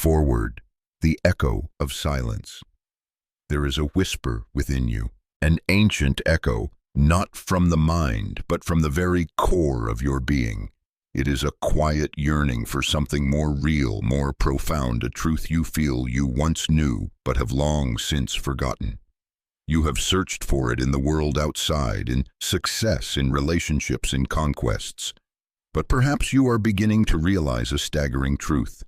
forward, the echo of silence. There is a whisper within you, an ancient echo, not from the mind, but from the very core of your being. It is a quiet yearning for something more real, more profound, a truth you feel you once knew, but have long since forgotten. You have searched for it in the world outside, in success, in relationships, in conquests. But perhaps you are beginning to realize a staggering truth.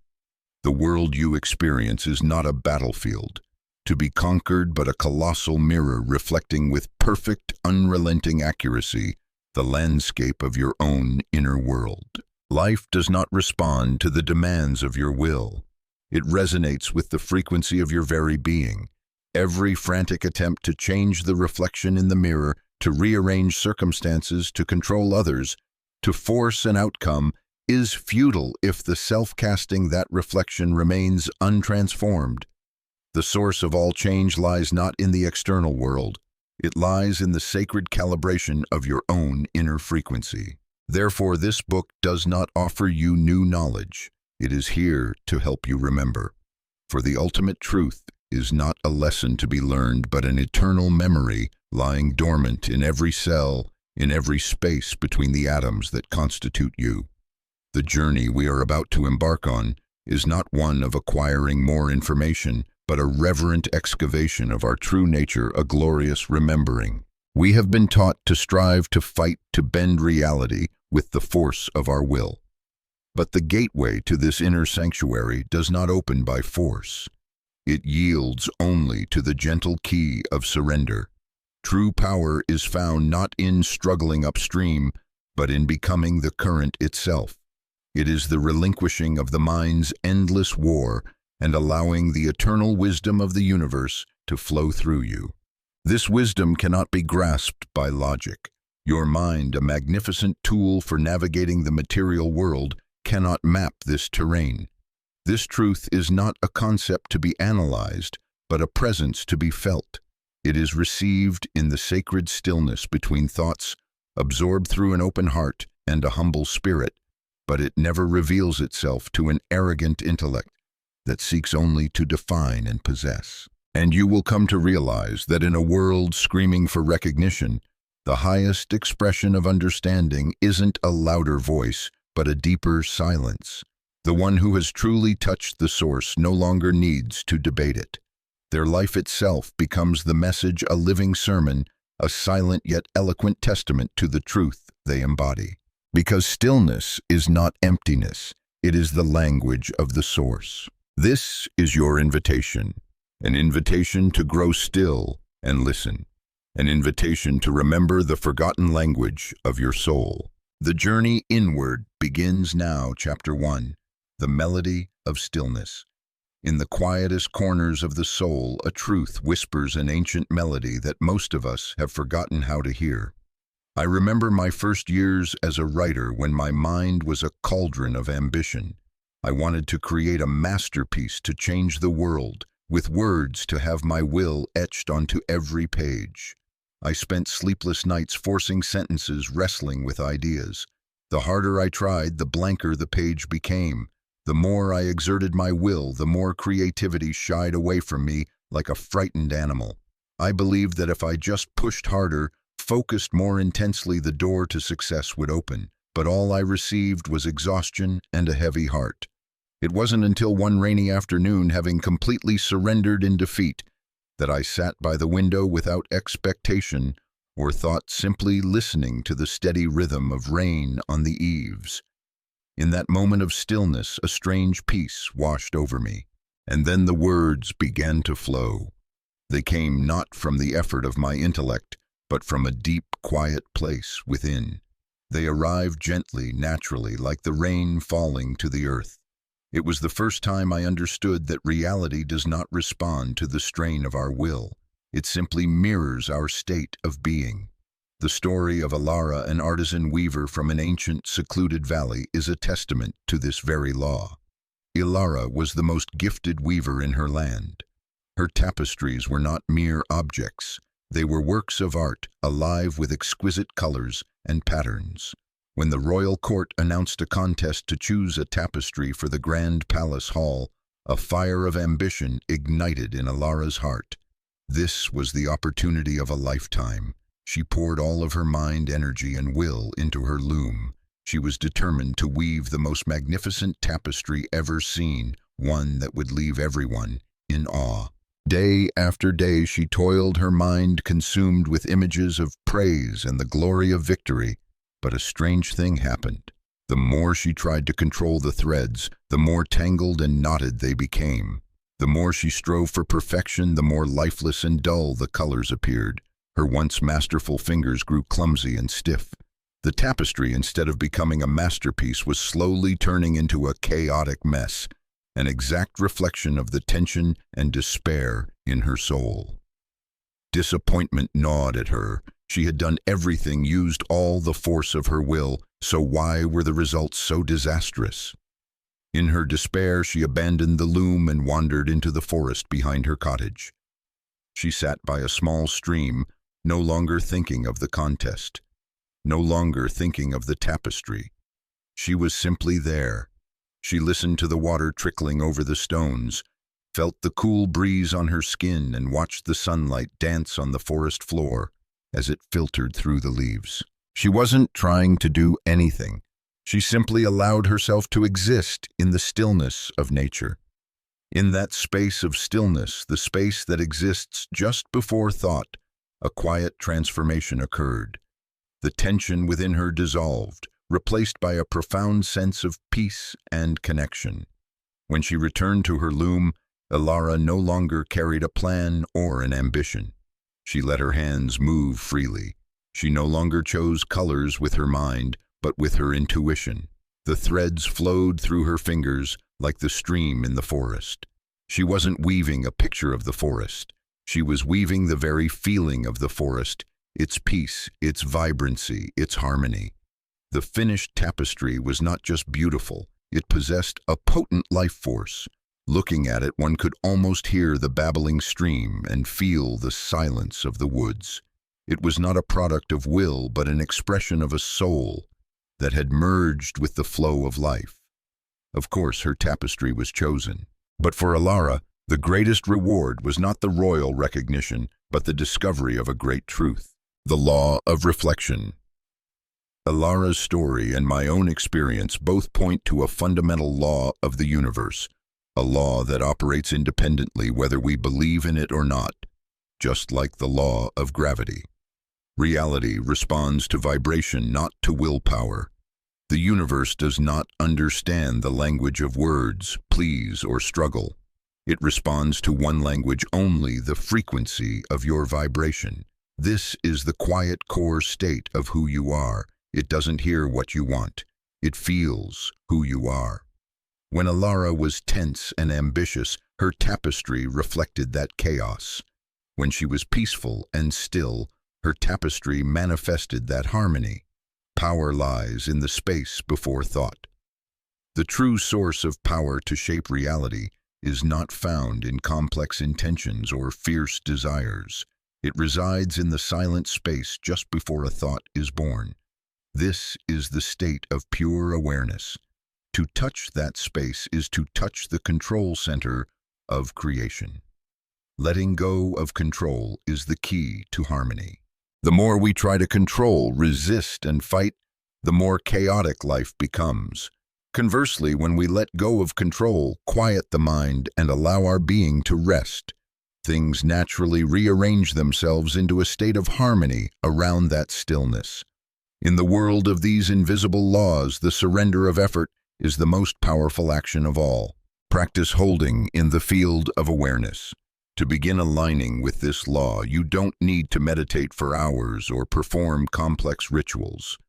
The world you experience is not a battlefield to be conquered, but a colossal mirror reflecting with perfect, unrelenting accuracy the landscape of your own inner world. Life does not respond to the demands of your will. It resonates with the frequency of your very being. Every frantic attempt to change the reflection in the mirror, to rearrange circumstances, to control others, to force an outcome, is futile if the self casting that reflection remains untransformed. The source of all change lies not in the external world. It lies in the sacred calibration of your own inner frequency. Therefore, this book does not offer you new knowledge. It is here to help you remember. For the ultimate truth is not a lesson to be learned, but an eternal memory lying dormant in every cell, in every space between the atoms that constitute you. The journey we are about to embark on is not one of acquiring more information, but a reverent excavation of our true nature, a glorious remembering. We have been taught to strive to fight, to bend reality with the force of our will. But the gateway to this inner sanctuary does not open by force. It yields only to the gentle key of surrender. True power is found not in struggling upstream, but in becoming the current itself. It is the relinquishing of the mind's endless war and allowing the eternal wisdom of the universe to flow through you. This wisdom cannot be grasped by logic. Your mind, a magnificent tool for navigating the material world, cannot map this terrain. This truth is not a concept to be analyzed, but a presence to be felt. It is received in the sacred stillness between thoughts, absorbed through an open heart and a humble spirit, but it never reveals itself to an arrogant intellect that seeks only to define and possess. And you will come to realize that in a world screaming for recognition, the highest expression of understanding isn't a louder voice, but a deeper silence. The one who has truly touched the source no longer needs to debate it. Their life itself becomes the message, a living sermon, a silent yet eloquent testament to the truth they embody. Because stillness is not emptiness, it is the language of the source. This is your invitation, an invitation to grow still and listen, an invitation to remember the forgotten language of your soul. The journey inward begins now, Chapter 1, the melody of stillness. In the quietest corners of the soul, a truth whispers an ancient melody that most of us have forgotten how to hear. I remember my first years as a writer when my mind was a cauldron of ambition. I wanted to create a masterpiece to change the world, with words to have my will etched onto every page. I spent sleepless nights forcing sentences, wrestling with ideas. The harder I tried, the blanker the page became. The more I exerted my will, the more creativity shied away from me like a frightened animal. I believed that if I just pushed harder, focused more intensely, the door to success would open. But all I received was exhaustion and a heavy heart. It wasn't until one rainy afternoon, having completely surrendered in defeat, that I sat by the window without expectation or thought, simply listening to the steady rhythm of rain on the eaves. In that moment of stillness, a strange peace washed over me, and then the words began to flow. They came not from the effort of my intellect, but from a deep, quiet place within. They arrived gently, naturally, like the rain falling to the earth. It was the first time I understood that reality does not respond to the strain of our will. It simply mirrors our state of being. The story of Alara, an artisan weaver from an ancient, secluded valley, is a testament to this very law. Alara was the most gifted weaver in her land. Her tapestries were not mere objects. They were works of art, alive with exquisite colors and patterns. When the royal court announced a contest to choose a tapestry for the grand palace hall, A fire of ambition ignited in Alara's heart. This was the opportunity of a lifetime. She poured all of her mind, energy, and will into her loom. She was determined to weave the most magnificent tapestry ever seen, one that would leave everyone in awe. Day after day she toiled, her mind consumed with images of praise and the glory of victory. But a strange thing happened. The more she tried to control the threads, the more tangled and knotted they became. The more she strove for perfection, the more lifeless and dull the colors appeared. Her once masterful fingers grew clumsy and stiff. The tapestry, instead of becoming a masterpiece, was slowly turning into a chaotic mess, an exact reflection of the tension and despair in her soul. Disappointment gnawed at her. She had done everything, used all the force of her will, so why were the results so disastrous? In her despair, she abandoned the loom and wandered into the forest behind her cottage. She sat by a small stream, no longer thinking of the contest, no longer thinking of the tapestry. She was simply there. She listened to the water trickling over the stones, felt the cool breeze on her skin, and watched the sunlight dance on the forest floor as it filtered through the leaves. She wasn't trying to do anything. She simply allowed herself to exist in the stillness of nature. In that space of stillness, the space that exists just before thought, a quiet transformation occurred. The tension within her dissolved, replaced by a profound sense of peace and connection. When she returned to her loom, Alara no longer carried a plan or an ambition. She let her hands move freely. She no longer chose colors with her mind, but with her intuition. The threads flowed through her fingers like the stream in the forest. She wasn't weaving a picture of the forest. She was weaving the very feeling of the forest, its peace, its vibrancy, its harmony. The finished tapestry was not just beautiful, it possessed a potent life force. Looking at it, one could almost hear the babbling stream and feel the silence of the woods. It was not a product of will, but an expression of a soul that had merged with the flow of life. Of course, her tapestry was chosen. But for Alara, the greatest reward was not the royal recognition, but the discovery of a great truth, the law of reflection. Alara's story and my own experience both point to a fundamental law of the universe, a law that operates independently whether we believe in it or not, just like the law of gravity. Reality responds to vibration, not to willpower. The universe does not understand the language of words, please, or struggle. It responds to one language only, the frequency of your vibration. This is the quiet core state of who you are. It doesn't hear what you want. It feels who you are. When Alara was tense and ambitious, her tapestry reflected that chaos. When she was peaceful and still, her tapestry manifested that harmony. Power lies in the space before thought. The true source of power to shape reality is not found in complex intentions or fierce desires. It resides in the silent space just before a thought is born. This is the state of pure awareness. To touch that space is to touch the control center of creation. Letting go of control is the key to harmony. The more we try to control, resist, and fight, the more chaotic life becomes. Conversely, when we let go of control, quiet the mind, and allow our being to rest, things naturally rearrange themselves into a state of harmony around that stillness. In the world of these invisible laws, the surrender of effort is the most powerful action of all. Practice holding in the field of awareness. To begin aligning with this law, you don't need to meditate for hours or perform complex rituals.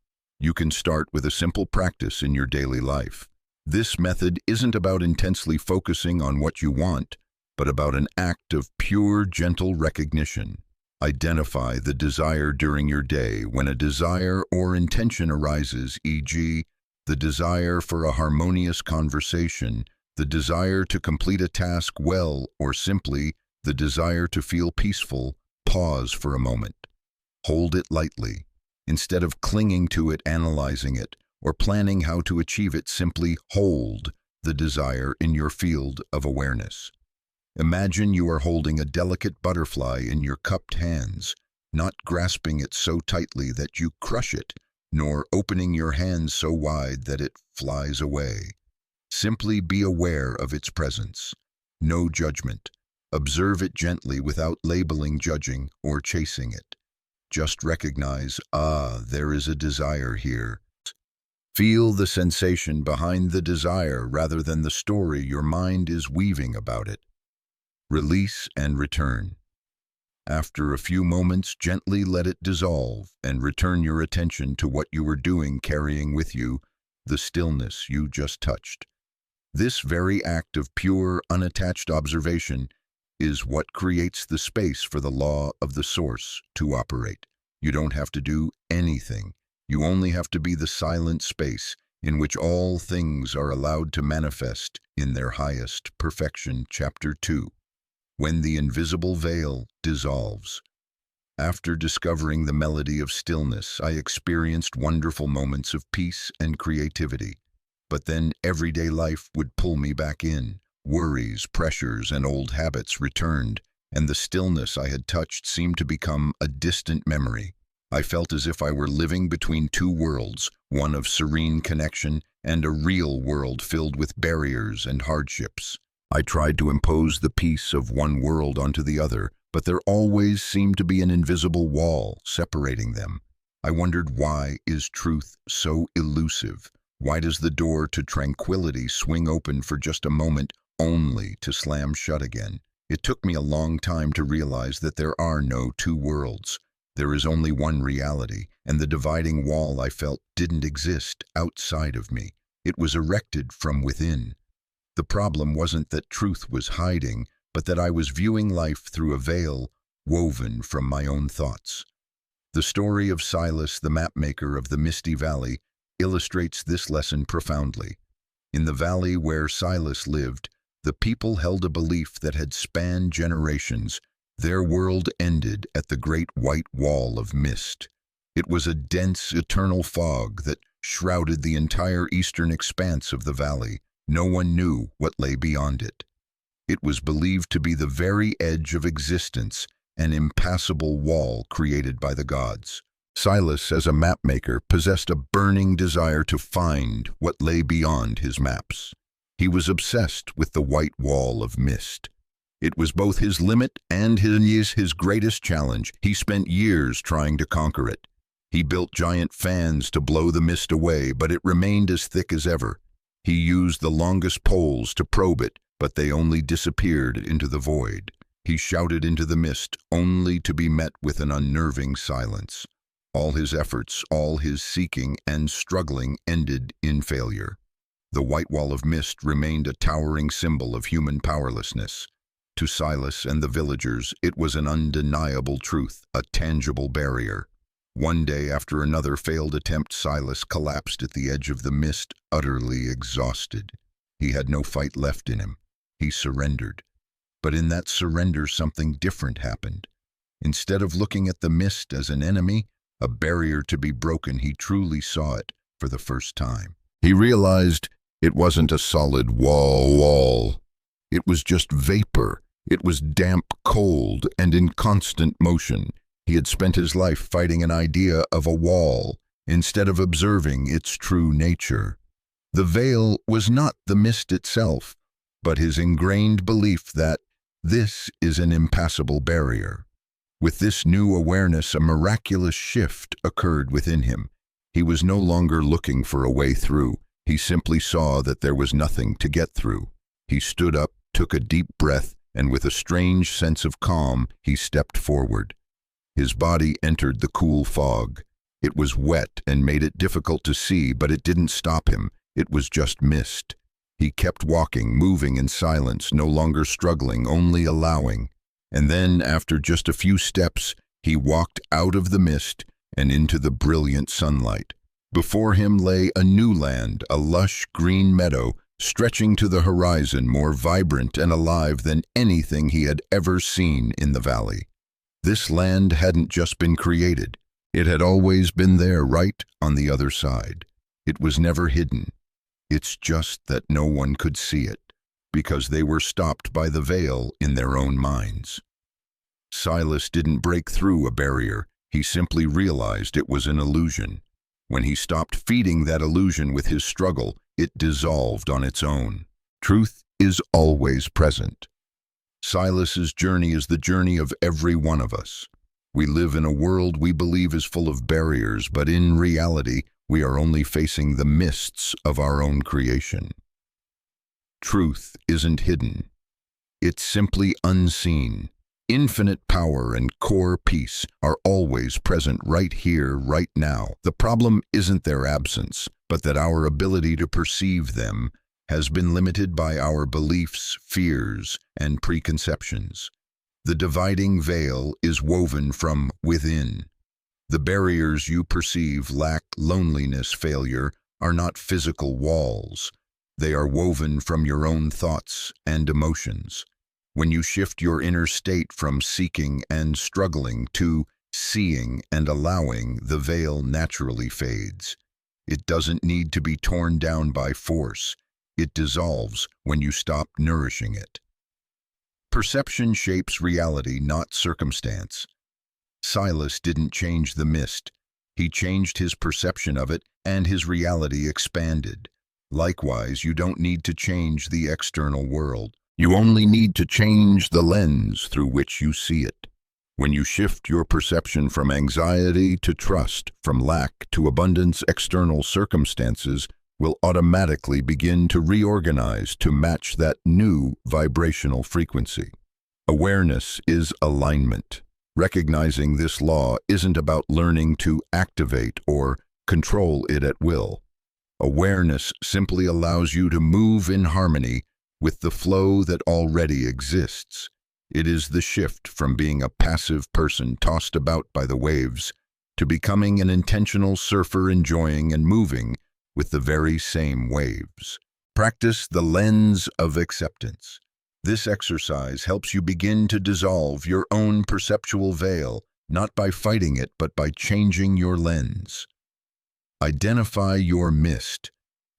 You can start with a simple practice in your daily life. This method isn't about intensely focusing on what you want, but about an act of pure, gentle recognition. Identify the desire during your day. When a desire or intention arises, e.g., the desire for a harmonious conversation, the desire to complete a task well, or simply the desire to feel peaceful, pause for a moment. Hold it lightly. Instead of clinging to it, analyzing it, or planning how to achieve it, simply hold. the desire in your field of awareness. Imagine you are holding a delicate butterfly in your cupped hands, not grasping it so tightly that you crush it, nor opening your hands so wide that it flies away. Simply be aware of its presence. No judgment. Observe it gently without labeling, judging, or chasing it. Just recognize, there is a desire here. Feel the sensation behind the desire rather than the story your mind is weaving about it. Release and return. After a few moments, gently let it dissolve and return your attention to what you were doing, carrying with you the stillness you just touched. This very act of pure, unattached observation is what creates the space for the law of the source to operate. You don't have to do anything. You only have to be the silent space in which all things are allowed to manifest in their highest perfection. Chapter 2. When the invisible veil dissolves. After discovering the melody of stillness, I experienced wonderful moments of peace and creativity. But then everyday life would pull me back in. Worries, pressures, and old habits returned, and the stillness I had touched seemed to become a distant memory. I felt as if I were living between two worlds, one of serene connection and a real world filled with barriers and hardships. I tried to impose the peace of one world onto the other, but there always seemed to be an invisible wall separating them. I wondered, why is truth so elusive? Why does the door to tranquility swing open for just a moment, only to slam shut again? It took me a long time to realize that there are no two worlds. There is only one reality, and the dividing wall I felt didn't exist outside of me. It was erected from within. The problem wasn't that truth was hiding, but that I was viewing life through a veil woven from my own thoughts. The story of Silas, the mapmaker of the Misty Valley, illustrates this lesson profoundly. In the valley where Silas lived, the people held a belief that had spanned generations. Their world ended at the great white wall of mist. It was a dense, eternal fog that shrouded the entire eastern expanse of the valley. No one knew what lay beyond it. It was believed to be the very edge of existence, an impassable wall created by the gods. Silas, as a mapmaker, possessed a burning desire to find what lay beyond his maps. He was obsessed with the white wall of mist. It was both his limit and his greatest challenge. He spent years trying to conquer it. He built giant fans to blow the mist away, but it remained as thick as ever. He used the longest poles to probe it, but they only disappeared into the void. He shouted into the mist, only to be met with an unnerving silence. All his efforts, all his seeking and struggling ended in failure. The white wall of mist remained a towering symbol of human powerlessness. To Silas and the villagers, it was an undeniable truth, a tangible barrier. One day after another failed attempt, Silas collapsed at the edge of the mist, utterly exhausted. He had no fight left in him. He surrendered. But in that surrender, something different happened. Instead of looking at the mist as an enemy, a barrier to be broken, he truly saw it for the first time. He realized it wasn't a solid wall. It was just vapor. It was damp, cold, and in constant motion. He had spent his life fighting an idea of a wall, instead of observing its true nature. The veil was not the mist itself, but his ingrained belief that this is an impassable barrier. With this new awareness, a miraculous shift occurred within him. He was no longer looking for a way through. He simply saw that there was nothing to get through. He stood up, took a deep breath, and with a strange sense of calm, he stepped forward. His body entered the cool fog. It was wet and made it difficult to see, but it didn't stop him. It was just mist. He kept walking, moving in silence, no longer struggling, only allowing. And then, after just a few steps, he walked out of the mist and into the brilliant sunlight. Before him lay a new land, a lush green meadow, stretching to the horizon, more vibrant and alive than anything he had ever seen in the valley. This land hadn't just been created. It had always been there, right on the other side. It was never hidden. It's just that no one could see it, because they were stopped by the veil in their own minds. Silas didn't break through a barrier, he simply realized it was an illusion. When he stopped feeding that illusion with his struggle, it dissolved on its own. Truth is always present. Silas's journey is the journey of every one of us. We live in a world we believe is full of barriers, but in reality, we are only facing the mists of our own creation. Truth isn't hidden. It's simply unseen. Infinite power and core peace are always present right here, right now. The problem isn't their absence, but that our ability to perceive them has been limited by our beliefs, fears, and preconceptions. The dividing veil is woven from within. The barriers you perceive, lack, loneliness, failure, are not physical walls. They are woven from your own thoughts and emotions. When you shift your inner state from seeking and struggling to seeing and allowing, the veil naturally fades. It doesn't need to be torn down by force. It dissolves when you stop nourishing it. Perception shapes reality, not circumstance. Silas didn't change the mist. He changed his perception of it, and his reality expanded. Likewise, you don't need to change the external world. You only need to change the lens through which you see it. When you shift your perception from anxiety to trust, from lack to abundance, external circumstances will automatically begin to reorganize to match that new vibrational frequency. Awareness is alignment. Recognizing this law isn't about learning to activate or control it at will. Awareness simply allows you to move in harmony with the flow that already exists. It is the shift from being a passive person tossed about by the waves to becoming an intentional surfer enjoying and moving with the very same waves. Practice the lens of acceptance. This exercise helps you begin to dissolve your own perceptual veil, not by fighting it, but by changing your lens. Identify your mist.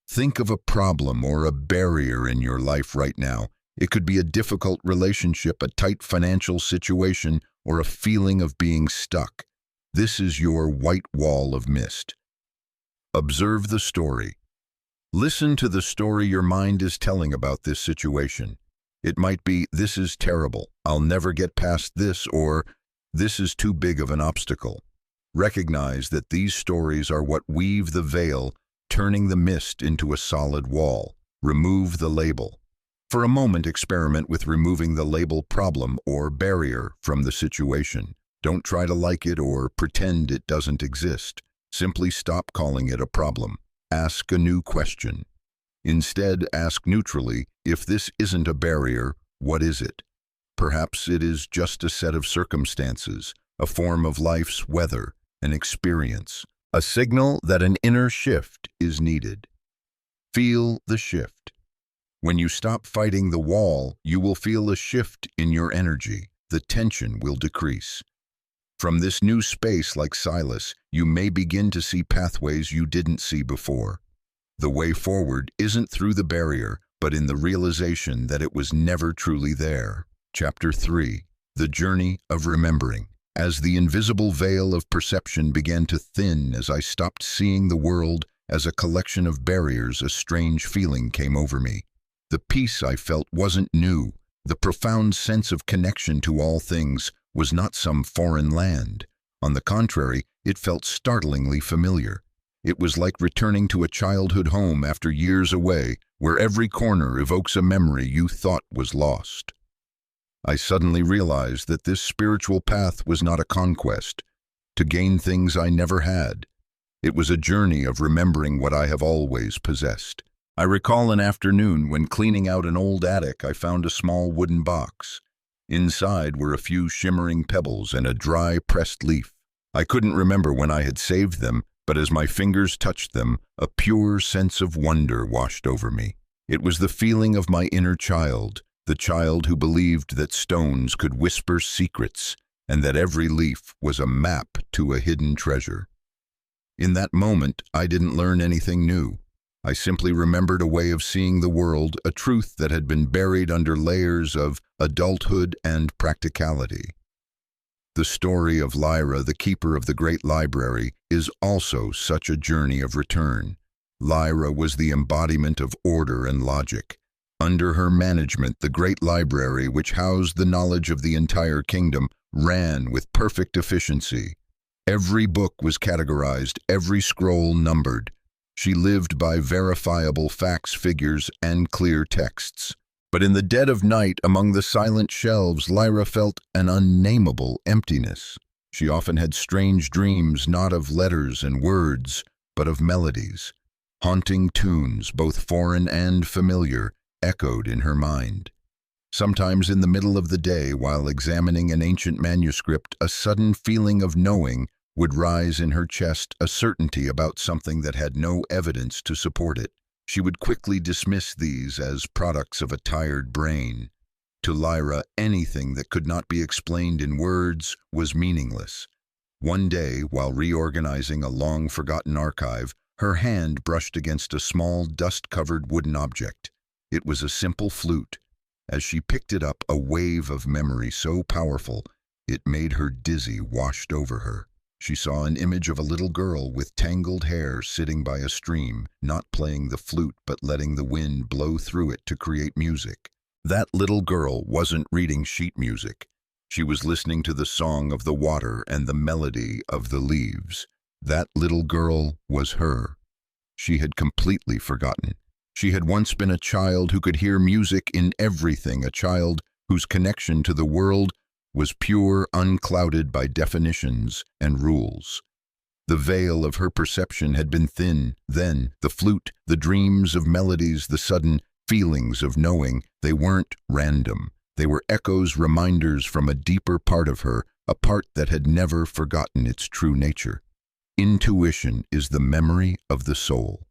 Think of a problem or a barrier in your life right now. It could be a difficult relationship, a tight financial situation, or a feeling of being stuck. This is your white wall of mist. Observe the story. Listen to the story your mind is telling about this situation. It might be, "This is terrible, I'll never get past this," or "This is too big of an obstacle." Recognize that these stories are what weave the veil, turning the mist into a solid wall. Remove the label. For a moment, experiment with removing the label problem or barrier from the situation. Don't try to like it or pretend it doesn't exist. Simply stop calling it a problem. Ask a new question. Instead, ask neutrally, if this isn't a barrier, what is it? Perhaps it is just a set of circumstances, a form of life's weather, an experience, a signal that an inner shift is needed. Feel the shift. When you stop fighting the wall, you will feel a shift in your energy. The tension will decrease. From this new space, like Silas, you may begin to see pathways you didn't see before. The way forward isn't through the barrier, but in the realization that it was never truly there. Chapter 3. The Journey of Remembering. As the invisible veil of perception began to thin, as I stopped seeing the world as a collection of barriers, a strange feeling came over me. The peace I felt wasn't new. The profound sense of connection to all things was not some foreign land. On the contrary, it felt startlingly familiar. It was like returning to a childhood home after years away, where every corner evokes a memory you thought was lost. I suddenly realized that this spiritual path was not a conquest, to gain things I never had. It was a journey of remembering what I have always possessed. I recall an afternoon when cleaning out an old attic, I found a small wooden box. Inside were a few shimmering pebbles and a dry, pressed leaf. I couldn't remember when I had saved them, but as my fingers touched them, a pure sense of wonder washed over me. It was the feeling of my inner child, the child who believed that stones could whisper secrets and that every leaf was a map to a hidden treasure. In that moment, I didn't learn anything new. I simply remembered a way of seeing the world, a truth that had been buried under layers of adulthood and practicality. The story of Lyra, the keeper of the great library, is also such a journey of return. Lyra was the embodiment of order and logic. Under her management, the great library, which housed the knowledge of the entire kingdom, ran with perfect efficiency. Every book was categorized, every scroll numbered. She lived by verifiable facts, figures, and clear texts. But in the dead of night, among the silent shelves, Lyra felt an unnameable emptiness. She often had strange dreams, not of letters and words, but of melodies. Haunting tunes, both foreign and familiar, echoed in her mind. Sometimes in the middle of the day, while examining an ancient manuscript, a sudden feeling of knowing would rise in her chest, a certainty about something that had no evidence to support it. She would quickly dismiss these as products of a tired brain. To Lyra, anything that could not be explained in words was meaningless. One day, while reorganizing a long-forgotten archive, her hand brushed against a small, dust-covered wooden object. It was a simple flute. As she picked it up, a wave of memory so powerful, it made her dizzy washed over her. She saw an image of a little girl with tangled hair sitting by a stream, not playing the flute but letting the wind blow through it to create music. That little girl wasn't reading sheet music. She was listening to the song of the water and the melody of the leaves. That little girl was her. She had completely forgotten. She had once been a child who could hear music in everything, a child whose connection to the world was pure, unclouded by definitions and rules. The veil of her perception had been thin. Then, the flute, the dreams of melodies, the sudden feelings of knowing, they weren't random. They were echoes, reminders from a deeper part of her, a part that had never forgotten its true nature. Intuition is the memory of the soul.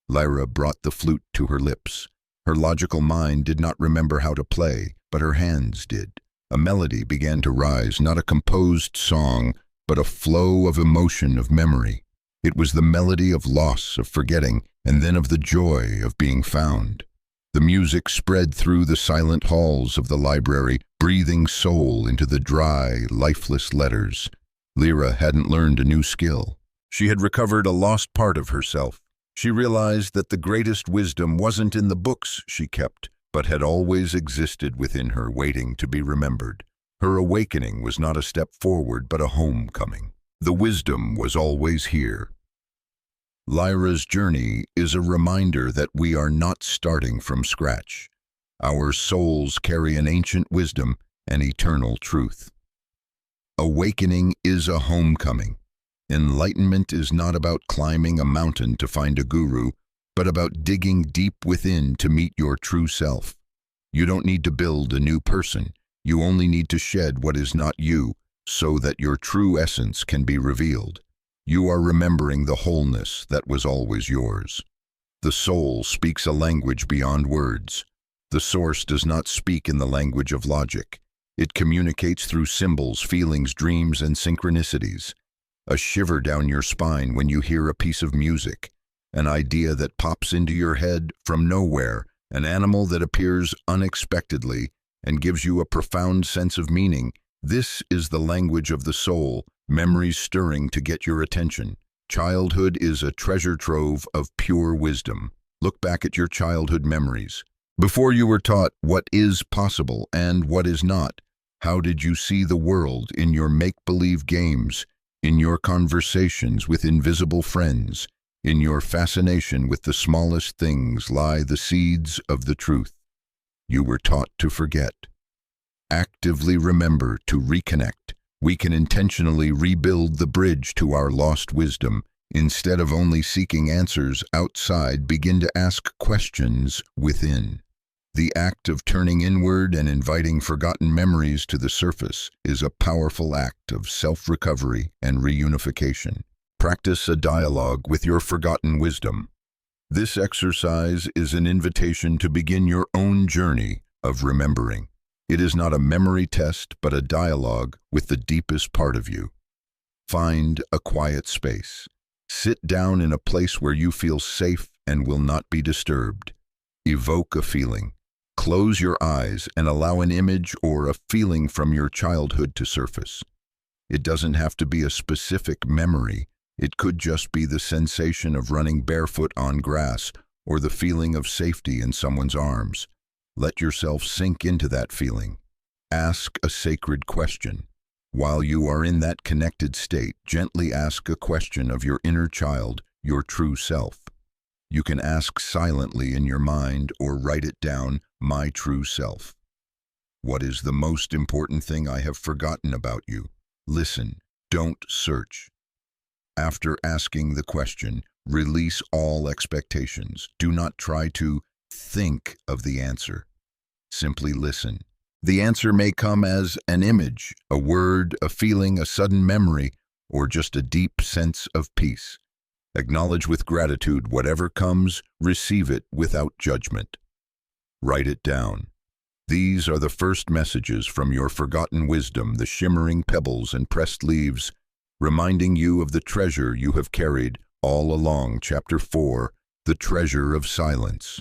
Lyra brought the flute to her lips. Her logical mind did not remember how to play, but her hands did. A melody began to rise, not a composed song, but a flow of emotion, of memory. It was the melody of loss, of forgetting, and then of the joy of being found. The music spread through the silent halls of the library, breathing soul into the dry, lifeless letters. Lyra hadn't learned a new skill. She had recovered a lost part of herself. She realized that the greatest wisdom wasn't in the books she kept, but had always existed within her, waiting to be remembered. Her awakening was not a step forward, but a homecoming. The wisdom was always here. Lyra's journey is a reminder that we are not starting from scratch. Our souls carry an ancient wisdom and eternal truth. Awakening is a homecoming. Enlightenment is not about climbing a mountain to find a guru, but about digging deep within to meet your true self. You don't need to build a new person. You only need to shed what is not you, so that your true essence can be revealed. You are remembering the wholeness that was always yours. The soul speaks a language beyond words. The source does not speak in the language of logic. It communicates through symbols, feelings, dreams, and synchronicities. A shiver down your spine when you hear a piece of music, an idea that pops into your head from nowhere, an animal that appears unexpectedly and gives you a profound sense of meaning. This is the language of the soul, memories stirring to get your attention. Childhood is a treasure trove of pure wisdom. Look back at your childhood memories. Before you were taught what is possible and what is not, how did you see the world in your make-believe games, in your conversations with invisible friends? In your fascination with the smallest things lie the seeds of the truth. You were taught to forget. Actively remember to reconnect. We can intentionally rebuild the bridge to our lost wisdom. Instead of only seeking answers outside, begin to ask questions within. The act of turning inward and inviting forgotten memories to the surface is a powerful act of self-recovery and reunification. Practice a dialogue with your forgotten wisdom. This exercise is an invitation to begin your own journey of remembering. It is not a memory test, but a dialogue with the deepest part of you. Find a quiet space. Sit down in a place where you feel safe and will not be disturbed. Evoke a feeling. Close your eyes and allow an image or a feeling from your childhood to surface. It doesn't have to be a specific memory. It could just be the sensation of running barefoot on grass or the feeling of safety in someone's arms. Let yourself sink into that feeling. Ask a sacred question. While you are in that connected state, gently ask a question of your inner child, your true self. You can ask silently in your mind or write it down, my true self. What is the most important thing I have forgotten about you? Listen, don't search. After asking the question, release all expectations. Do not try to think of the answer. Simply listen. The answer may come as an image, a word, a feeling, a sudden memory, or just a deep sense of peace. Acknowledge with gratitude whatever comes, receive it without judgment. Write it down. These are the first messages from your forgotten wisdom, the shimmering pebbles and pressed leaves, reminding you of the treasure you have carried all along. Chapter 4, The Treasure of Silence.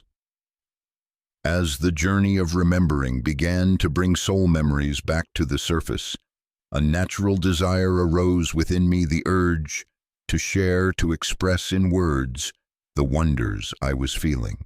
As the journey of remembering began to bring soul memories back to the surface, a natural desire arose within me, the urge to share, to express in words the wonders I was feeling.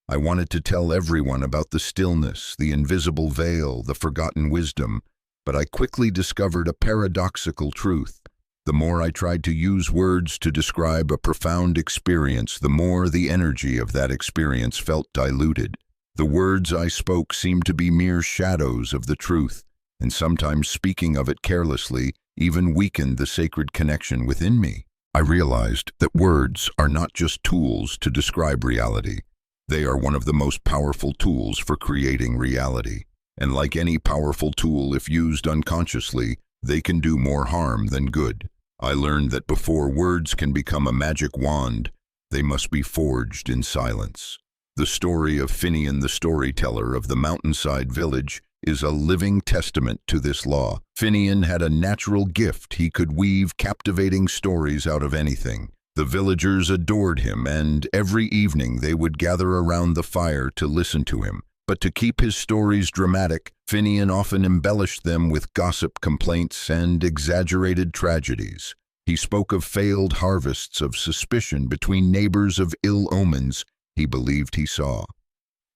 I wanted to tell everyone about the stillness, the invisible veil, the forgotten wisdom, but I quickly discovered a paradoxical truth. The more I tried to use words to describe a profound experience, the more the energy of that experience felt diluted. The words I spoke seemed to be mere shadows of the truth, and sometimes speaking of it carelessly even weakened the sacred connection within me. I realized that words are not just tools to describe reality. They are one of the most powerful tools for creating reality. And like any powerful tool, if used unconsciously, they can do more harm than good. I learned that before words can become a magic wand, they must be forged in silence. The story of Finian the storyteller of the mountainside village is a living testament to this law. Finian had a natural gift. He could weave captivating stories out of anything. The villagers adored him, and every evening they would gather around the fire to listen to him. But to keep his stories dramatic, Finian often embellished them with gossip, complaints, and exaggerated tragedies. He spoke of failed harvests, of suspicion between neighbors, of ill omens he believed he saw.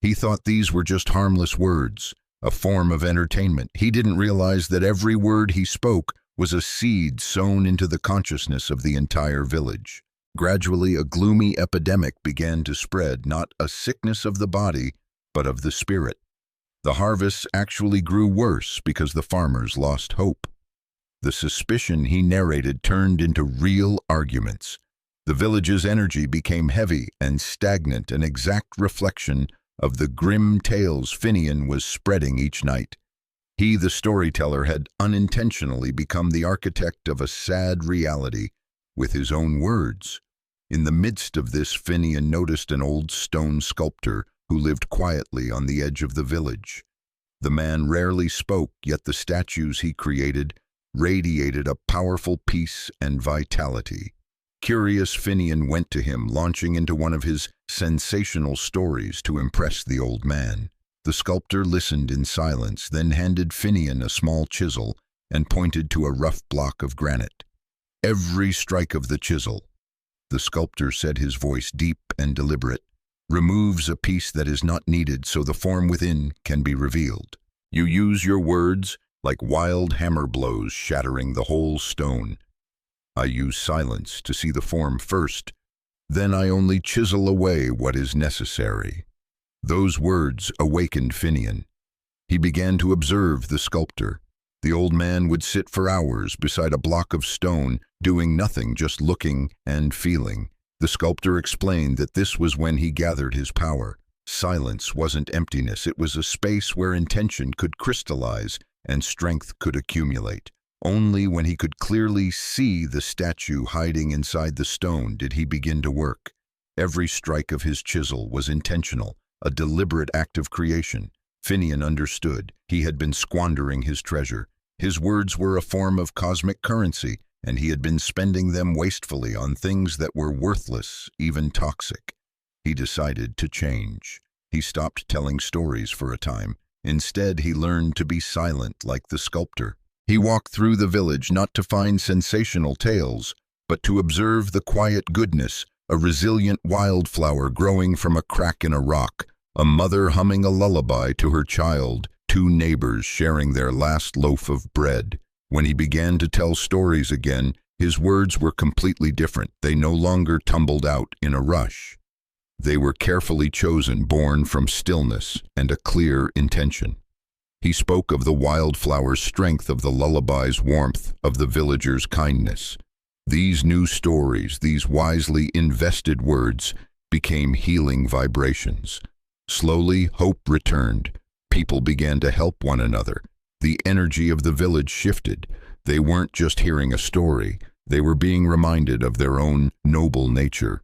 He thought these were just harmless words, a form of entertainment. He didn't realize that every word he spoke was a seed sown into the consciousness of the entire village. Gradually, a gloomy epidemic began to spread, not a sickness of the body, but of the spirit. The harvests actually grew worse because the farmers lost hope. The suspicion he narrated turned into real arguments. The village's energy became heavy and stagnant, an exact reflection of the grim tales Finian was spreading each night. He, the storyteller, had unintentionally become the architect of a sad reality with his own words. In the midst of this, Finian noticed an old stone sculptor who lived quietly on the edge of the village. The man rarely spoke, yet the statues he created radiated a powerful peace and vitality. Curious, Finian went to him, launching into one of his sensational stories to impress the old man. The sculptor listened in silence, then handed Finian a small chisel and pointed to a rough block of granite. "Every strike of the chisel," the sculptor said, his voice deep and deliberate, "removes a piece that is not needed so the form within can be revealed. You use your words like wild hammer blows shattering the whole stone. I use silence to see the form first, then I only chisel away what is necessary." Those words awakened Finian. He began to observe the sculptor. The old man would sit for hours beside a block of stone, doing nothing, just looking and feeling. The sculptor explained that this was when he gathered his power. Silence wasn't emptiness, it was a space where intention could crystallize and strength could accumulate. Only when he could clearly see the statue hiding inside the stone did he begin to work. Every strike of his chisel was intentional, a deliberate act of creation. Finian understood. He had been squandering his treasure. His words were a form of cosmic currency, and he had been spending them wastefully on things that were worthless, even toxic. he decided to change. He stopped telling stories for a time. Instead, he learned to be silent like the sculptor. He walked through the village not to find sensational tales, but to observe the quiet goodness, a resilient wildflower growing from a crack in a rock, a mother humming a lullaby to her child, two neighbors sharing their last loaf of bread. When he began to tell stories again, his words were completely different. They no longer tumbled out in a rush. They were carefully chosen, born from stillness and a clear intention. He spoke of the wildflower's strength, of the lullaby's warmth, of the villager's kindness. These new stories, these wisely invested words, became healing vibrations. Slowly, hope returned. People began to help one another. The energy of the village shifted. They weren't just hearing a story, they were being reminded of their own noble nature.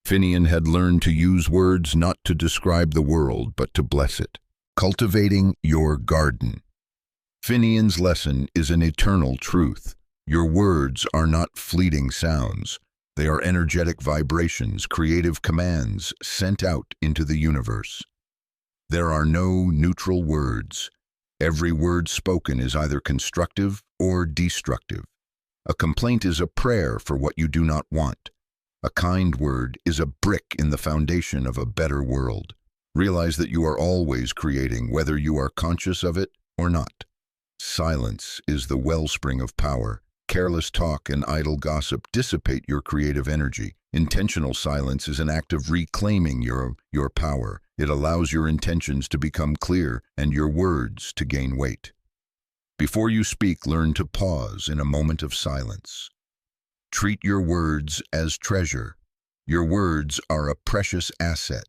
Finian had learned to use words not to describe the world, but to bless it. Cultivating your garden. Finian's lesson is an eternal truth. Your words are not fleeting sounds. They are energetic vibrations, creative commands sent out into the universe. There are no neutral words. Every word spoken is either constructive or destructive. A complaint is a prayer for what you do not want. A kind word is a brick in the foundation of a better world. Realize that you are always creating, whether you are conscious of it or not. Silence is the wellspring of power. Careless talk and idle gossip dissipate your creative energy. Intentional silence is an act of reclaiming your power. It allows your intentions to become clear and your words to gain weight. Before you speak, learn to pause in a moment of silence. Treat your words as treasure. Your words are a precious asset.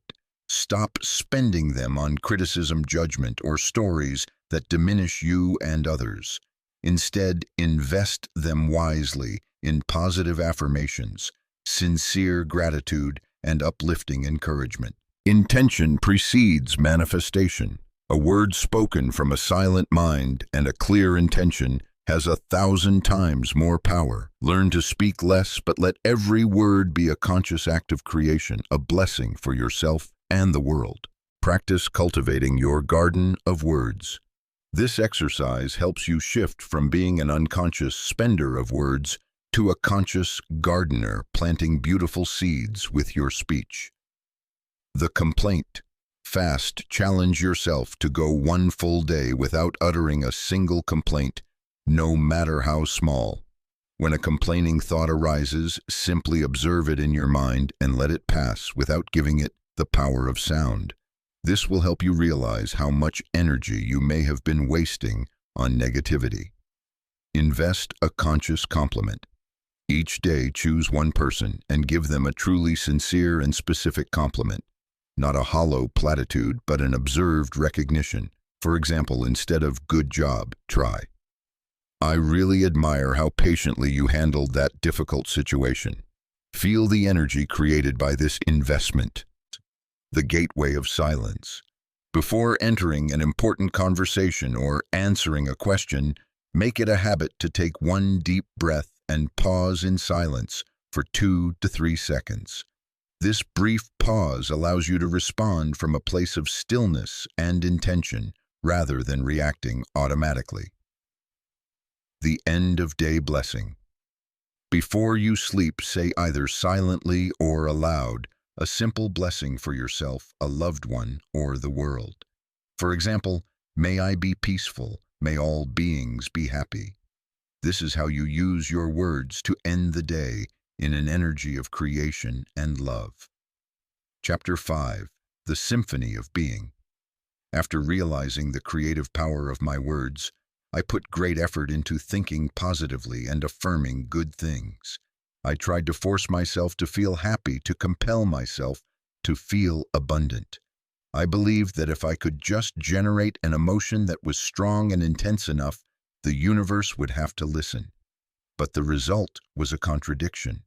Stop spending them on criticism, judgment, or stories that diminish you and others. Instead, invest them wisely in positive affirmations, sincere gratitude, and uplifting encouragement. Intention precedes manifestation. A word spoken from a silent mind and a clear intention has 1,000 times more power. Learn to speak less, but let every word be a conscious act of creation, a blessing for yourself and the world. Practice cultivating your garden of words. This exercise helps you shift from being an unconscious spender of words to a conscious gardener planting beautiful seeds with your speech. The complaint. Fast, challenge yourself to go one full day without uttering a single complaint, no matter how small. When a complaining thought arises, simply observe it in your mind and let it pass without giving it the power of sound. This will help you realize how much energy you may have been wasting on negativity. Invest a conscious compliment. Each day, choose one person and give them a truly sincere and specific compliment. Not a hollow platitude, but an observed recognition. For example, instead of "good job," try, "I really admire how patiently you handled that difficult situation." Feel the energy created by this investment. The gateway of silence. Before entering an important conversation or answering a question, make it a habit to take one deep breath and pause in silence for 2 to 3 seconds. This brief pause allows you to respond from a place of stillness and intention rather than reacting automatically. The end of day blessing. Before you sleep, say either silently or aloud a simple blessing for yourself, a loved one, or the world. For example, "May I be peaceful, may all beings be happy." This is how you use your words to end the day in an energy of creation and love. Chapter 5. The Symphony of Being. After realizing the creative power of my words, I put great effort into thinking positively and affirming good things. I tried to force myself to feel happy, to compel myself to feel abundant. I believed that if I could just generate an emotion that was strong and intense enough, the universe would have to listen. But the result was a contradiction.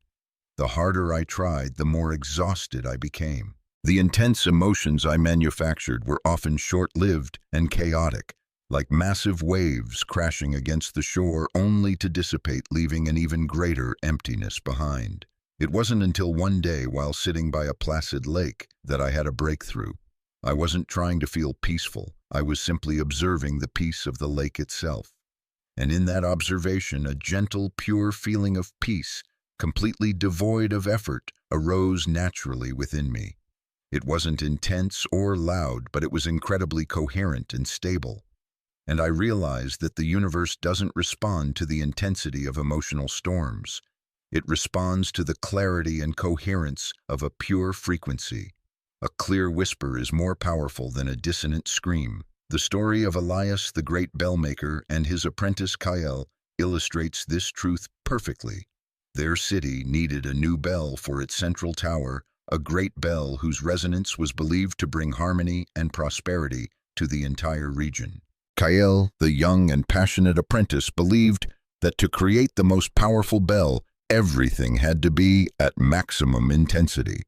The harder I tried, the more exhausted I became. The intense emotions I manufactured were often short-lived and chaotic, like massive waves crashing against the shore only to dissipate, leaving an even greater emptiness behind. It wasn't until one day while sitting by a placid lake that I had a breakthrough. I wasn't trying to feel peaceful. I was simply observing the peace of the lake itself. And in that observation, a gentle, pure feeling of peace, completely devoid of effort, arose naturally within me. It wasn't intense or loud, but it was incredibly coherent and stable. And I realized that the universe doesn't respond to the intensity of emotional storms. It responds to the clarity and coherence of a pure frequency. A clear whisper is more powerful than a dissonant scream. The story of Elias, the great bellmaker, and his apprentice Kael illustrates this truth perfectly. Their city needed a new bell for its central tower, a great bell whose resonance was believed to bring harmony and prosperity to the entire region. Kael, the young and passionate apprentice, believed that to create the most powerful bell, everything had to be at maximum intensity.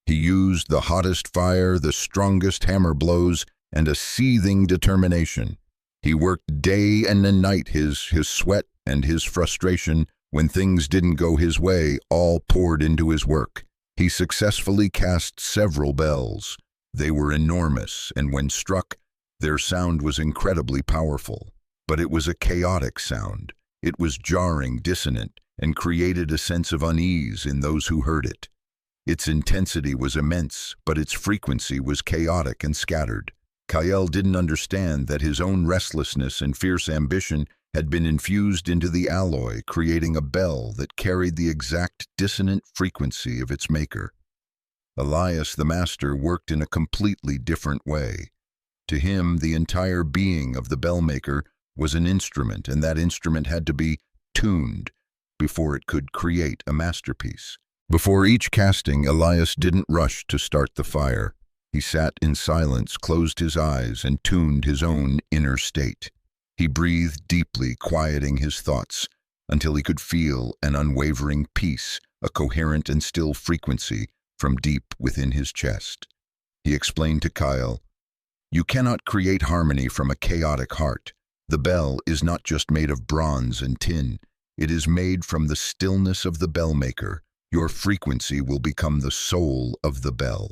He used the hottest fire, the strongest hammer blows, and a seething determination. He worked day and night, his sweat and his frustration. When things didn't go his way, all poured into his work. He successfully cast several bells. They were enormous, and when struck, their sound was incredibly powerful. But it was a chaotic sound. It was jarring, dissonant, and created a sense of unease in those who heard it. Its intensity was immense, but its frequency was chaotic and scattered. Kael didn't understand that his own restlessness and fierce ambition had been infused into the alloy, creating a bell that carried the exact dissonant frequency of its maker. Elias, the master, worked in a completely different way. To him, the entire being of the bellmaker was an instrument, and that instrument had to be tuned before it could create a masterpiece. Before each casting, Elias didn't rush to start the fire. He sat in silence, closed his eyes, and tuned his own inner state. He breathed deeply, quieting his thoughts, until he could feel an unwavering peace, a coherent and still frequency from deep within his chest. He explained to Kael, "You cannot create harmony from a chaotic heart. The bell is not just made of bronze and tin. It is made from the stillness of the bellmaker. Your frequency will become the soul of the bell."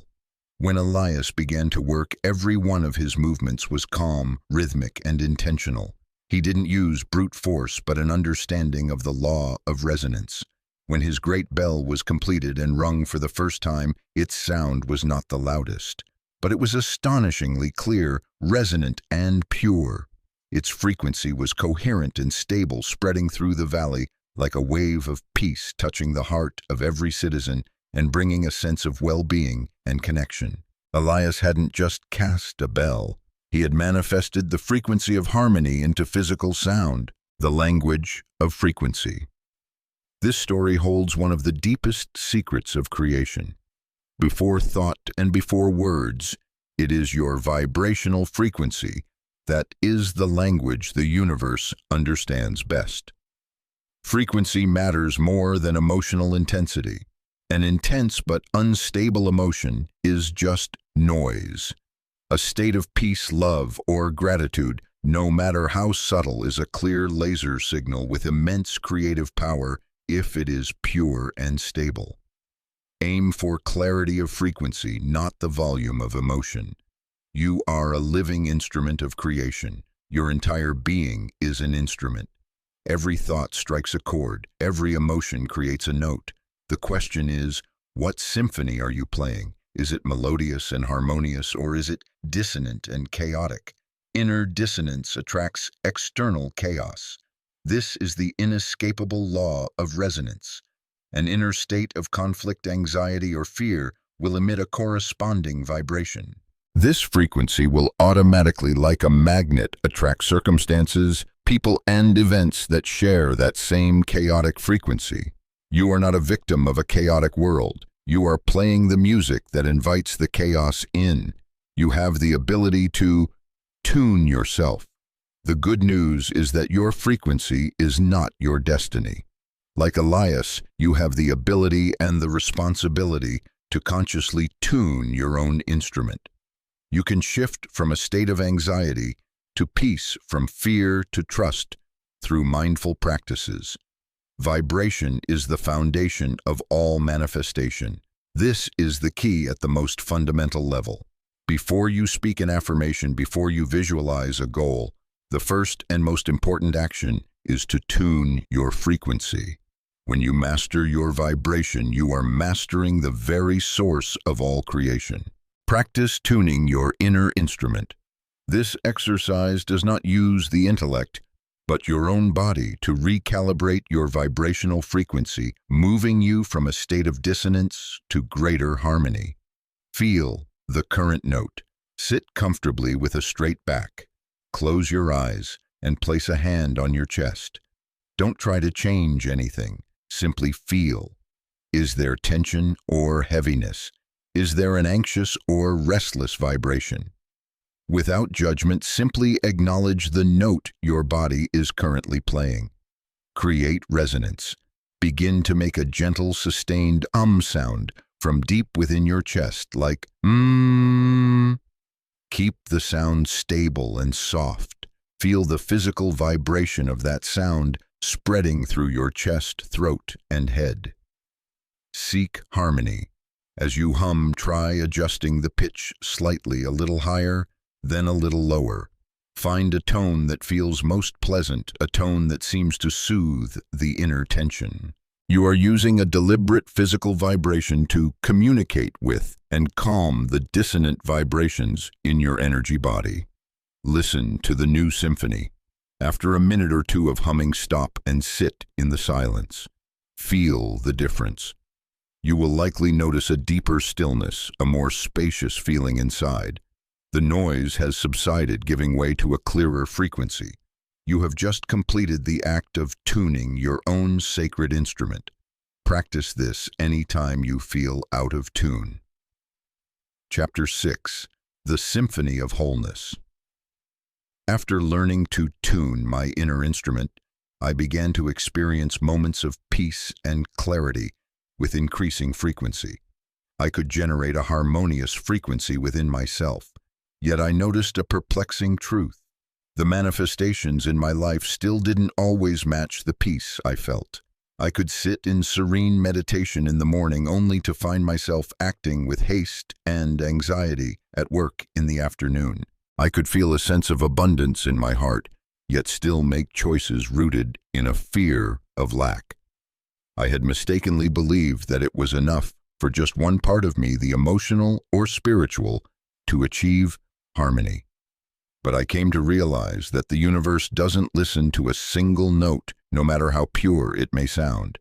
When Elias began to work, every one of his movements was calm, rhythmic, and intentional. He didn't use brute force, but an understanding of the law of resonance. When his great bell was completed and rung for the first time, its sound was not the loudest, but it was astonishingly clear, resonant, and pure. Its frequency was coherent and stable, spreading through the valley like a wave of peace, touching the heart of every citizen and bringing a sense of well-being and connection. Elias hadn't just cast a bell. He had manifested the frequency of harmony into physical sound, the language of frequency. This story holds one of the deepest secrets of creation. Before thought and before words, it is your vibrational frequency that is the language the universe understands best. Frequency matters more than emotional intensity. An intense but unstable emotion is just noise. A state of peace, love, or gratitude, no matter how subtle, is a clear laser signal with immense creative power if it is pure and stable. Aim for clarity of frequency, not the volume of emotion. You are a living instrument of creation. Your entire being is an instrument. Every thought strikes a chord. Every emotion creates a note. The question is, what symphony are you playing? Is it melodious and harmonious, or is it dissonant and chaotic? Inner dissonance attracts external chaos. This is the inescapable law of resonance. An inner state of conflict, anxiety, or fear will emit a corresponding vibration. This frequency will automatically, like a magnet, attract circumstances, people, and events that share that same chaotic frequency. You are not a victim of a chaotic world. You are playing the music that invites the chaos in. You have the ability to tune yourself. The good news is that your frequency is not your destiny. Like Elias, you have the ability and the responsibility to consciously tune your own instrument. You can shift from a state of anxiety to peace, from fear to trust, through mindful practices. Vibration is the foundation of all manifestation. This is the key at the most fundamental level. Before you speak an affirmation, before you visualize a goal, the first and most important action is to tune your frequency. When you master your vibration, you are mastering the very source of all creation. Practice tuning your inner instrument. This exercise does not use the intellect, but your own body to recalibrate your vibrational frequency, moving you from a state of dissonance to greater harmony. Feel the current note. Sit comfortably with a straight back. Close your eyes and place a hand on your chest. Don't try to change anything. Simply feel. Is there tension or heaviness? Is there an anxious or restless vibration? Without judgment, simply acknowledge the note your body is currently playing. Create resonance. Begin to make a gentle, sustained sound from deep within your chest, like Keep the sound stable and soft. Feel the physical vibration of that sound spreading through your chest, throat, and head. Seek harmony. As you hum, try adjusting the pitch slightly, a little higher, then a little lower. Find a tone that feels most pleasant, a tone that seems to soothe the inner tension. You are using a deliberate physical vibration to communicate with and calm the dissonant vibrations in your energy body. Listen to the new symphony. After a minute or two of humming, stop and sit in the silence. Feel the difference. You will likely notice a deeper stillness, a more spacious feeling inside. The noise has subsided, giving way to a clearer frequency. You have just completed the act of tuning your own sacred instrument. Practice this anytime you feel out of tune. Chapter 6. The Symphony of Wholeness. After learning to tune my inner instrument, I began to experience moments of peace and clarity with increasing frequency. I could generate a harmonious frequency within myself. Yet I noticed a perplexing truth. The manifestations in my life still didn't always match the peace I felt. I could sit in serene meditation in the morning only to find myself acting with haste and anxiety at work in the afternoon. I could feel a sense of abundance in my heart, yet still make choices rooted in a fear of lack. I had mistakenly believed that it was enough for just one part of me, the emotional or spiritual, to achieve harmony. But I came to realize that the universe doesn't listen to a single note, no matter how pure it may sound.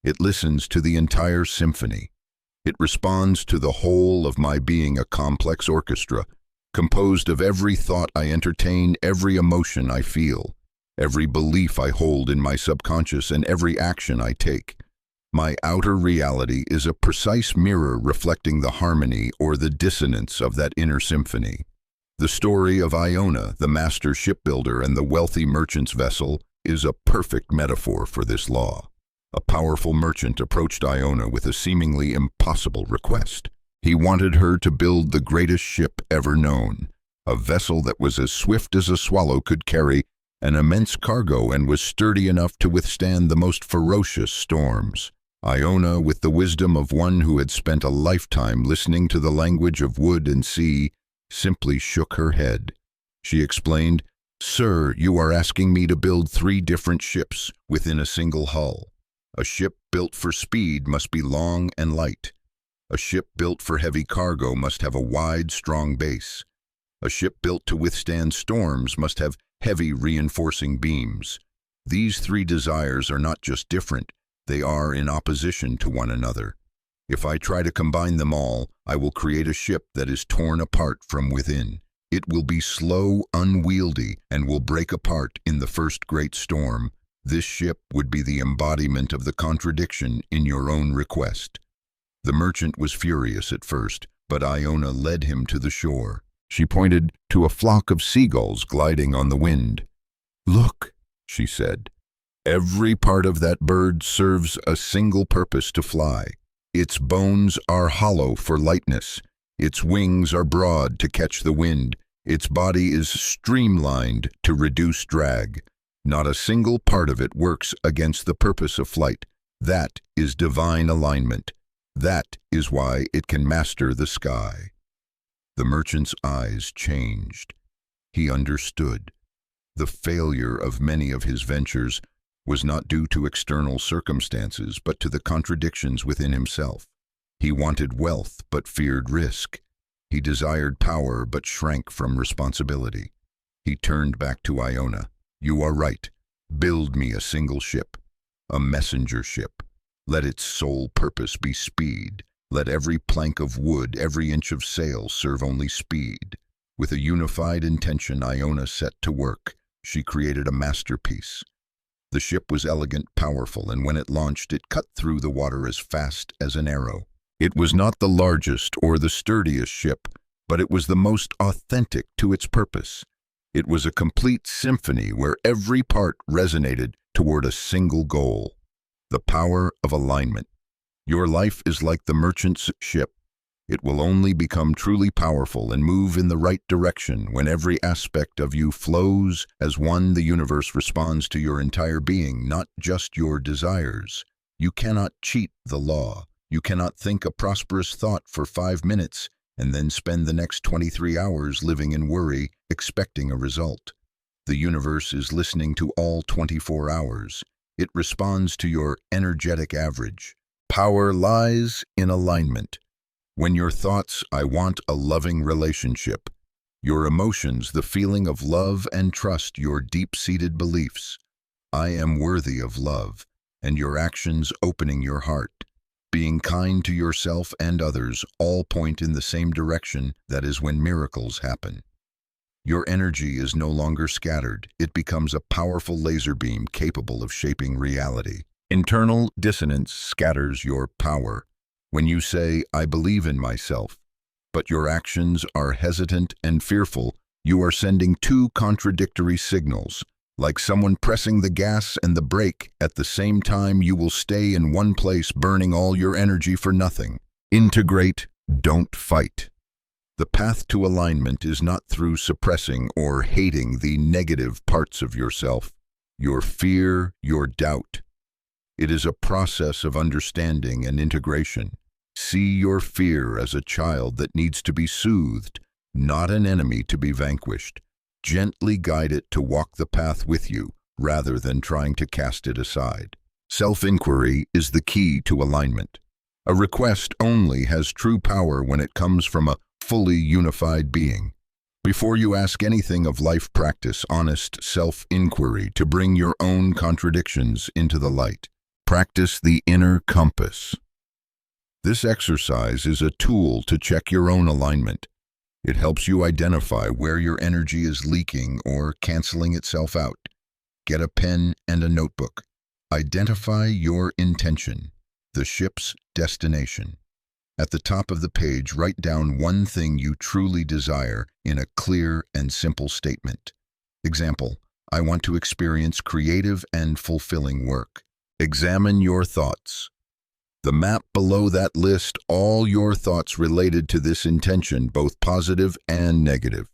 It listens to the entire symphony. It responds to the whole of my being, a complex orchestra, composed of every thought I entertain, every emotion I feel, every belief I hold in my subconscious, and every action I take. My outer reality is a precise mirror reflecting the harmony or the dissonance of that inner symphony. The story of Iona, the master shipbuilder and the wealthy merchant's vessel, is a perfect metaphor for this law. A powerful merchant approached Iona with a seemingly impossible request. He wanted her to build the greatest ship ever known, a vessel that was as swift as a swallow could carry an immense cargo and was sturdy enough to withstand the most ferocious storms. Iona, with the wisdom of one who had spent a lifetime listening to the language of wood and sea, simply shook her head. She explained, "Sir, you are asking me to build 3 different ships within a single hull. A ship built for speed must be long and light. A ship built for heavy cargo must have a wide, strong base. A ship built to withstand storms must have heavy reinforcing beams. These 3 desires are not just different, they are in opposition to one another. If I try to combine them all, I will create a ship that is torn apart from within. It will be slow, unwieldy, and will break apart in the first great storm. This ship would be the embodiment of the contradiction in your own request." The merchant was furious at first, but Iona led him to the shore. She pointed to a flock of seagulls gliding on the wind. "Look," she said, "every part of that bird serves a single purpose: to fly. Its bones are hollow for lightness. Its wings are broad to catch the wind. Its body is streamlined to reduce drag. Not a single part of it works against the purpose of flight. That is divine alignment. That is why it can master the sky. The merchant's eyes changed. He understood. The failure of many of his ventures was not due to external circumstances, but to the contradictions within himself. He wanted wealth, but feared risk. He desired power, but shrank from responsibility. He turned back to Iona. "You are right. Build me a single ship, a messenger ship. Let its sole purpose be speed. Let every plank of wood, every inch of sail serve only speed." With a unified intention, Iona set to work. She created a masterpiece. The ship was elegant, powerful, and when it launched, it cut through the water as fast as an arrow. It was not the largest or the sturdiest ship, but it was the most authentic to its purpose. It was a complete symphony where every part resonated toward a single goal: the power of alignment. Your life is like the merchant's ship. It will only become truly powerful and move in the right direction when every aspect of you flows as one. The universe responds to your entire being, not just your desires. You cannot cheat the law. You cannot think a prosperous thought for 5 minutes and then spend the next 23 hours living in worry, expecting a result. The universe is listening to all 24 hours. It responds to your energetic average. Power lies in alignment. When your thoughts, "I want a loving relationship," your emotions, the feeling of love and trust, your deep-seated beliefs, "I am worthy of love," and your actions, opening your heart, being kind to yourself and others, all point in the same direction. That is when miracles happen. Your energy is no longer scattered. It becomes a powerful laser beam capable of shaping reality. Internal dissonance scatters your power. When you say, "I believe in myself," but your actions are hesitant and fearful, you are sending two contradictory signals. Like someone pressing the gas and the brake at the same time, you will stay in one place, burning all your energy for nothing. Integrate, don't fight. The path to alignment is not through suppressing or hating the negative parts of yourself, your fear, your doubt. It is a process of understanding and integration. See your fear as a child that needs to be soothed, not an enemy to be vanquished. Gently guide it to walk the path with you, rather than trying to cast it aside. Self-inquiry is the key to alignment. A request only has true power when it comes from a fully unified being. Before you ask anything of life, practice honest self-inquiry to bring your own contradictions into the light. Practice the inner compass. This exercise is a tool to check your own alignment. It helps you identify where your energy is leaking or canceling itself out. Get a pen and a notebook. Identify your intention, the ship's destination. At the top of the page, write down one thing you truly desire in a clear and simple statement. Example: I want to experience creative and fulfilling work. Examine your thoughts. The map below that list all your thoughts related to this intention, both positive and negative.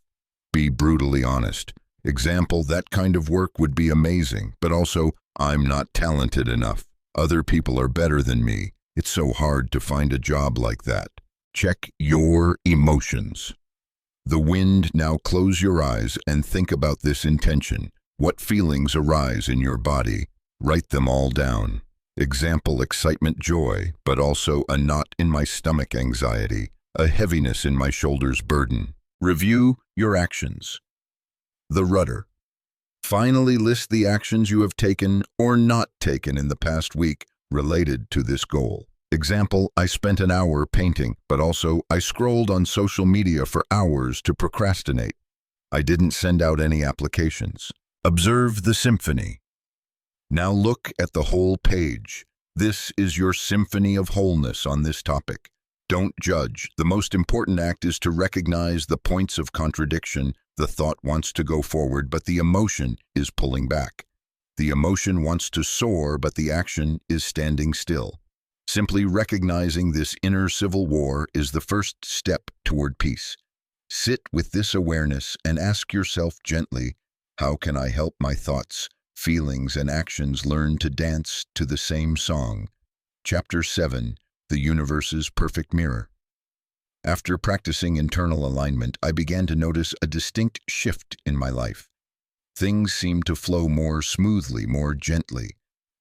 Be brutally honest. Example: that kind of work would be amazing, but also, I'm not talented enough. Other people are better than me. It's so hard to find a job like that. Check your emotions. The wind. Now close your eyes and think about this intention. What feelings arise in your body? Write them all down. Example: excitement, joy, but also a knot in my stomach, anxiety, a heaviness in my shoulders, burden. Review your actions. The rudder. Finally, list the actions you have taken or not taken in the past week related to this goal. Example: I spent an hour painting, but also I scrolled on social media for hours to procrastinate. I didn't send out any applications. Observe the symphony. Now look at the whole page. This is your symphony of wholeness on this topic. Don't judge. The most important act is to recognize the points of contradiction. The thought wants to go forward, but the emotion is pulling back. The emotion wants to soar, but the action is standing still. Simply recognizing this inner civil war is the first step toward peace. Sit with this awareness and ask yourself gently, how can I help my thoughts Feelings and actions learn to dance to the same song. Chapter 7. The Universe's Perfect Mirror. After practicing internal alignment, I began to notice a distinct shift in my life. Things seemed to flow more smoothly, more gently.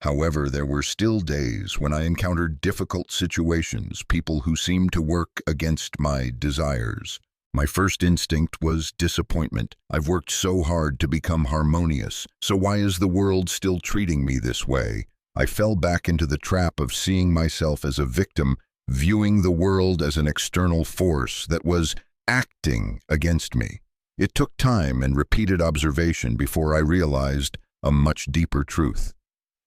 However, there were still days when I encountered difficult situations, people who seemed to work against my desires. My first instinct was disappointment. I've worked so hard to become harmonious, so why is the world still treating me this way? I fell back into the trap of seeing myself as a victim, viewing the world as an external force that was acting against me. It took time and repeated observation before I realized a much deeper truth.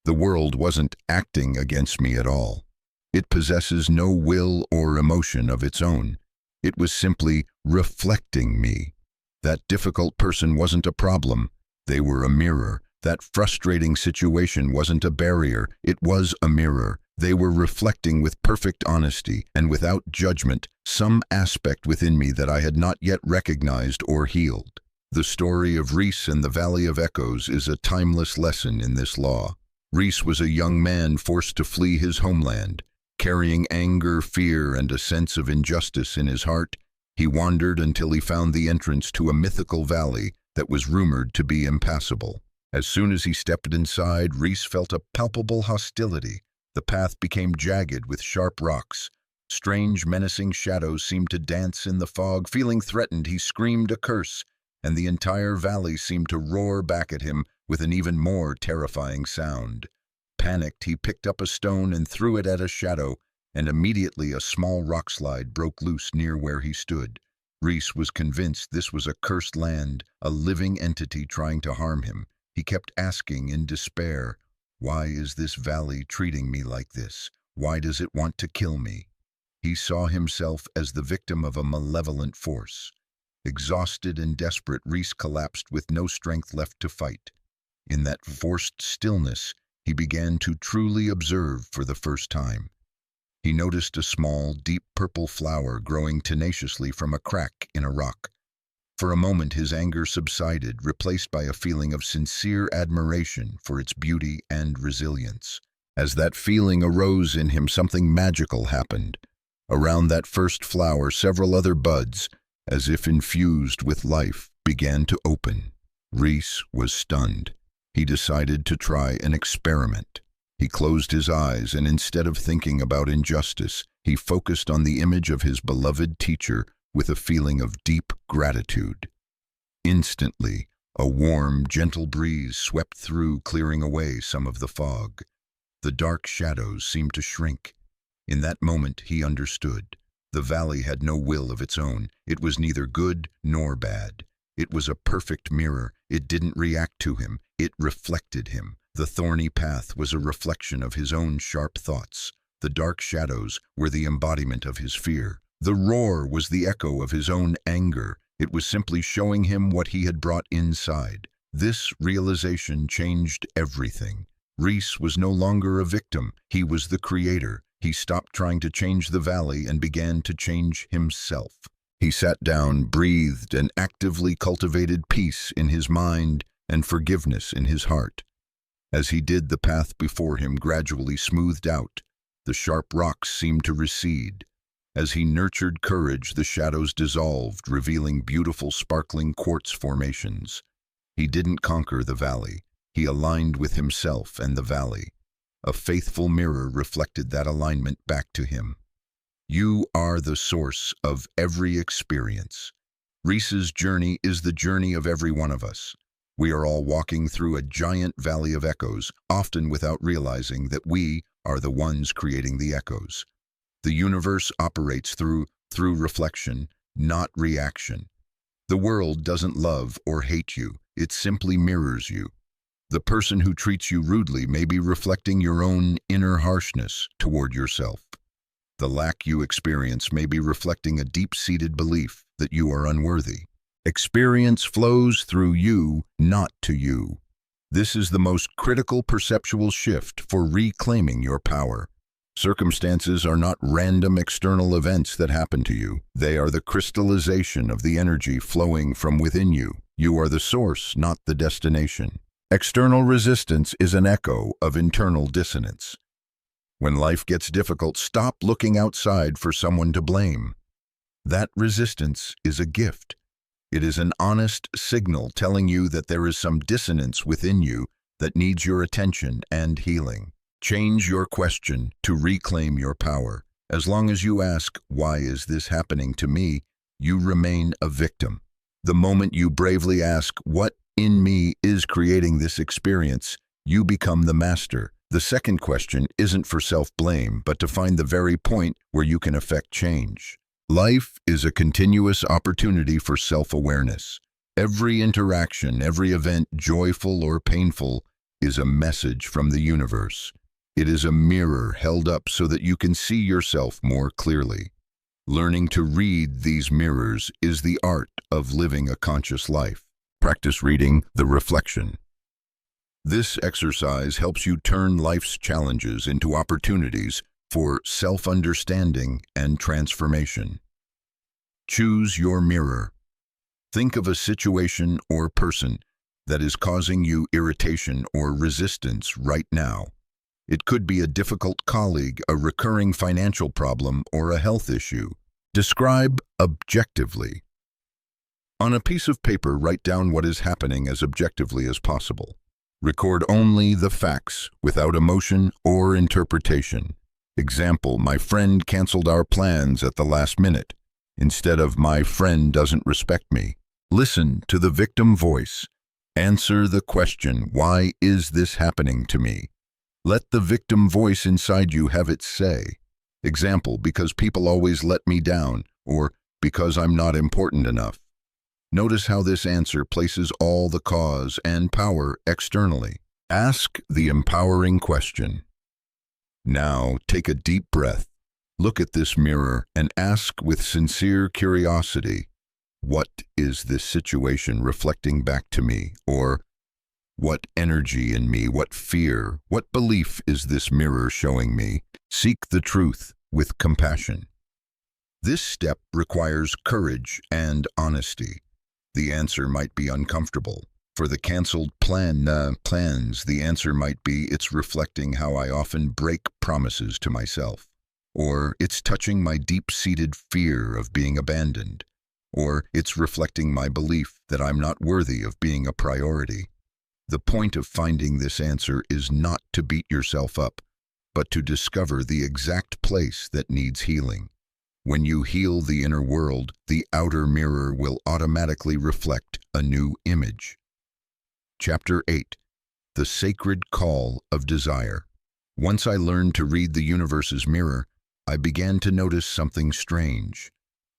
The world wasn't acting against me at all. It possesses no will or emotion of its own. It was simply reflecting me. That difficult person wasn't a problem. They were a mirror. That frustrating situation wasn't a barrier. It was a mirror. They were reflecting with perfect honesty and without judgment some aspect within me that I had not yet recognized or healed. The story of Reese and the Valley of Echoes is a timeless lesson in this law. Reese was a young man forced to flee his homeland. Carrying anger, fear, and a sense of injustice in his heart, he wandered until he found the entrance to a mythical valley that was rumored to be impassable. As soon as he stepped inside, Reese felt a palpable hostility. The path became jagged with sharp rocks. Strange, menacing shadows seemed to dance in the fog. Feeling threatened, he screamed a curse, and the entire valley seemed to roar back at him with an even more terrifying sound. Panicked, he picked up a stone and threw it at a shadow, and immediately a small rockslide broke loose near where he stood. Reese was convinced this was a cursed land, a living entity trying to harm him. He kept asking in despair, "Why is this valley treating me like this? Why does it want to kill me?" He saw himself as the victim of a malevolent force. Exhausted and desperate, Reese collapsed with no strength left to fight. In that forced stillness, he began to truly observe for the first time. He noticed a small, deep purple flower growing tenaciously from a crack in a rock. For a moment his anger subsided, replaced by a feeling of sincere admiration for its beauty and resilience. As that feeling arose in him, something magical happened. Around that first flower, several other buds, as if infused with life, began to open. Reese was stunned. He decided to try an experiment. He closed his eyes and instead of thinking about injustice, he focused on the image of his beloved teacher with a feeling of deep gratitude. Instantly, a warm, gentle breeze swept through, clearing away some of the fog. The dark shadows seemed to shrink. In that moment, he understood. The valley had no will of its own. It was neither good nor bad. It was a perfect mirror. It didn't react to him. It reflected him. The thorny path was a reflection of his own sharp thoughts. The dark shadows were the embodiment of his fear. The roar was the echo of his own anger. It was simply showing him what he had brought inside. This realization changed everything. Reese was no longer a victim. He was the creator. He stopped trying to change the valley and began to change himself. He sat down, breathed, and actively cultivated peace in his mind and forgiveness in his heart. As he did, the path before him gradually smoothed out. The sharp rocks seemed to recede. As he nurtured courage, the shadows dissolved, revealing beautiful, sparkling quartz formations. He didn't conquer the valley. He aligned with himself and the valley. A faithful mirror reflected that alignment back to him. You are the source of every experience. Reese's journey is the journey of every one of us. We are all walking through a giant valley of echoes, often without realizing that we are the ones creating the echoes. The universe operates through reflection, not reaction. The world doesn't love or hate you. It simply mirrors you. The person who treats you rudely may be reflecting your own inner harshness toward yourself. The lack you experience may be reflecting a deep-seated belief that you are unworthy. Experience flows through you, not to you. This is the most critical perceptual shift for reclaiming your power. Circumstances are not random external events that happen to you. They are the crystallization of the energy flowing from within you. You are the source, not the destination. External resistance is an echo of internal dissonance. When life gets difficult, stop looking outside for someone to blame. That resistance is a gift. It is an honest signal telling you that there is some dissonance within you that needs your attention and healing. Change your question to reclaim your power. As long as you ask, "Why is this happening to me?" you remain a victim. The moment you bravely ask, "What in me is creating this experience?" you become the master. The second question isn't for self-blame, but to find the very point where you can affect change. Life is a continuous opportunity for self-awareness. Every interaction, every event, joyful or painful, is a message from the universe. It is a mirror held up so that you can see yourself more clearly. Learning to read these mirrors is the art of living a conscious life. Practice reading the reflection. This exercise helps you turn life's challenges into opportunities for self-understanding and transformation. Choose your mirror. Think of a situation or person that is causing you irritation or resistance right now. It could be a difficult colleague, a recurring financial problem, or a health issue. Describe objectively. On a piece of paper, write down what is happening as objectively as possible. Record only the facts without emotion or interpretation. Example, "My friend canceled our plans at the last minute," instead of "My friend doesn't respect me." Listen to the victim voice. Answer the question, "Why is this happening to me?" Let the victim voice inside you have its say. Example, "Because people always let me down," or "Because I'm not important enough." Notice how this answer places all the cause and power externally. Ask the empowering question. Now, take a deep breath. Look at this mirror and ask with sincere curiosity, "What is this situation reflecting back to me?" Or, "What energy in me, what fear, what belief is this mirror showing me?" Seek the truth with compassion. This step requires courage and honesty. The answer might be uncomfortable. For the canceled plans, the answer might be, "It's reflecting how I often break promises to myself." Or, "It's touching my deep-seated fear of being abandoned." Or, "It's reflecting my belief that I'm not worthy of being a priority." The point of finding this answer is not to beat yourself up, but to discover the exact place that needs healing. When you heal the inner world, the outer mirror will automatically reflect a new image. Chapter 8. The Sacred Call of Desire. Once I learned to read the universe's mirror, I began to notice something strange.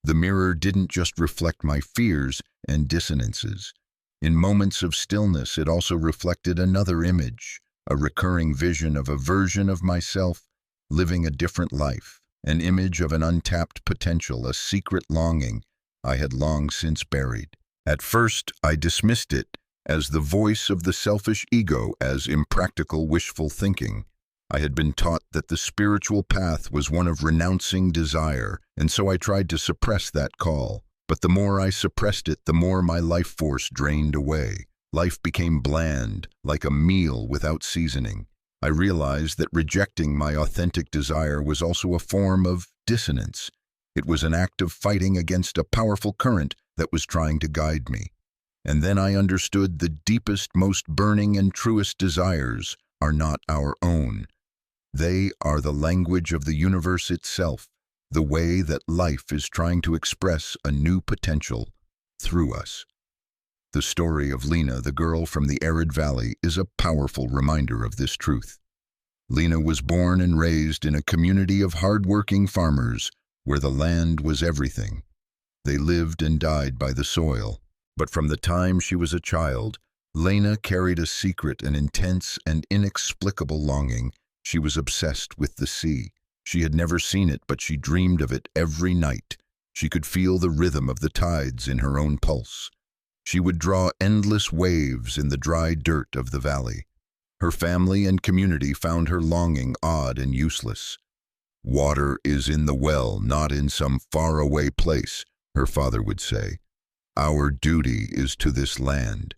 The mirror didn't just reflect my fears and dissonances. In moments of stillness, it also reflected another image, a recurring vision of a version of myself living a different life. An image of an untapped potential, a secret longing I had long since buried. At first, I dismissed it as the voice of the selfish ego, as impractical wishful thinking. I had been taught that the spiritual path was one of renouncing desire, and so I tried to suppress that call. But the more I suppressed it, the more my life force drained away. Life became bland, like a meal without seasoning. I realized that rejecting my authentic desire was also a form of dissonance. It was an act of fighting against a powerful current that was trying to guide me. And then I understood the deepest, most burning and truest desires are not our own. They are the language of the universe itself, the way that life is trying to express a new potential through us. The story of Lena, the girl from the arid valley, is a powerful reminder of this truth. Lena was born and raised in a community of hard-working farmers where the land was everything. They lived and died by the soil. But from the time she was a child, Lena carried a secret, an intense and inexplicable longing. She was obsessed with the sea. She had never seen it, but she dreamed of it every night. She could feel the rhythm of the tides in her own pulse. She would draw endless waves in the dry dirt of the valley. Her family and community found her longing odd and useless. "Water is in the well, not in some faraway place," her father would say. "Our duty is to this land."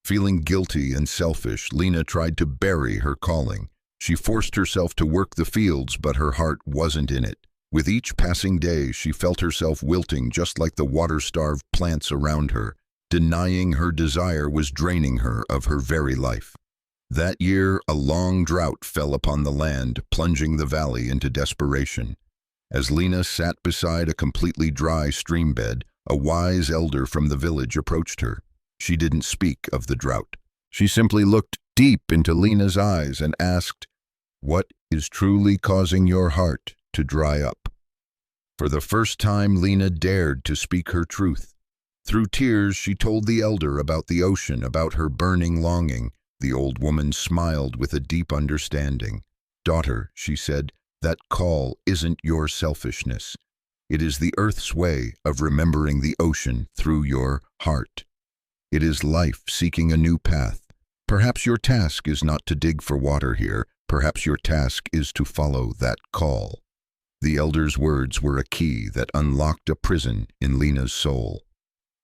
Feeling guilty and selfish, Lena tried to bury her calling. She forced herself to work the fields, but her heart wasn't in it. With each passing day, she felt herself wilting just like the water-starved plants around her. Denying her desire was draining her of her very life. That year, a long drought fell upon the land, plunging the valley into desperation. As Lena sat beside a completely dry stream bed, a wise elder from the village approached her. She didn't speak of the drought. She simply looked deep into Lena's eyes and asked, "What is truly causing your heart to dry up?" For the first time, Lena dared to speak her truth. Through tears, she told the elder about the ocean, about her burning longing. The old woman smiled with a deep understanding. "Daughter," she said, "that call isn't your selfishness. It is the earth's way of remembering the ocean through your heart. It is life seeking a new path. Perhaps your task is not to dig for water here. Perhaps your task is to follow that call." The elder's words were a key that unlocked a prison in Lena's soul.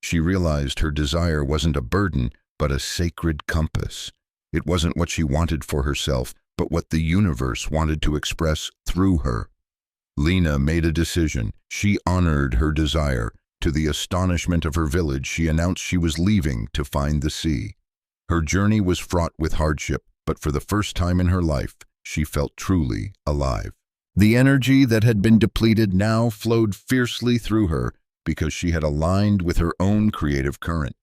She realized her desire wasn't a burden, but a sacred compass. It wasn't what she wanted for herself, but what the universe wanted to express through her. Lena made a decision. She honored her desire. To the astonishment of her village, she announced she was leaving to find the sea. Her journey was fraught with hardship, but for the first time in her life, she felt truly alive. The energy that had been depleted now flowed fiercely through her because she had aligned with her own creative current.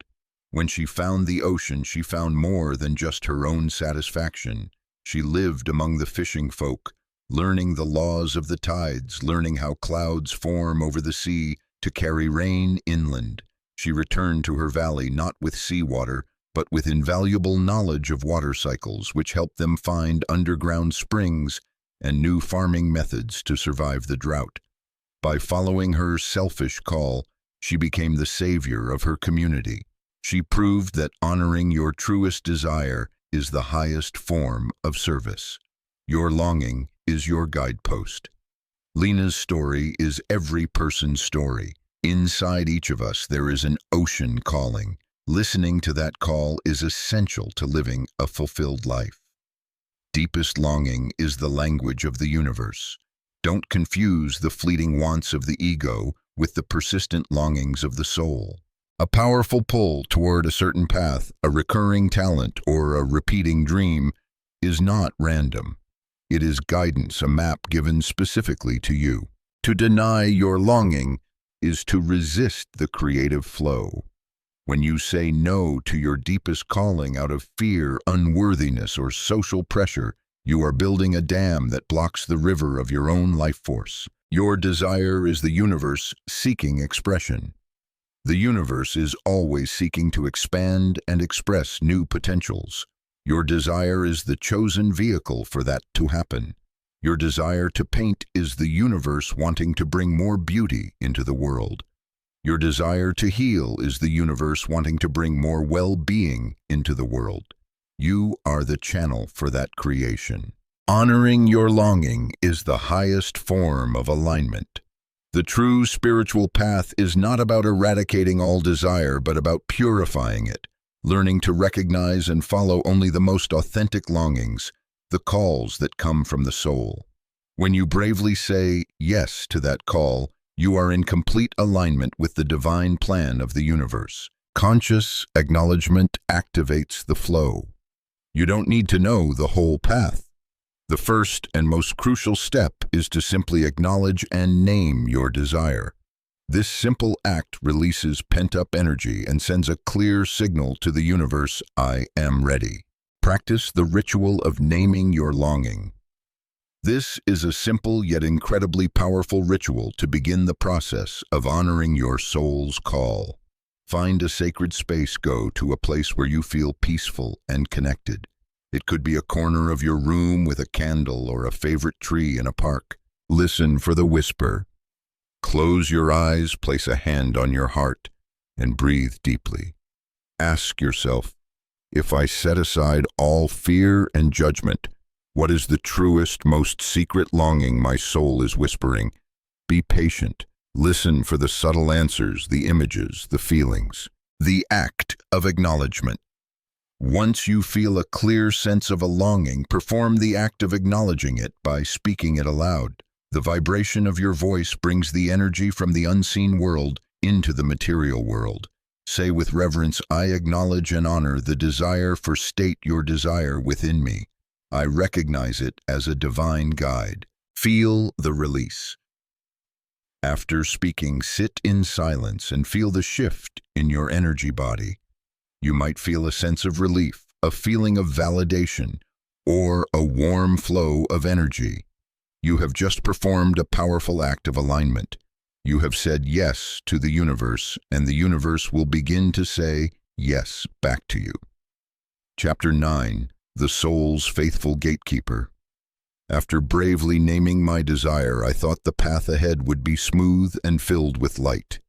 When she found the ocean, she found more than just her own satisfaction. She lived among the fishing folk, learning the laws of the tides, learning how clouds form over the sea to carry rain inland. She returned to her valley not with seawater, but with invaluable knowledge of water cycles, which helped them find underground springs and new farming methods to survive the drought. By following her selfish call, she became the savior of her community. She proved that honoring your truest desire is the highest form of service. Your longing is your guidepost. Lena's story is every person's story. Inside each of us, there is an ocean calling. Listening to that call is essential to living a fulfilled life. Deepest longing is the language of the universe. Don't confuse the fleeting wants of the ego with the persistent longings of the soul. A powerful pull toward a certain path, a recurring talent, or a repeating dream is not random. It is guidance, a map given specifically to you. To deny your longing is to resist the creative flow. When you say no to your deepest calling out of fear, unworthiness, or social pressure, you are building a dam that blocks the river of your own life force. Your desire is the universe seeking expression. The universe is always seeking to expand and express new potentials. Your desire is the chosen vehicle for that to happen. Your desire to paint is the universe wanting to bring more beauty into the world. Your desire to heal is the universe wanting to bring more well-being into the world. You are the channel for that creation. Honoring your longing is the highest form of alignment. The true spiritual path is not about eradicating all desire, but about purifying it, learning to recognize and follow only the most authentic longings, the calls that come from the soul. When you bravely say yes to that call, you are in complete alignment with the divine plan of the universe. Conscious acknowledgement activates the flow. You don't need to know the whole path. The first and most crucial step is to simply acknowledge and name your desire. This simple act releases pent-up energy and sends a clear signal to the universe, I am ready. Practice the ritual of naming your longing. This is a simple yet incredibly powerful ritual to begin the process of honoring your soul's call. Find a sacred space, go to a place where you feel peaceful and connected. It could be a corner of your room with a candle or a favorite tree in a park. Listen for the whisper. Close your eyes, place a hand on your heart, and breathe deeply. Ask yourself, if I set aside all fear and judgment, what is the truest, most secret longing my soul is whispering? Be patient. Listen for the subtle answers, the images, the feelings. The act of acknowledgement. Once you feel a clear sense of a longing, perform the act of acknowledging it by speaking it aloud. The vibration of your voice brings the energy from the unseen world into the material world. Say with reverence, I acknowledge and honor the desire for state your desire within me. I recognize it as a divine guide. Feel the release. After speaking, sit in silence and feel the shift in your energy body. You might feel a sense of relief, a feeling of validation, or a warm flow of energy. You have just performed a powerful act of alignment. You have said yes to the universe, and the universe will begin to say yes back to you. Chapter 9. The Soul's Faithful Gatekeeper. After bravely naming my desire, I thought the path ahead would be smooth and filled with light.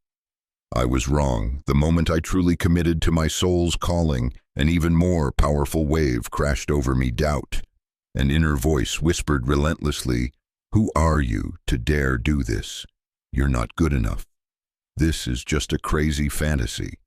I was wrong. The moment I truly committed to my soul's calling, an even more powerful wave crashed over me, doubt. An inner voice whispered relentlessly, "Who are you to dare do this? You're not good enough. This is just a crazy fantasy."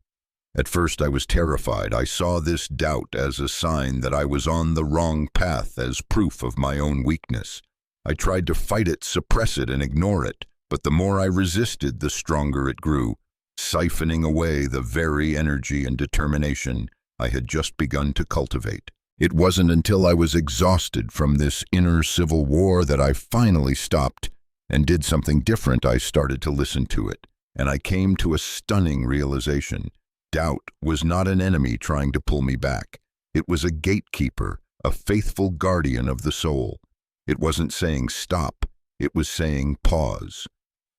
At first I was terrified. I saw this doubt as a sign that I was on the wrong path, as proof of my own weakness. I tried to fight it, suppress it, and ignore it, but the more I resisted, the stronger it grew, siphoning away the very energy and determination I had just begun to cultivate. It wasn't until I was exhausted from this inner civil war that I finally stopped and did something different. I started to listen to it, and I came to a stunning realization. Doubt was not an enemy trying to pull me back. It was a gatekeeper, a faithful guardian of the soul. It wasn't saying stop, it was saying pause.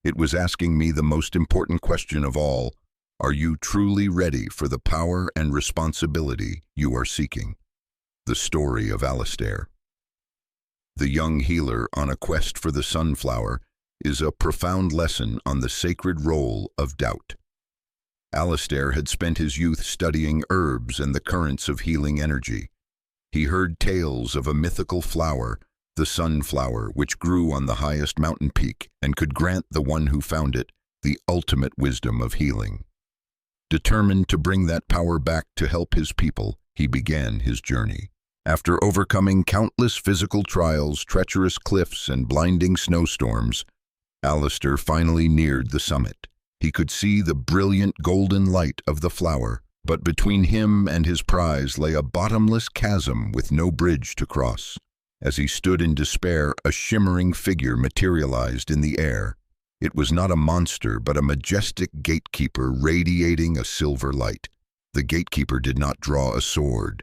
It was asking me the most important question of all: are you truly ready for the power and responsibility you are seeking? The story of Alistair. The young healer on a quest for the sunflower is a profound lesson on the sacred role of doubt. Alistair had spent his youth studying herbs and the currents of healing energy. He heard tales of a mythical flower, the sunflower, which grew on the highest mountain peak and could grant the one who found it the ultimate wisdom of healing. Determined to bring that power back to help his people, he began his journey. After overcoming countless physical trials, treacherous cliffs, and blinding snowstorms, Alistair finally neared the summit. He could see the brilliant golden light of the flower, but between him and his prize lay a bottomless chasm with no bridge to cross. As he stood in despair, a shimmering figure materialized in the air. It was not a monster, but a majestic gatekeeper radiating a silver light. The gatekeeper did not draw a sword.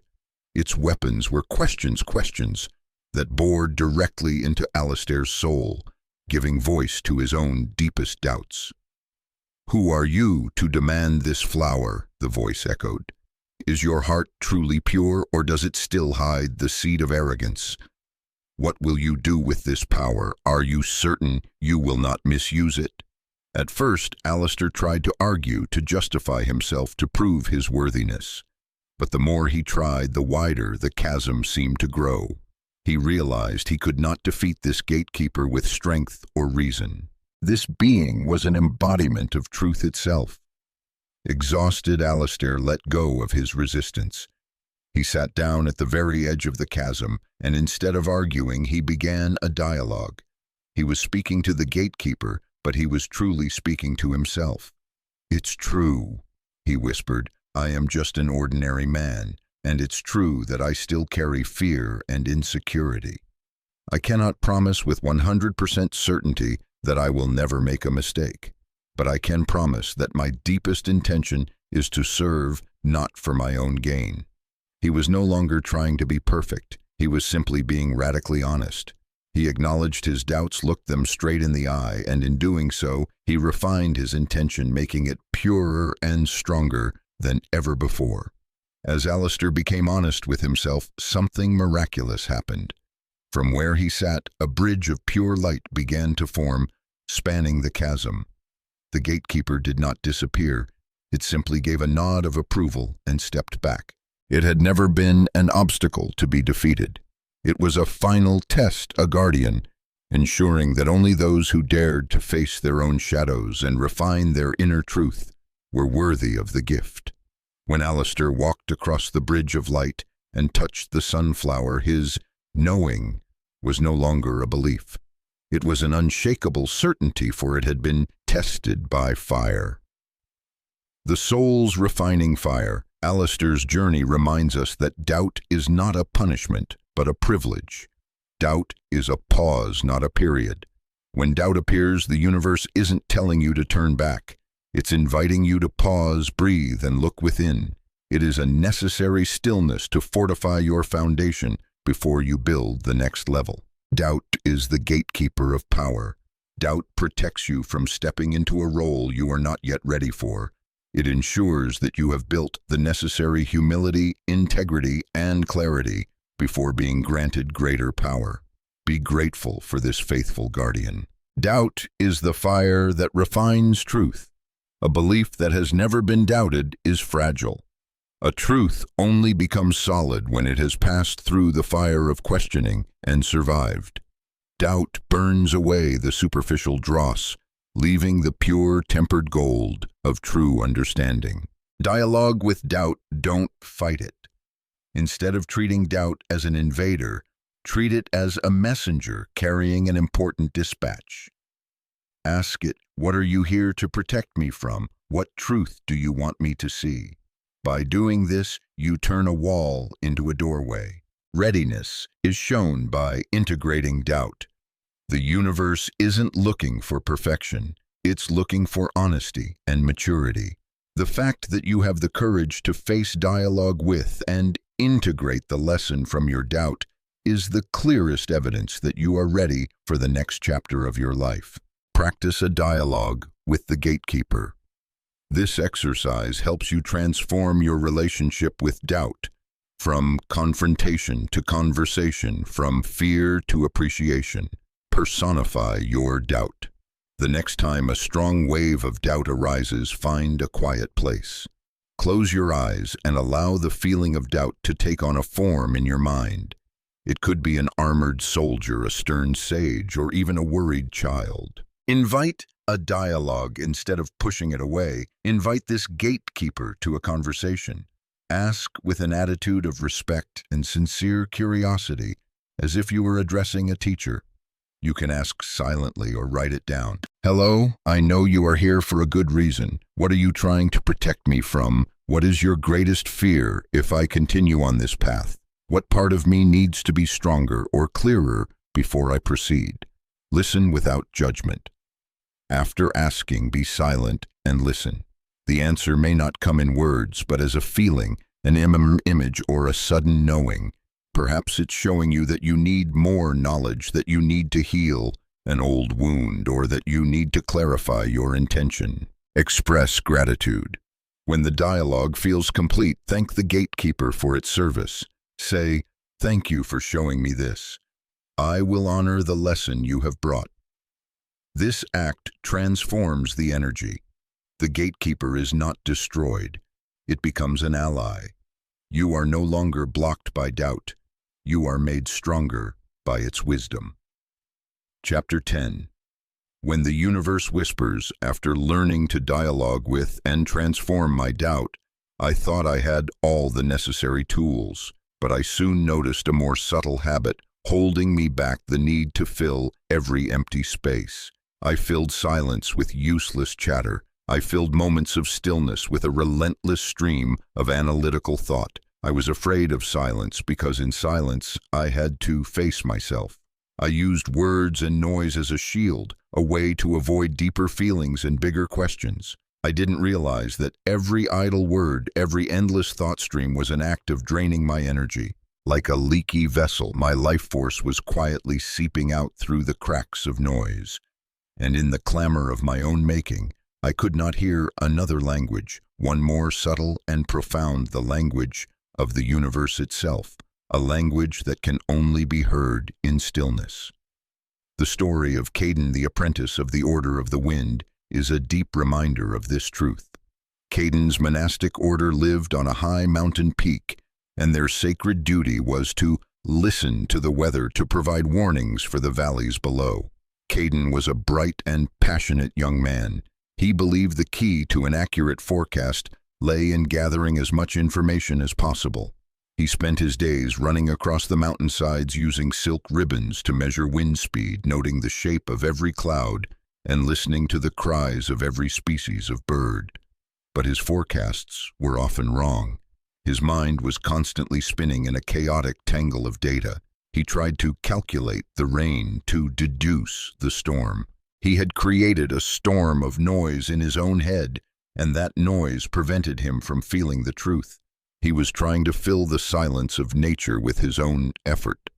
Its weapons were questions that bored directly into Alistair's soul, giving voice to his own deepest doubts. "Who are you to demand this flower?" the voice echoed. "Is your heart truly pure, or does it still hide the seed of arrogance? What will you do with this power? Are you certain you will not misuse it?" At first, Alistair tried to argue, to justify himself, to prove his worthiness. But the more he tried, the wider the chasm seemed to grow. He realized he could not defeat this gatekeeper with strength or reason. This being was an embodiment of truth itself. Exhausted, Alistair let go of his resistance. He sat down at the very edge of the chasm, and instead of arguing, he began a dialogue. He was speaking to the gatekeeper, but he was truly speaking to himself. "It's true," he whispered. "I am just an ordinary man, and it's true that I still carry fear and insecurity. I cannot promise with 100% certainty that I will never make a mistake, but I can promise that my deepest intention is to serve, not for my own gain." He was no longer trying to be perfect. He was simply being radically honest. He acknowledged his doubts, looked them straight in the eye, and in doing so, he refined his intention, making it purer and stronger than ever before. As Alistair became honest with himself, something miraculous happened. From where he sat, a bridge of pure light began to form, spanning the chasm. The gatekeeper did not disappear. It simply gave a nod of approval and stepped back. It had never been an obstacle to be defeated. It was a final test, a guardian, ensuring that only those who dared to face their own shadows and refine their inner truth were worthy of the gift. When Alistair walked across the bridge of light and touched the sunflower, his knowing was no longer a belief. It was an unshakable certainty, for it had been tested by fire. The soul's refining fire. Alistair's journey reminds us that doubt is not a punishment, but a privilege. Doubt is a pause, not a period. When doubt appears, the universe isn't telling you to turn back. It's inviting you to pause, breathe, and look within. It is a necessary stillness to fortify your foundation before you build the next level. Doubt is the gatekeeper of power. Doubt protects you from stepping into a role you are not yet ready for. It ensures that you have built the necessary humility, integrity, and clarity before being granted greater power. Be grateful for this faithful guardian. Doubt is the fire that refines truth. A belief that has never been doubted is fragile. A truth only becomes solid when it has passed through the fire of questioning and survived. Doubt burns away the superficial dross, leaving the pure, tempered gold of true understanding. Dialogue with doubt, don't fight it. Instead of treating doubt as an invader, treat it as a messenger carrying an important dispatch. Ask it, what are you here to protect me from? What truth do you want me to see? By doing this, you turn a wall into a doorway. Readiness is shown by integrating doubt. The universe isn't looking for perfection. It's looking for honesty and maturity. The fact that you have the courage to face dialogue with and integrate the lesson from your doubt is the clearest evidence that you are ready for the next chapter of your life. Practice a dialogue with the gatekeeper. This exercise helps you transform your relationship with doubt, from confrontation to conversation, from fear to appreciation. Personify your doubt. The next time a strong wave of doubt arises, find a quiet place. Close your eyes and allow the feeling of doubt to take on a form in your mind. It could be an armored soldier, a stern sage, or even a worried child. Invite a dialogue instead of pushing it away. Invite this gatekeeper to a conversation. Ask with an attitude of respect and sincere curiosity, as if you were addressing a teacher. You can ask silently or write it down. Hello, I know you are here for a good reason. What are you trying to protect me from? What is your greatest fear if I continue on this path? What part of me needs to be stronger or clearer before I proceed? Listen without judgment. After asking, be silent and listen. The answer may not come in words, but as a feeling, an image, or a sudden knowing. Perhaps it's showing you that you need more knowledge, that you need to heal an old wound, or that you need to clarify your intention. Express gratitude. When the dialogue feels complete, thank the gatekeeper for its service. Say, thank you for showing me this. I will honor the lesson you have brought. This act transforms the energy. The gatekeeper is not destroyed. It becomes an ally. You are no longer blocked by doubt. You are made stronger by its wisdom. Chapter 10. When the universe whispers, after learning to dialogue with and transform my doubt, I thought I had all the necessary tools, but I soon noticed a more subtle habit holding me back, the need to fill every empty space. I filled silence with useless chatter. I filled moments of stillness with a relentless stream of analytical thought. I was afraid of silence because in silence I had to face myself. I used words and noise as a shield, a way to avoid deeper feelings and bigger questions. I didn't realize that every idle word, every endless thought stream was an act of draining my energy. Like a leaky vessel, my life force was quietly seeping out through the cracks of noise. And in the clamor of my own making, I could not hear another language, one more subtle and profound, the language of the universe itself, a language that can only be heard in stillness. The story of Caden, the apprentice of the Order of the Wind, is a deep reminder of this truth. Caden's monastic order lived on a high mountain peak, and their sacred duty was to listen to the weather to provide warnings for the valleys below. Caden was a bright and passionate young man. He believed the key to an accurate forecast lay in gathering as much information as possible. He spent his days running across the mountainsides using silk ribbons to measure wind speed, noting the shape of every cloud and listening to the cries of every species of bird. But his forecasts were often wrong. His mind was constantly spinning in a chaotic tangle of data. He tried to calculate the rain, to deduce the storm. He had created a storm of noise in his own head, and that noise prevented him from feeling the truth. He was trying to fill the silence of nature with his own effort.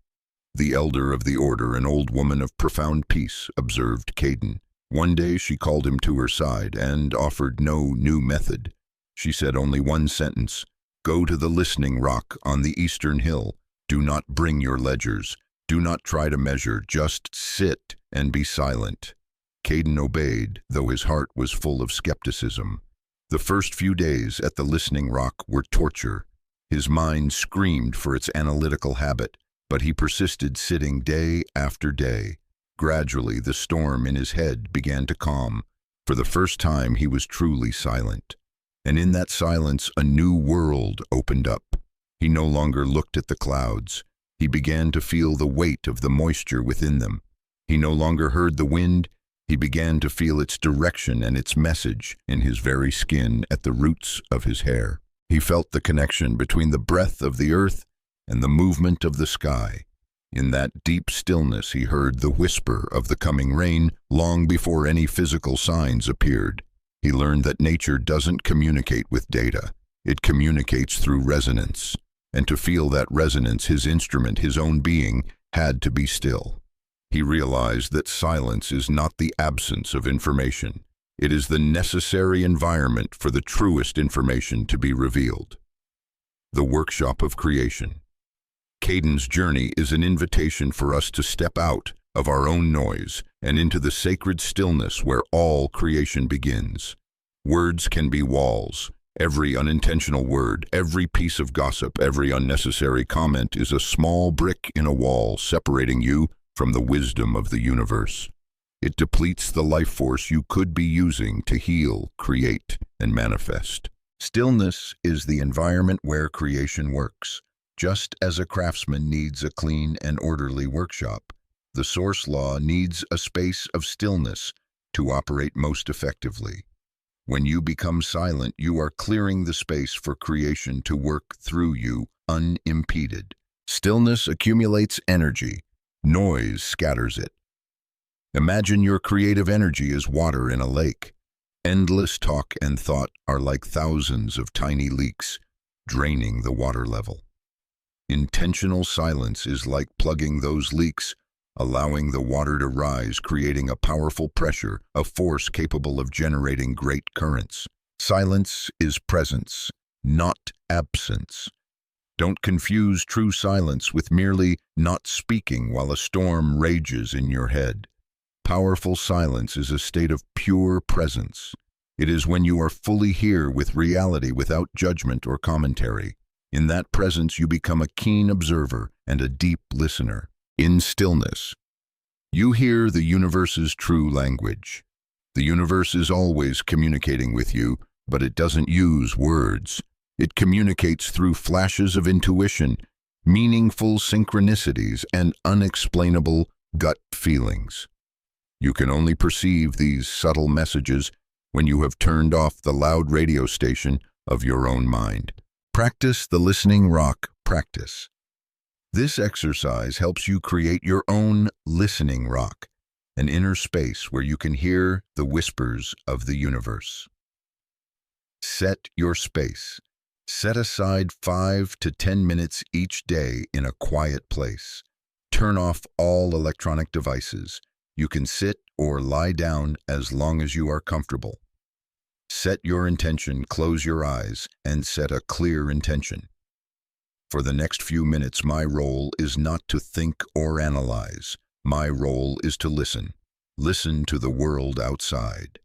The elder of the order, an old woman of profound peace, observed Caden. One day she called him to her side and offered no new method. She said only one sentence: "Go to the listening rock on the eastern hill. Do not bring your ledgers. Do not try to measure. Just sit and be silent." Caden obeyed, though his heart was full of skepticism. The first few days at the listening rock were torture. His mind screamed for its analytical habit, but he persisted, sitting day after day. Gradually, the storm in his head began to calm. For the first time, he was truly silent. And in that silence, a new world opened up. He no longer looked at the clouds. He began to feel the weight of the moisture within them. He no longer heard the wind. He began to feel its direction and its message in his very skin, at the roots of his hair. He felt the connection between the breath of the earth and the movement of the sky. In that deep stillness, he heard the whisper of the coming rain long before any physical signs appeared. He learned that nature doesn't communicate with data. It communicates through resonance. And to feel that resonance, his instrument, his own being, had to be still. He realized that silence is not the absence of information. It is the necessary environment for the truest information to be revealed. The workshop of creation. Caden's journey is an invitation for us to step out of our own noise and into the sacred stillness where all creation begins. Words can be walls. Every unintentional word, every piece of gossip, every unnecessary comment is a small brick in a wall separating you from the wisdom of the universe. It depletes the life force you could be using to heal, create, and manifest. Stillness is the environment where creation works. Just as a craftsman needs a clean and orderly workshop, the source law needs a space of stillness to operate most effectively. When you become silent, you are clearing the space for creation to work through you unimpeded. Stillness accumulates energy. Noise scatters it. Imagine your creative energy as water in a lake. Endless talk and thought are like thousands of tiny leaks, draining the water level. Intentional silence is like plugging those leaks, allowing the water to rise, creating a powerful pressure, a force capable of generating great currents. Silence is presence, not absence. Don't confuse true silence with merely not speaking while a storm rages in your head. Powerful silence is a state of pure presence. It is when you are fully here with reality without judgment or commentary. In that presence, you become a keen observer and a deep listener. In stillness, you hear the universe's true language. The universe is always communicating with you, but it doesn't use words. It communicates through flashes of intuition, meaningful synchronicities, and unexplainable gut feelings. You can only perceive these subtle messages when you have turned off the loud radio station of your own mind. Practice the listening rock practice. This exercise helps you create your own listening rock, an inner space where you can hear the whispers of the universe. Set your space. Set aside 5 to 10 minutes each day in a quiet place. Turn off all electronic devices. You can sit or lie down as long as you are comfortable. Set your intention, close your eyes, and set a clear intention. For the next few minutes, my role is not to think or analyze. My role is to listen. Listen to the world outside.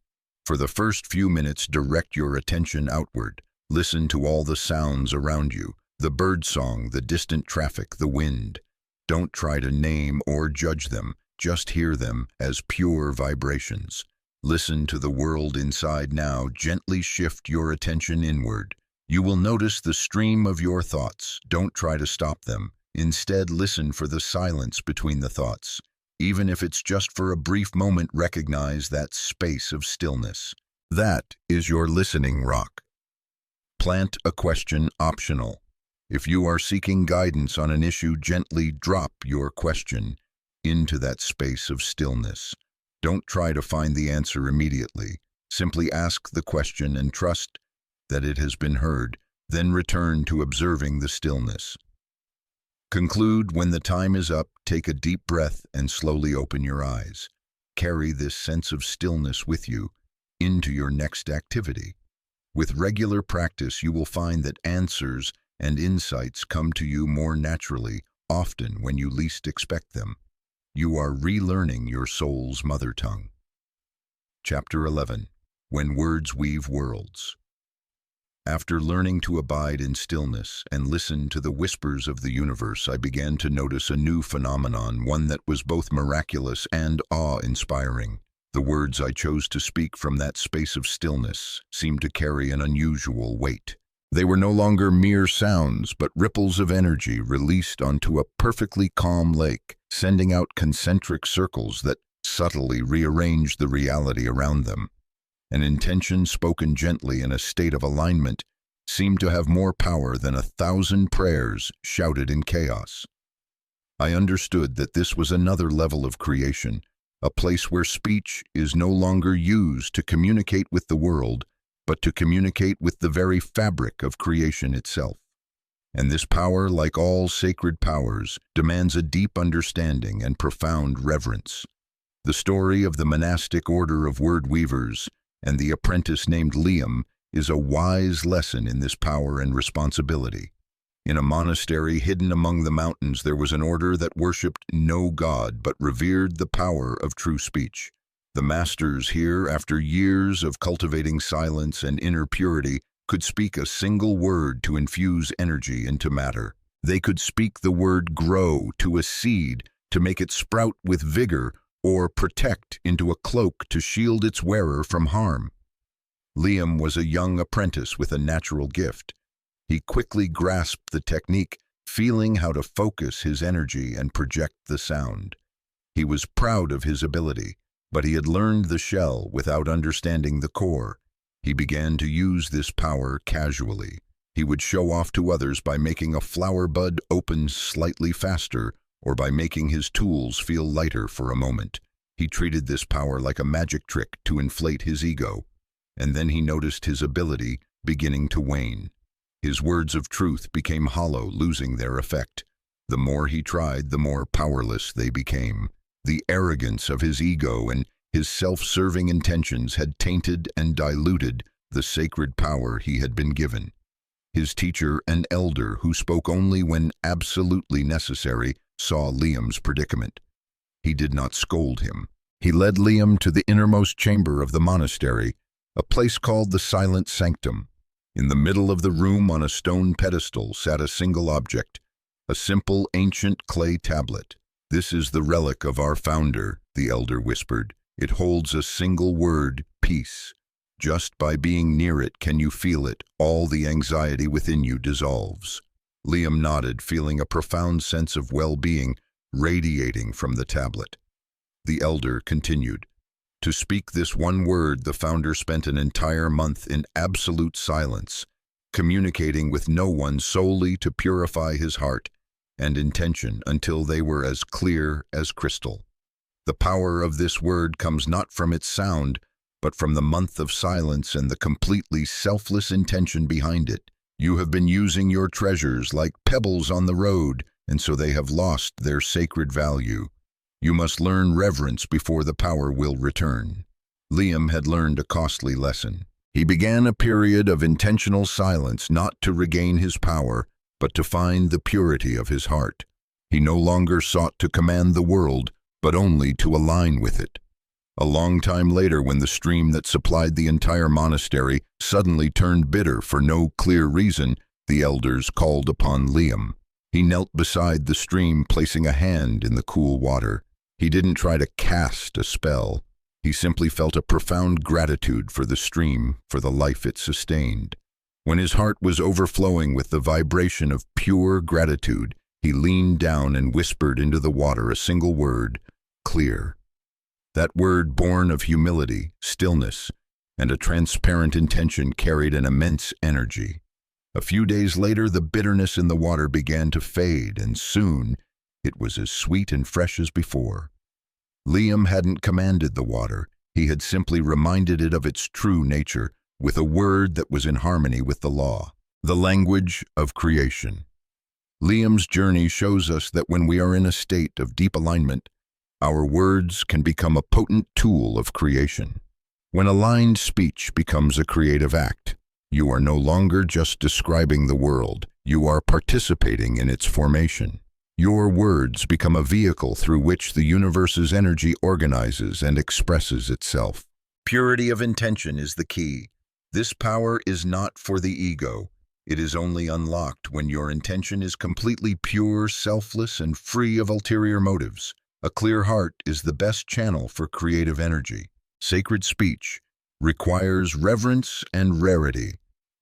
For the first few minutes, direct your attention outward. Listen to all the sounds around you, the birdsong, the distant traffic, the wind. Don't try to name or judge them, just hear them as pure vibrations. Listen to the world inside now. Gently shift your attention inward. You will notice the stream of your thoughts. Don't try to stop them. Instead, listen for the silence between the thoughts. Even if it's just for a brief moment, recognize that space of stillness. That is your listening rock. Plant a question optional. If you are seeking guidance on an issue, gently drop your question into that space of stillness. Don't try to find the answer immediately. Simply ask the question and trust that it has been heard, then return to observing the stillness. Conclude when the time is up. Take a deep breath and slowly open your eyes. Carry this sense of stillness with you into your next activity. With regular practice, you will find that answers and insights come to you more naturally, often when you least expect them. You are relearning your soul's mother tongue. Chapter 11. When Words Weave Worlds. After learning to abide in stillness and listen to the whispers of the universe, I began to notice a new phenomenon, one that was both miraculous and awe-inspiring. The words I chose to speak from that space of stillness seemed to carry an unusual weight. They were no longer mere sounds, but ripples of energy released onto a perfectly calm lake, sending out concentric circles that subtly rearranged the reality around them. An intention spoken gently in a state of alignment seemed to have more power than 1,000 prayers shouted in chaos. I understood that this was another level of creation, a place where speech is no longer used to communicate with the world, but to communicate with the very fabric of creation itself. And this power, like all sacred powers, demands a deep understanding and profound reverence. The story of the monastic order of word weavers and the apprentice named Liam is a wise lesson in this power and responsibility. In a monastery hidden among the mountains, there was an order that worshipped no god but revered the power of true speech. The masters here, after years of cultivating silence and inner purity, could speak a single word to infuse energy into matter. They could speak the word grow to a seed to make it sprout with vigor, or protect into a cloak to shield its wearer from harm. Liam was a young apprentice with a natural gift. He quickly grasped the technique, feeling how to focus his energy and project the sound. He was proud of his ability, but he had learned the shell without understanding the core. He began to use this power casually. He would show off to others by making a flower bud open slightly faster, or by making his tools feel lighter for a moment. He treated this power like a magic trick to inflate his ego, and then he noticed his ability beginning to wane. His words of truth became hollow, losing their effect. The more he tried, the more powerless they became. The arrogance of his ego and his self-serving intentions had tainted and diluted the sacred power he had been given. His teacher, an elder who spoke only when absolutely necessary, saw Liam's predicament. He did not scold him. He led Liam to the innermost chamber of the monastery, a place called the Silent Sanctum. In the middle of the room, on a stone pedestal, sat a single object, a simple ancient clay tablet. "This is the relic of our founder," the elder whispered. "It holds a single word, peace. Just by being near it can you feel it. All the anxiety within you dissolves." Liam nodded, feeling a profound sense of well-being radiating from the tablet. The elder continued. To speak this one word, the founder spent an entire month in absolute silence, communicating with no one solely to purify his heart and intention until they were as clear as crystal. The power of this word comes not from its sound, but from the month of silence and the completely selfless intention behind it. You have been using your treasures like pebbles on the road, and so they have lost their sacred value. You must learn reverence before the power will return. Liam had learned a costly lesson. He began a period of intentional silence, not to regain his power, but to find the purity of his heart. He no longer sought to command the world, but only to align with it. A long time later, when the stream that supplied the entire monastery suddenly turned bitter for no clear reason, the elders called upon Liam. He knelt beside the stream, placing a hand in the cool water. He didn't try to cast a spell. He simply felt a profound gratitude for the stream, for the life it sustained. When his heart was overflowing with the vibration of pure gratitude, he leaned down and whispered into the water a single word, clear. That word, born of humility, stillness, and a transparent intention, carried an immense energy. A few days later, the bitterness in the water began to fade, and soon it was as sweet and fresh as before. Liam hadn't commanded the water. He had simply reminded it of its true nature, with a word that was in harmony with the law, the language of creation. Liam's journey shows us that when we are in a state of deep alignment, our words can become a potent tool of creation. When aligned speech becomes a creative act, you are no longer just describing the world, you are participating in its formation. Your words become a vehicle through which the universe's energy organizes and expresses itself. Purity of intention is the key. This power is not for the ego. It is only unlocked when your intention is completely pure, selfless, and free of ulterior motives. A clear heart is the best channel for creative energy. Sacred speech requires reverence and rarity.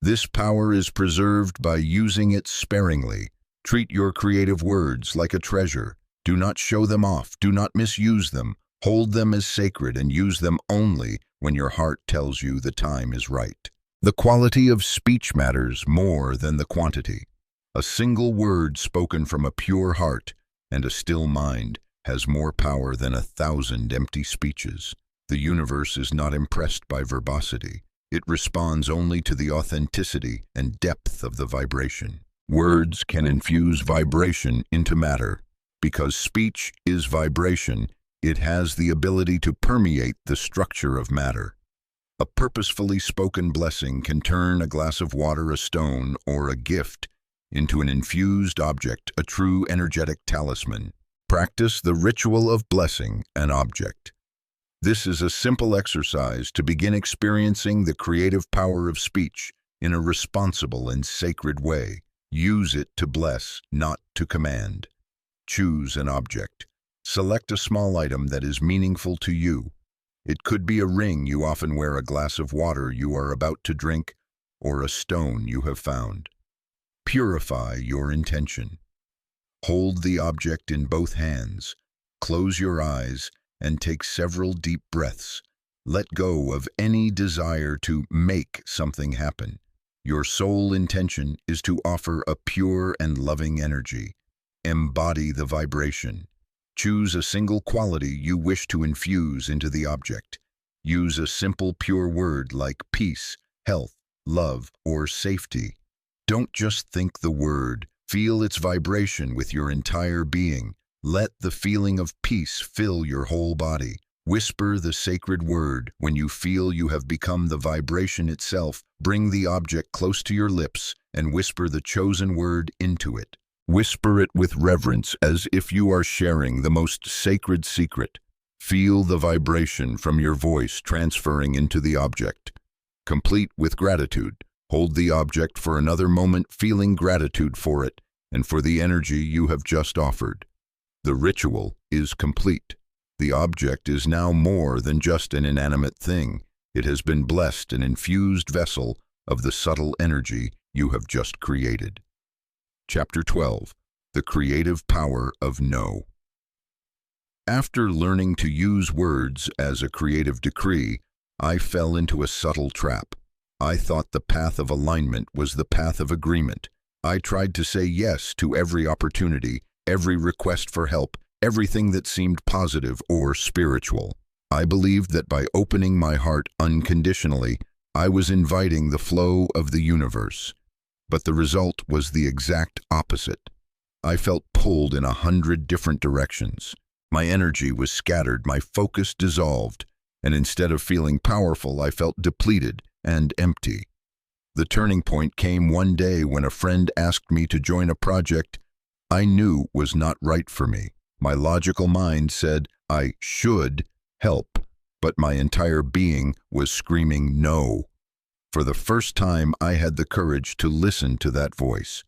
This power is preserved by using it sparingly. Treat your creative words like a treasure. Do not show them off. Do not misuse them. Hold them as sacred and use them only when your heart tells you the time is right. The quality of speech matters more than the quantity. A single word spoken from a pure heart and a still mind has more power than 1,000 empty speeches. The universe is not impressed by verbosity. It responds only to the authenticity and depth of the vibration. Words can infuse vibration into matter. Because speech is vibration, it has the ability to permeate the structure of matter. A purposefully spoken blessing can turn a glass of water, a stone, or a gift into an infused object, a true energetic talisman. Practice the ritual of blessing an object. This is a simple exercise to begin experiencing the creative power of speech in a responsible and sacred way. Use it to bless, not to command. Choose an object. Select a small item that is meaningful to you. It could be a ring you often wear, a glass of water you are about to drink, or a stone you have found. Purify your intention. Hold the object in both hands. Close your eyes and take several deep breaths. Let go of any desire to make something happen. Your sole intention is to offer a pure and loving energy. Embody the vibration. Choose a single quality you wish to infuse into the object. Use a simple, pure word like peace, health, love, or safety. Don't just think the word. Feel its vibration with your entire being. Let the feeling of peace fill your whole body. Whisper the sacred word. When you feel you have become the vibration itself, bring the object close to your lips and whisper the chosen word into it. Whisper it with reverence, as if you are sharing the most sacred secret. Feel the vibration from your voice transferring into the object. Complete with gratitude. Hold the object for another moment, feeling gratitude for it and for the energy you have just offered. The ritual is complete. The object is now more than just an inanimate thing. It has been blessed, an infused vessel of the subtle energy you have just created. Chapter 12. The Creative Power of No. After learning to use words as a creative decree, I fell into a subtle trap. I thought the path of alignment was the path of agreement. I tried to say yes to every opportunity, every request for help, everything that seemed positive or spiritual. I believed that by opening my heart unconditionally, I was inviting the flow of the universe. But the result was the exact opposite. I felt pulled in 100 different directions. My energy was scattered, my focus dissolved, and instead of feeling powerful, I felt depleted and empty. The turning point came one day when a friend asked me to join a project I knew was not right for me. My logical mind said I should help, but my entire being was screaming no. For the first time, I had the courage to listen to that voice.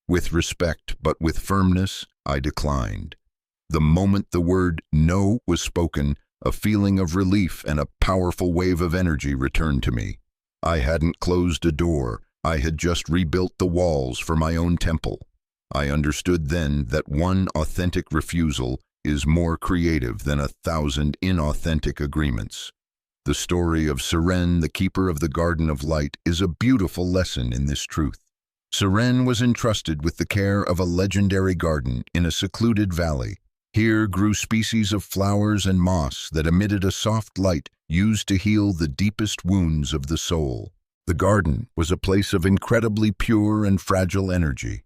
With respect, but with firmness, I declined. The moment the word no was spoken, A feeling of relief and a powerful wave of energy returned to me. I hadn't closed a door. I had just rebuilt the walls for my own temple. I understood then that one authentic refusal is more creative than 1,000 inauthentic agreements. The story of Seren, the keeper of the Garden of Light, is a beautiful lesson in this truth. Seren was entrusted with the care of a legendary garden in a secluded valley. Here grew species of flowers and moss that emitted a soft light used to heal the deepest wounds of the soul. The garden was a place of incredibly pure and fragile energy.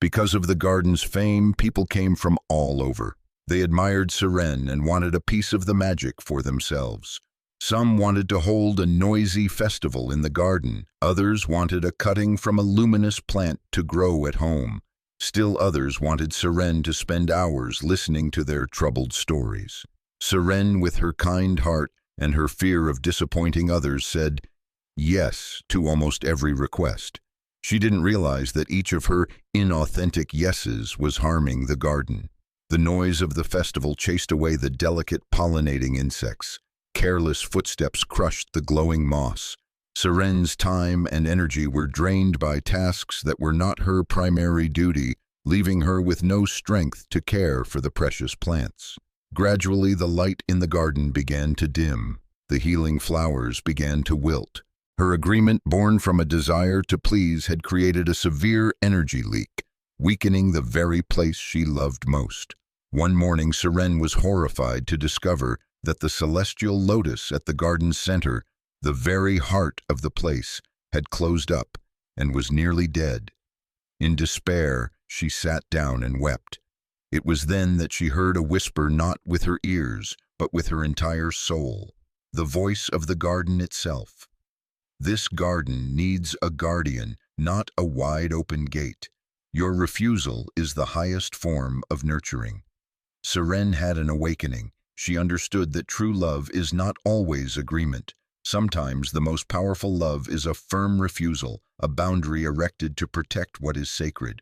Because of the garden's fame, people came from all over. They admired Seren and wanted a piece of the magic for themselves. Some wanted to hold a noisy festival in the garden. Others wanted a cutting from a luminous plant to grow at home. Still others wanted Seren to spend hours listening to their troubled stories. Seren, with her kind heart and her fear of disappointing others, said yes to almost every request. She didn't realize that each of her inauthentic yeses was harming the garden. The noise of the festival chased away the delicate pollinating insects. Careless footsteps crushed the glowing moss. Seren's time and energy were drained by tasks that were not her primary duty, leaving her with no strength to care for the precious plants. Gradually, the light in the garden began to dim. The healing flowers began to wilt. Her agreement, born from a desire to please, had created a severe energy leak, weakening the very place she loved most. One morning, Seren was horrified to discover that the celestial lotus at the garden's center, the very heart of the place, had closed up and was nearly dead. In despair, she sat down and wept. It was then that she heard a whisper, not with her ears, but with her entire soul, the voice of the garden itself. This garden needs a guardian, not a wide-open gate. Your refusal is the highest form of nurturing. Seren had an awakening. She understood that true love is not always agreement. Sometimes the most powerful love is a firm refusal, a boundary erected to protect what is sacred.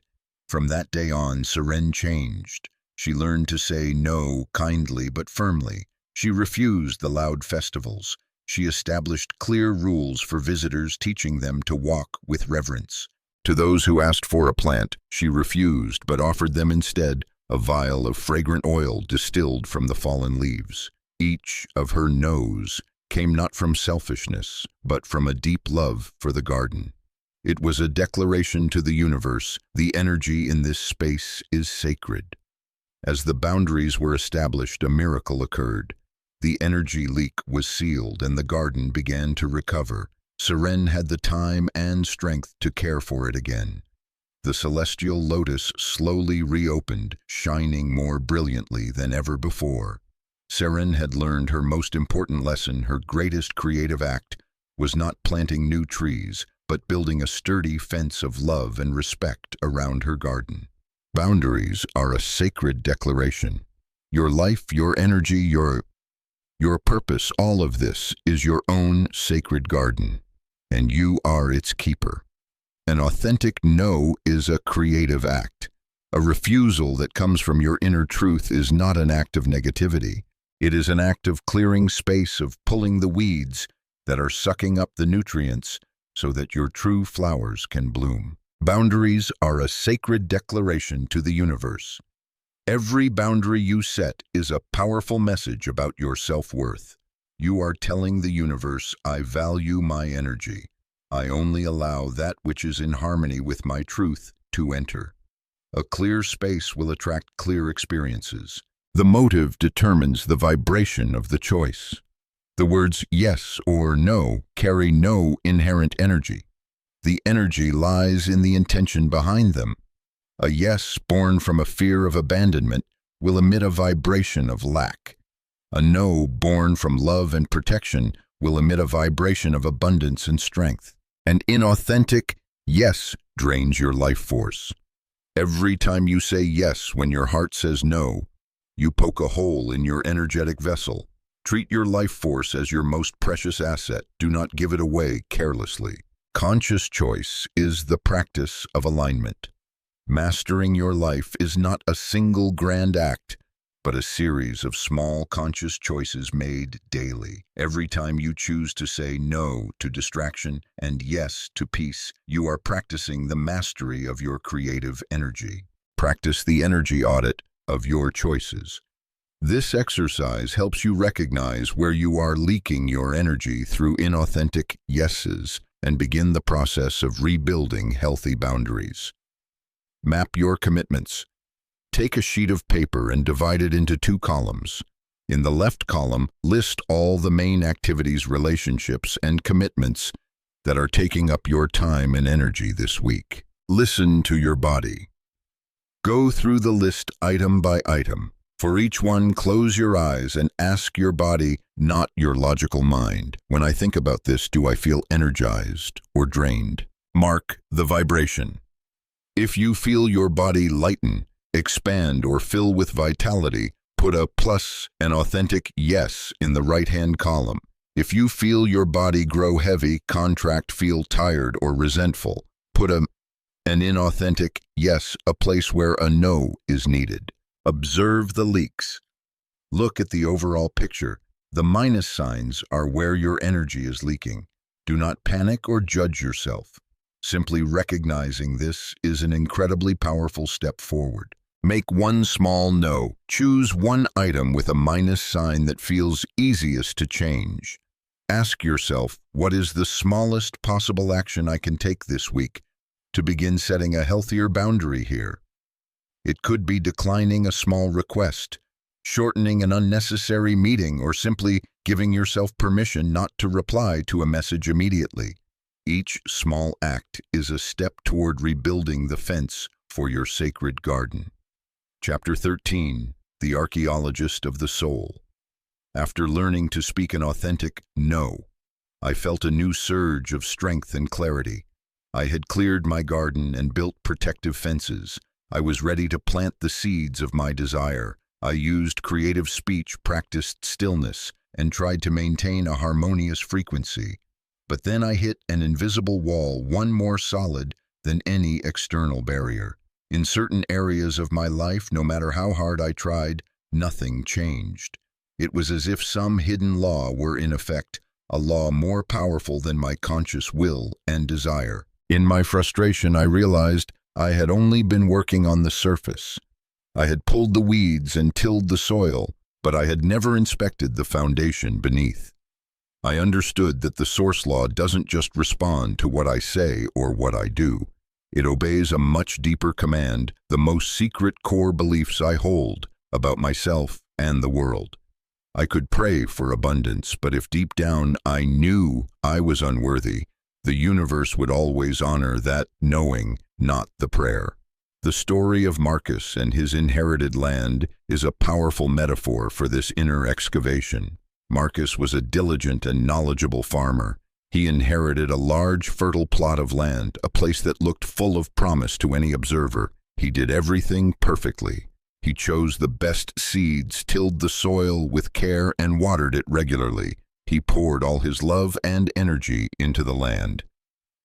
From that day on, Seren changed. She learned to say no kindly but firmly. She refused the loud festivals. She established clear rules for visitors, teaching them to walk with reverence. To those who asked for a plant, she refused but offered them instead a vial of fragrant oil distilled from the fallen leaves. Each of her no's came not from selfishness, but from a deep love for the garden. It was a declaration to the universe: the energy in this space is sacred. As the boundaries were established, a miracle occurred. The energy leak was sealed and the garden began to recover. Seren had the time and strength to care for it again. The celestial lotus slowly reopened, shining more brilliantly than ever before. Seren had learned her most important lesson. Her greatest creative act was not planting new trees, but building a sturdy fence of love and respect around her garden. Boundaries are a sacred declaration. Your life, your energy, your purpose, all of this is your own sacred garden, and you are its keeper. An authentic no is a creative act. A refusal that comes from your inner truth is not an act of negativity. It is an act of clearing space, of pulling the weeds that are sucking up the nutrients so that your true flowers can bloom. Boundaries are a sacred declaration to the universe. Every boundary you set is a powerful message about your self-worth. You are telling the universe, I value my energy. I only allow that which is in harmony with my truth to enter. A clear space will attract clear experiences. The motive determines the vibration of the choice. The words yes or no carry no inherent energy. The energy lies in the intention behind them. A yes born from a fear of abandonment will emit a vibration of lack. A no born from love and protection will emit a vibration of abundance and strength. An inauthentic yes drains your life force. Every time you say yes when your heart says no, you poke a hole in your energetic vessel. Treat your life force as your most precious asset. Do not give it away carelessly. Conscious choice is the practice of alignment. Mastering your life is not a single grand act, but a series of small conscious choices made daily. Every time you choose to say no to distraction and yes to peace, you are practicing the mastery of your creative energy. Practice the energy audit of your choices. This exercise helps you recognize where you are leaking your energy through inauthentic yeses and begin the process of rebuilding healthy boundaries. Map your commitments. Take a sheet of paper and divide it into 2 columns. In the left column, list all the main activities, relationships, and commitments that are taking up your time and energy this week. Listen to your body. Go through the list item by item. For each one, close your eyes and ask your body, not your logical mind, when I think about this, do I feel energized or drained? Mark the vibration. If you feel your body lighten, expand, or fill with vitality, put a plus, an authentic yes, in the right-hand column. If you feel your body grow heavy, contract, feel tired, or resentful, put an inauthentic yes, a place where a no is needed. Observe the leaks. Look at the overall picture. The minus signs are where your energy is leaking. Do not panic or judge yourself. Simply recognizing this is an incredibly powerful step forward. Make one small no. Choose one item with a minus sign that feels easiest to change. Ask yourself, what is the smallest possible action I can take this week to begin setting a healthier boundary here? It could be declining a small request, shortening an unnecessary meeting, or simply giving yourself permission not to reply to a message immediately. Each small act is a step toward rebuilding the fence for your sacred garden. Chapter 13, The Archaeologist of the Soul. After learning to speak an authentic no, I felt a new surge of strength and clarity. I had cleared my garden and built protective fences. I was ready to plant the seeds of my desire. I used creative speech, practiced stillness, and tried to maintain a harmonious frequency. But then I hit an invisible wall, one more solid than any external barrier. In certain areas of my life, no matter how hard I tried, nothing changed. It was as if some hidden law were in effect, a law more powerful than my conscious will and desire. In my frustration, I realized I had only been working on the surface. I had pulled the weeds and tilled the soil, but I had never inspected the foundation beneath. I understood that the source law doesn't just respond to what I say or what I do. It obeys a much deeper command, the most secret core beliefs I hold about myself and the world. I could pray for abundance, but if deep down I knew I was unworthy, the universe would always honor that knowing, not the prayer. The story of Marcus and his inherited land is a powerful metaphor for this inner excavation. Marcus was a diligent and knowledgeable farmer. He inherited a large, fertile plot of land, a place that looked full of promise to any observer. He did everything perfectly. He chose the best seeds, tilled the soil with care, and watered it regularly. He poured all his love and energy into the land.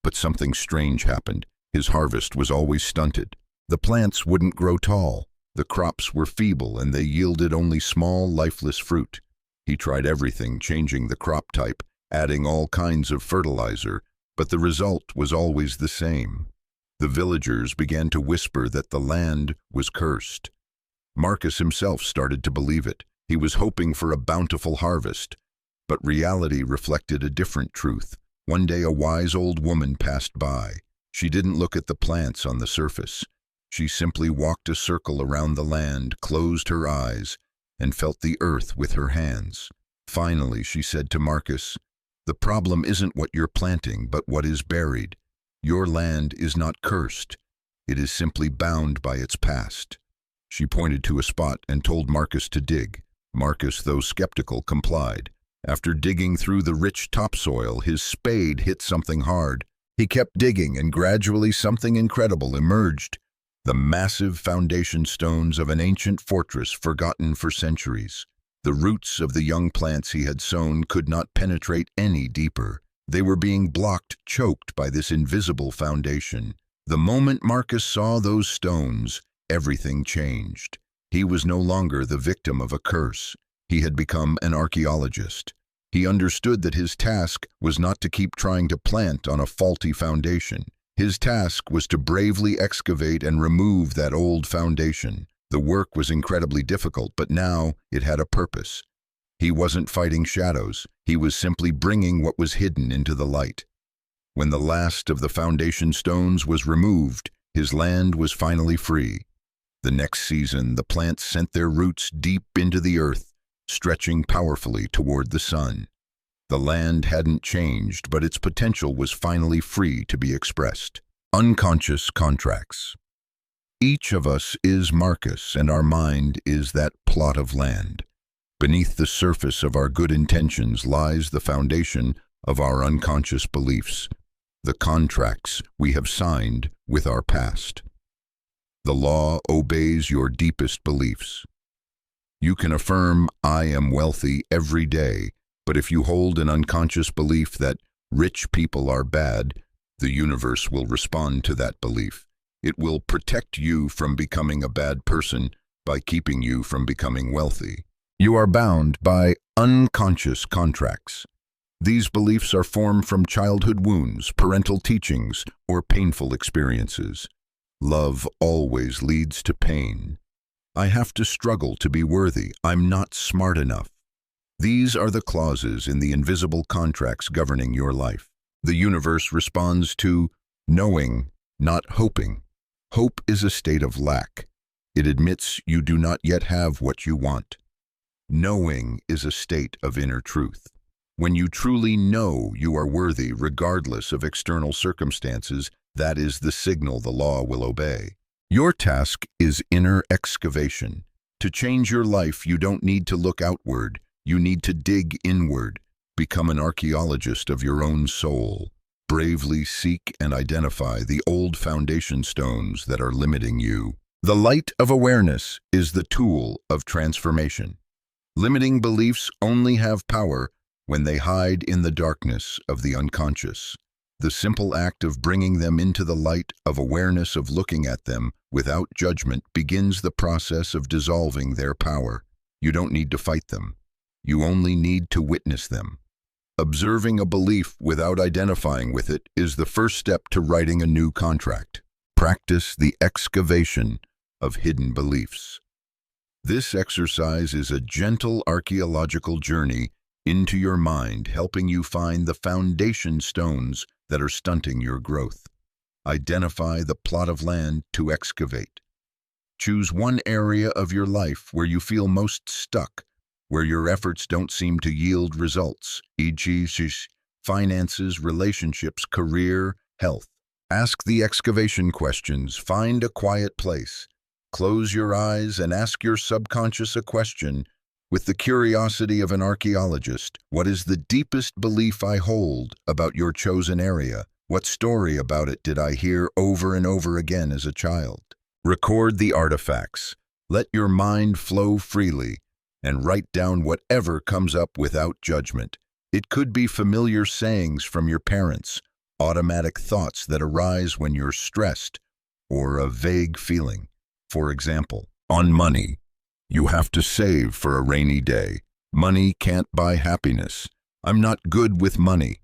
But something strange happened. His harvest was always stunted. The plants wouldn't grow tall. The crops were feeble, and they yielded only small, lifeless fruit. He tried everything, changing the crop type, adding all kinds of fertilizer, but the result was always the same. The villagers began to whisper that the land was cursed. Marcus himself started to believe it. He was hoping for a bountiful harvest, but reality reflected a different truth. One day a wise old woman passed by. She didn't look at the plants on the surface. She simply walked a circle around the land, closed her eyes, and felt the earth with her hands. Finally, she said to Marcus, "The problem isn't what you're planting, but what is buried. Your land is not cursed. It is simply bound by its past." She pointed to a spot and told Marcus to dig. Marcus, though skeptical, complied. After digging through the rich topsoil, his spade hit something hard. He kept digging, and gradually something incredible emerged. The massive foundation stones of an ancient fortress forgotten for centuries. The roots of the young plants he had sown could not penetrate any deeper. They were being blocked, choked by this invisible foundation. The moment Marcus saw those stones, everything changed. He was no longer the victim of a curse. He had become an archaeologist. He understood that his task was not to keep trying to plant on a faulty foundation. His task was to bravely excavate and remove that old foundation. The work was incredibly difficult, but now it had a purpose. He wasn't fighting shadows. He was simply bringing what was hidden into the light. When the last of the foundation stones was removed, his land was finally free. The next season, the plants sent their roots deep into the earth, stretching powerfully toward the sun. The land hadn't changed, but its potential was finally free to be expressed. Unconscious contracts. Each of us is Marcus, and our mind is that plot of land. Beneath the surface of our good intentions lies the foundation of our unconscious beliefs, the contracts we have signed with our past. The law obeys your deepest beliefs. You can affirm, "I am wealthy," every day, but if you hold an unconscious belief that rich people are bad, the universe will respond to that belief. It will protect you from becoming a bad person by keeping you from becoming wealthy. You are bound by unconscious contracts. These beliefs are formed from childhood wounds, parental teachings, or painful experiences. Love always leads to pain. I have to struggle to be worthy. I'm not smart enough. These are the clauses in the invisible contracts governing your life. The universe responds to knowing, not hoping. Hope is a state of lack. It admits you do not yet have what you want. Knowing is a state of inner truth. When you truly know you are worthy regardless of external circumstances, that is the signal the law will obey. Your task is inner excavation. To change your life, you don't need to look outward. You need to dig inward. Become an archaeologist of your own soul. Bravely seek and identify the old foundation stones that are limiting you. The light of awareness is the tool of transformation. Limiting beliefs only have power when they hide in the darkness of the unconscious. The simple act of bringing them into the light of awareness, of looking at them without judgment, begins the process of dissolving their power. You don't need to fight them. You only need to witness them. Observing a belief without identifying with it is the first step to writing a new contract. Practice the excavation of hidden beliefs. This exercise is a gentle archaeological journey into your mind, helping you find the foundation stones that are stunting your growth. Identify the plot of land to excavate. Choose one area of your life where you feel most stuck, where your efforts don't seem to yield results, e.g., finances, relationships, career, health. Ask the excavation questions. Find a quiet place. Close your eyes and ask your subconscious a question with the curiosity of an archaeologist. What is the deepest belief I hold about your chosen area? What story about it did I hear over and over again as a child? Record the artifacts. Let your mind flow freely and write down whatever comes up without judgment. It could be familiar sayings from your parents, automatic thoughts that arise when you're stressed, or a vague feeling. For example, on money, you have to save for a rainy day. Money can't buy happiness. I'm not good with money.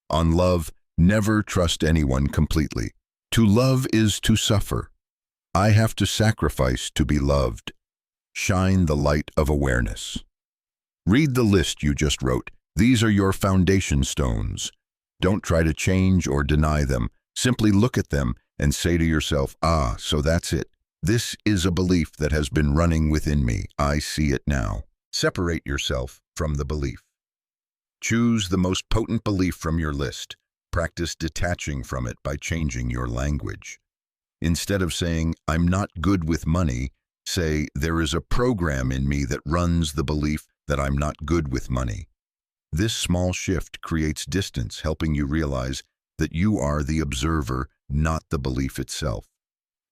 On love, never trust anyone completely. To love is to suffer. I have to sacrifice to be loved. Shine the light of awareness. Read the list you just wrote. These are your foundation stones. Don't try to change or deny them. Simply look at them and say to yourself, so that's it. This is a belief that has been running within me. I see it now. Separate yourself from the belief. Choose the most potent belief from your list. Practice detaching from it by changing your language. Instead of saying, "I'm not good with money," say, "There is a program in me that runs the belief that I'm not good with money." This small shift creates distance, helping you realize that you are the observer, not the belief itself.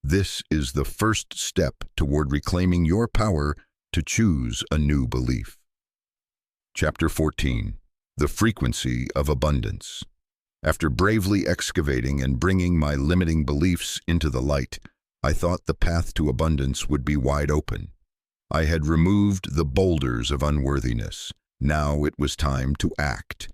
This is the first step toward reclaiming your power to choose a new belief. Chapter 14. The Frequency of Abundance. After bravely excavating and bringing my limiting beliefs into the light, I thought the path to abundance would be wide open. I had removed the boulders of unworthiness. Now it was time to act.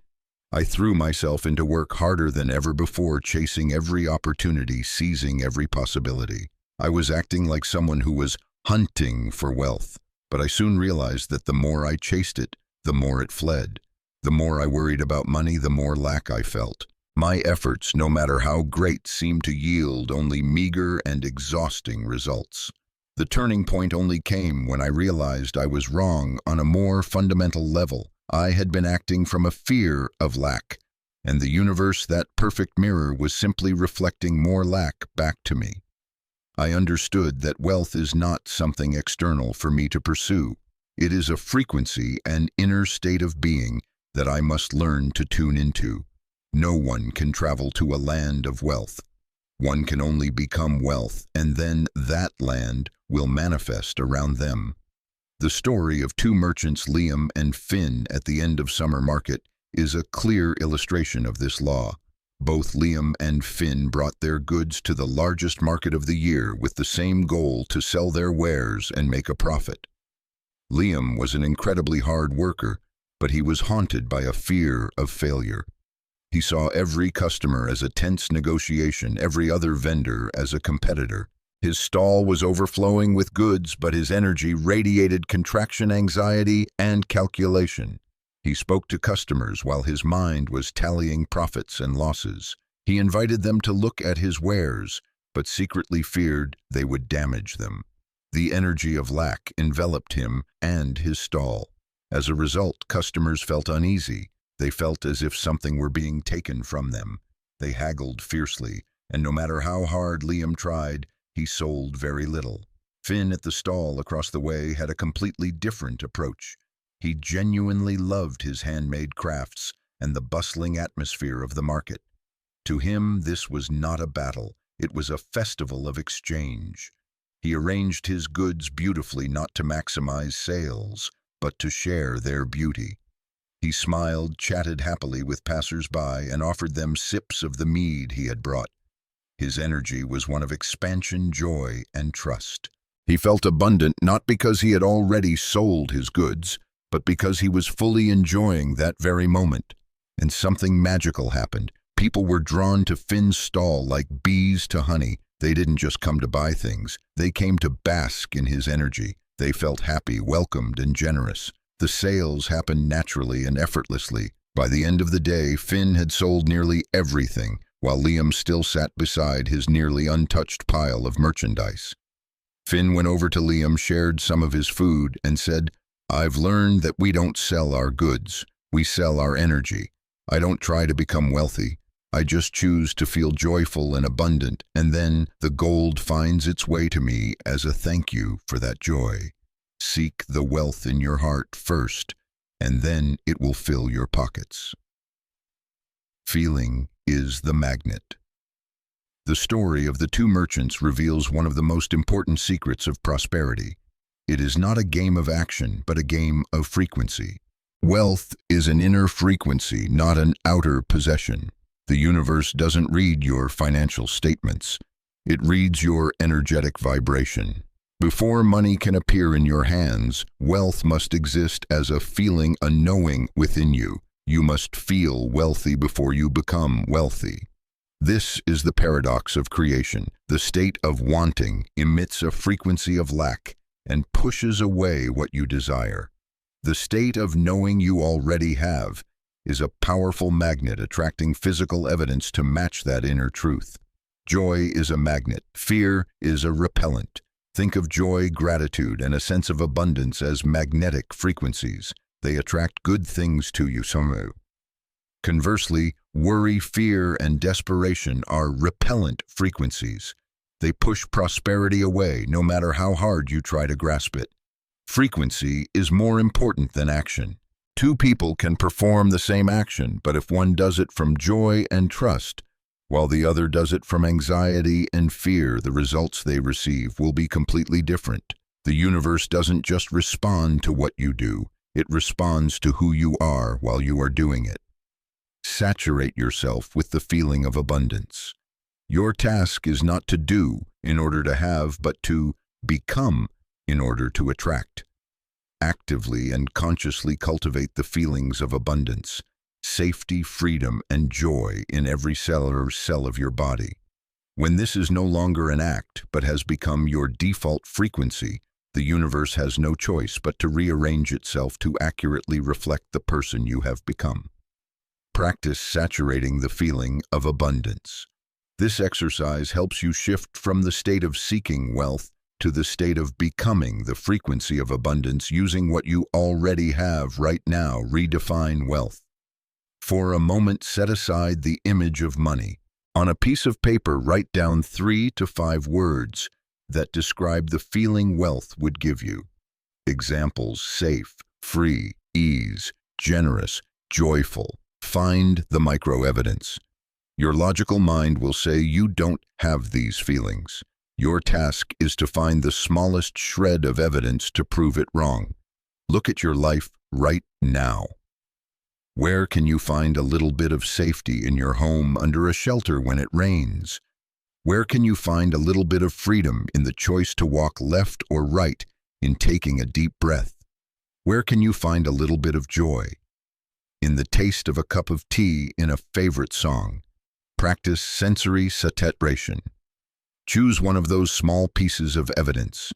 I threw myself into work harder than ever before, chasing every opportunity, seizing every possibility. I was acting like someone who was hunting for wealth, but I soon realized that the more I chased it, the more it fled. The more I worried about money, the more lack I felt. My efforts, no matter how great, seemed to yield only meager and exhausting results. The turning point only came when I realized I was wrong on a more fundamental level. I had been acting from a fear of lack, and the universe, that perfect mirror, was simply reflecting more lack back to me. I understood that wealth is not something external for me to pursue. It is a frequency, an inner state of being that I must learn to tune into. No one can travel to a land of wealth. One can only become wealth, and then that land will manifest around them. The story of two merchants, Liam and Finn, at the end of summer market is a clear illustration of this law. Both Liam and Finn brought their goods to the largest market of the year with the same goal: to sell their wares and make a profit. Liam was an incredibly hard worker, but he was haunted by a fear of failure. He saw every customer as a tense negotiation, every other vendor as a competitor. His stall was overflowing with goods, but his energy radiated contraction, anxiety, and calculation. He spoke to customers while his mind was tallying profits and losses. He invited them to look at his wares, but secretly feared they would damage them. The energy of lack enveloped him and his stall. As a result, customers felt uneasy. They felt as if something were being taken from them. They haggled fiercely, and no matter how hard Liam tried, he sold very little. Finn, at the stall across the way, had a completely different approach. He genuinely loved his handmade crafts and the bustling atmosphere of the market. To him, this was not a battle. It was a festival of exchange. He arranged his goods beautifully, not to maximize sales, but to share their beauty. He smiled, chatted happily with passers-by, and offered them sips of the mead he had brought. His energy was one of expansion, joy, and trust. He felt abundant not because he had already sold his goods, but because he was fully enjoying that very moment. And something magical happened. People were drawn to Finn's stall like bees to honey. They didn't just come to buy things. They came to bask in his energy. They felt happy, welcomed, and generous. The sales happened naturally and effortlessly. By the end of the day, Finn had sold nearly everything, while Liam still sat beside his nearly untouched pile of merchandise. Finn went over to Liam, shared some of his food, and said, "I've learned that we don't sell our goods. We sell our energy. I don't try to become wealthy. I just choose to feel joyful and abundant, and then the gold finds its way to me as a thank you for that joy. Seek the wealth in your heart first, and then it will fill your pockets." Feeling is the magnet. The story of the two merchants reveals one of the most important secrets of prosperity. It is not a game of action, but a game of frequency. Wealth is an inner frequency, not an outer possession. The universe doesn't read your financial statements. It reads your energetic vibration. Before money can appear in your hands, wealth must exist as a feeling, a knowing within you. You must feel wealthy before you become wealthy. This is the paradox of creation. The state of wanting emits a frequency of lack and pushes away what you desire. The state of knowing you already have is a powerful magnet, attracting physical evidence to match that inner truth. Joy is a magnet. Fear is a repellent. Think of joy, gratitude, and a sense of abundance as magnetic frequencies. They attract good things to you somehow. Conversely, worry, fear, and desperation are repellent frequencies. They push prosperity away, no matter how hard you try to grasp it. Frequency is more important than action. Two people can perform the same action, but if one does it from joy and trust, while the other does it from anxiety and fear, the results they receive will be completely different. The universe doesn't just respond to what you do, it responds to who you are while you are doing it. Saturate yourself with the feeling of abundance. Your task is not to do in order to have, but to become in order to attract. actively and consciously cultivate the feelings of abundance, safety, freedom, and joy in every cell of your body. When this is no longer an act but has become your default frequency, the universe has no choice but to rearrange itself to accurately reflect the person you have become. Practice saturating the feeling of abundance. This exercise helps you shift from the state of seeking wealth to the state of becoming the frequency of abundance using what you already have right now. Redefine wealth. For a moment, set aside the image of money. On a piece of paper, write down 3 to 5 words that describe the feeling wealth would give you. Examples: safe, free, ease, generous, joyful. Find the micro-evidence. Your logical mind will say you don't have these feelings. Your task is to find the smallest shred of evidence to prove it wrong. Look at your life right now. Where can you find a little bit of safety in your home under a shelter when it rains? Where can you find a little bit of freedom in the choice to walk left or right in taking a deep breath? Where can you find a little bit of joy? In the taste of a cup of tea in a favorite song. Practice sensory saturation. Choose one of those small pieces of evidence.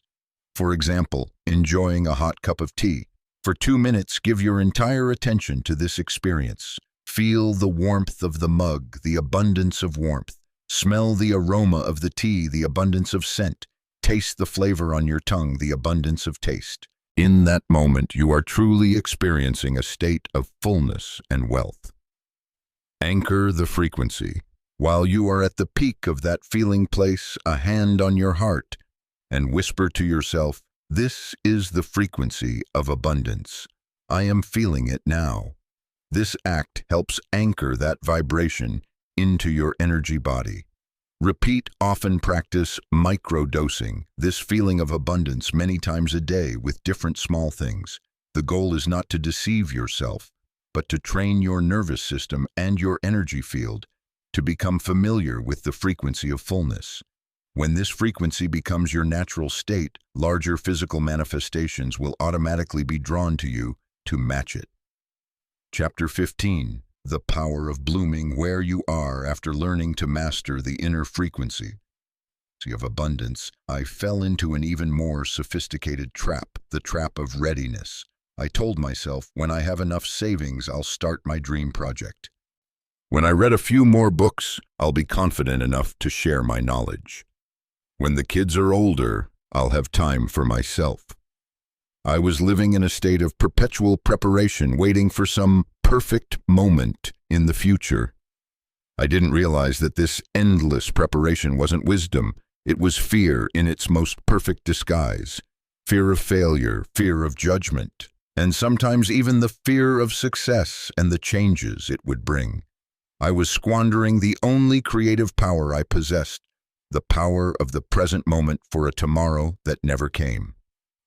For example, enjoying a hot cup of tea. For 2 minutes, give your entire attention to this experience. Feel the warmth of the mug, the abundance of warmth. Smell the aroma of the tea, the abundance of scent. Taste the flavor on your tongue, the abundance of taste. In that moment, you are truly experiencing a state of fullness and wealth. Anchor the frequency. While you are at the peak of that feeling, place a hand on your heart and whisper to yourself, "This is the frequency of abundance. I am feeling it now." This act helps anchor that vibration into your energy body. Repeat, often practice microdosing, this feeling of abundance many times a day with different small things. The goal is not to deceive yourself, but to train your nervous system and your energy field to become familiar with the frequency of fullness. When this frequency becomes your natural state, larger physical manifestations will automatically be drawn to you to match it. Chapter 15. The power of blooming. Where you are after learning to master the inner frequency of abundance, I fell into an even more sophisticated trap, the trap of readiness. I told myself, when I have enough savings, I'll start my dream project. When I read a few more books, I'll be confident enough to share my knowledge. When the kids are older, I'll have time for myself. I was living in a state of perpetual preparation, waiting for some perfect moment in the future. I didn't realize that this endless preparation wasn't wisdom. It was fear in its most perfect disguise. Fear of failure, fear of judgment, and sometimes even the fear of success and the changes it would bring. I was squandering the only creative power I possessed, the power of the present moment for a tomorrow that never came.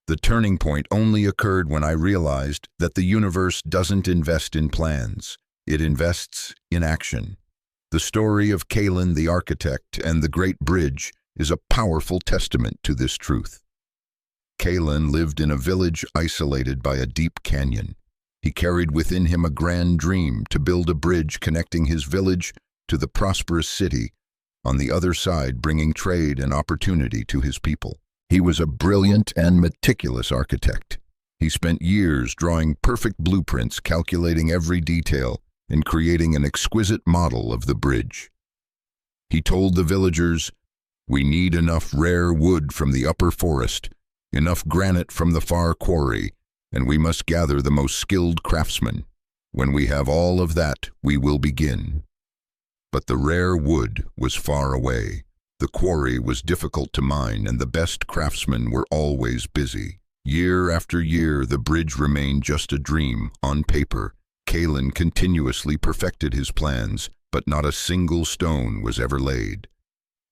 The turning point only occurred when I realized that the universe doesn't invest in plans, it invests in action. The story of Calin the architect and the Great Bridge is a powerful testament to this truth. Calin lived in a village isolated by a deep canyon. He carried within him a grand dream to build a bridge connecting his village to the prosperous city, on the other side bringing trade and opportunity to his people. He was a brilliant and meticulous architect. He spent years drawing perfect blueprints, calculating every detail, and creating an exquisite model of the bridge. He told the villagers, "We need enough rare wood from the upper forest, enough granite from the far quarry, and we must gather the most skilled craftsmen. When we have all of that, we will begin." But the rare wood was far away. The quarry was difficult to mine, and the best craftsmen were always busy. Year after year, the bridge remained just a dream on paper. Calin continuously perfected his plans, but not a single stone was ever laid.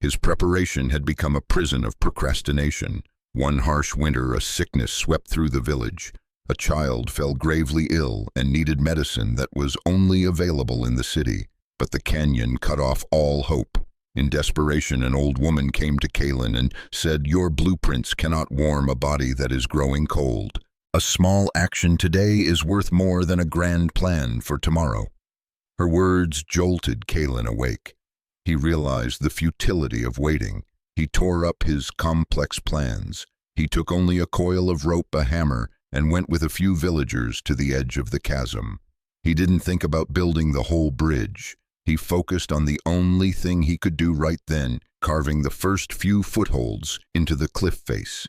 His preparation had become a prison of procrastination. One harsh winter, a sickness swept through the village. A child fell gravely ill and needed medicine that was only available in the city, but the canyon cut off all hope. In desperation, an old woman came to Calin and said, "Your blueprints cannot warm a body that is growing cold." A small action today is worth more than a grand plan for tomorrow. Her words jolted Kalen awake. He realized the futility of waiting. He tore up his complex plans. He took only a coil of rope, a hammer, and went with a few villagers to the edge of the chasm. He didn't think about building the whole bridge. He focused on the only thing he could do right then, carving the first few footholds into the cliff face.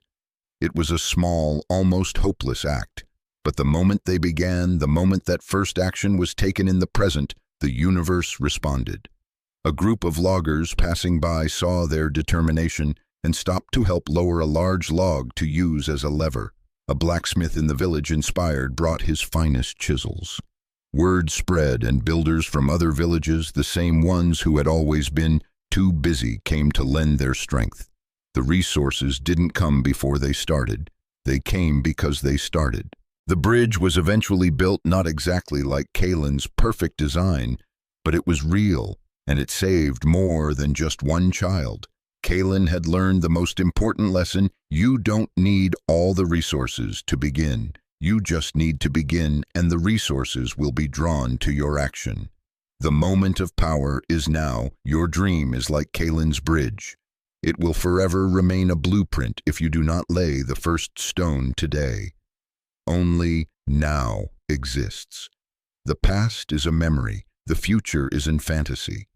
It was a small, almost hopeless act, but the moment they began, the moment that first action was taken in the present, the universe responded. A group of loggers passing by saw their determination and stopped to help lower a large log to use as a lever. A blacksmith in the village, inspired, brought his finest chisels. Word spread, and builders from other villages, the same ones who had always been too busy, came to lend their strength. The resources didn't come before they started. They came because they started. The bridge was eventually built, not exactly like Kalen's perfect design, but it was real, and it saved more than just one child. Kalen had learned the most important lesson: you don't need all the resources to begin. You just need to begin, and the resources will be drawn to your action. The moment of power is now. Your dream is like Kalen's bridge. It will forever remain a blueprint if you do not lay the first stone today. Only now exists. The past is a memory. The future is in fantasy.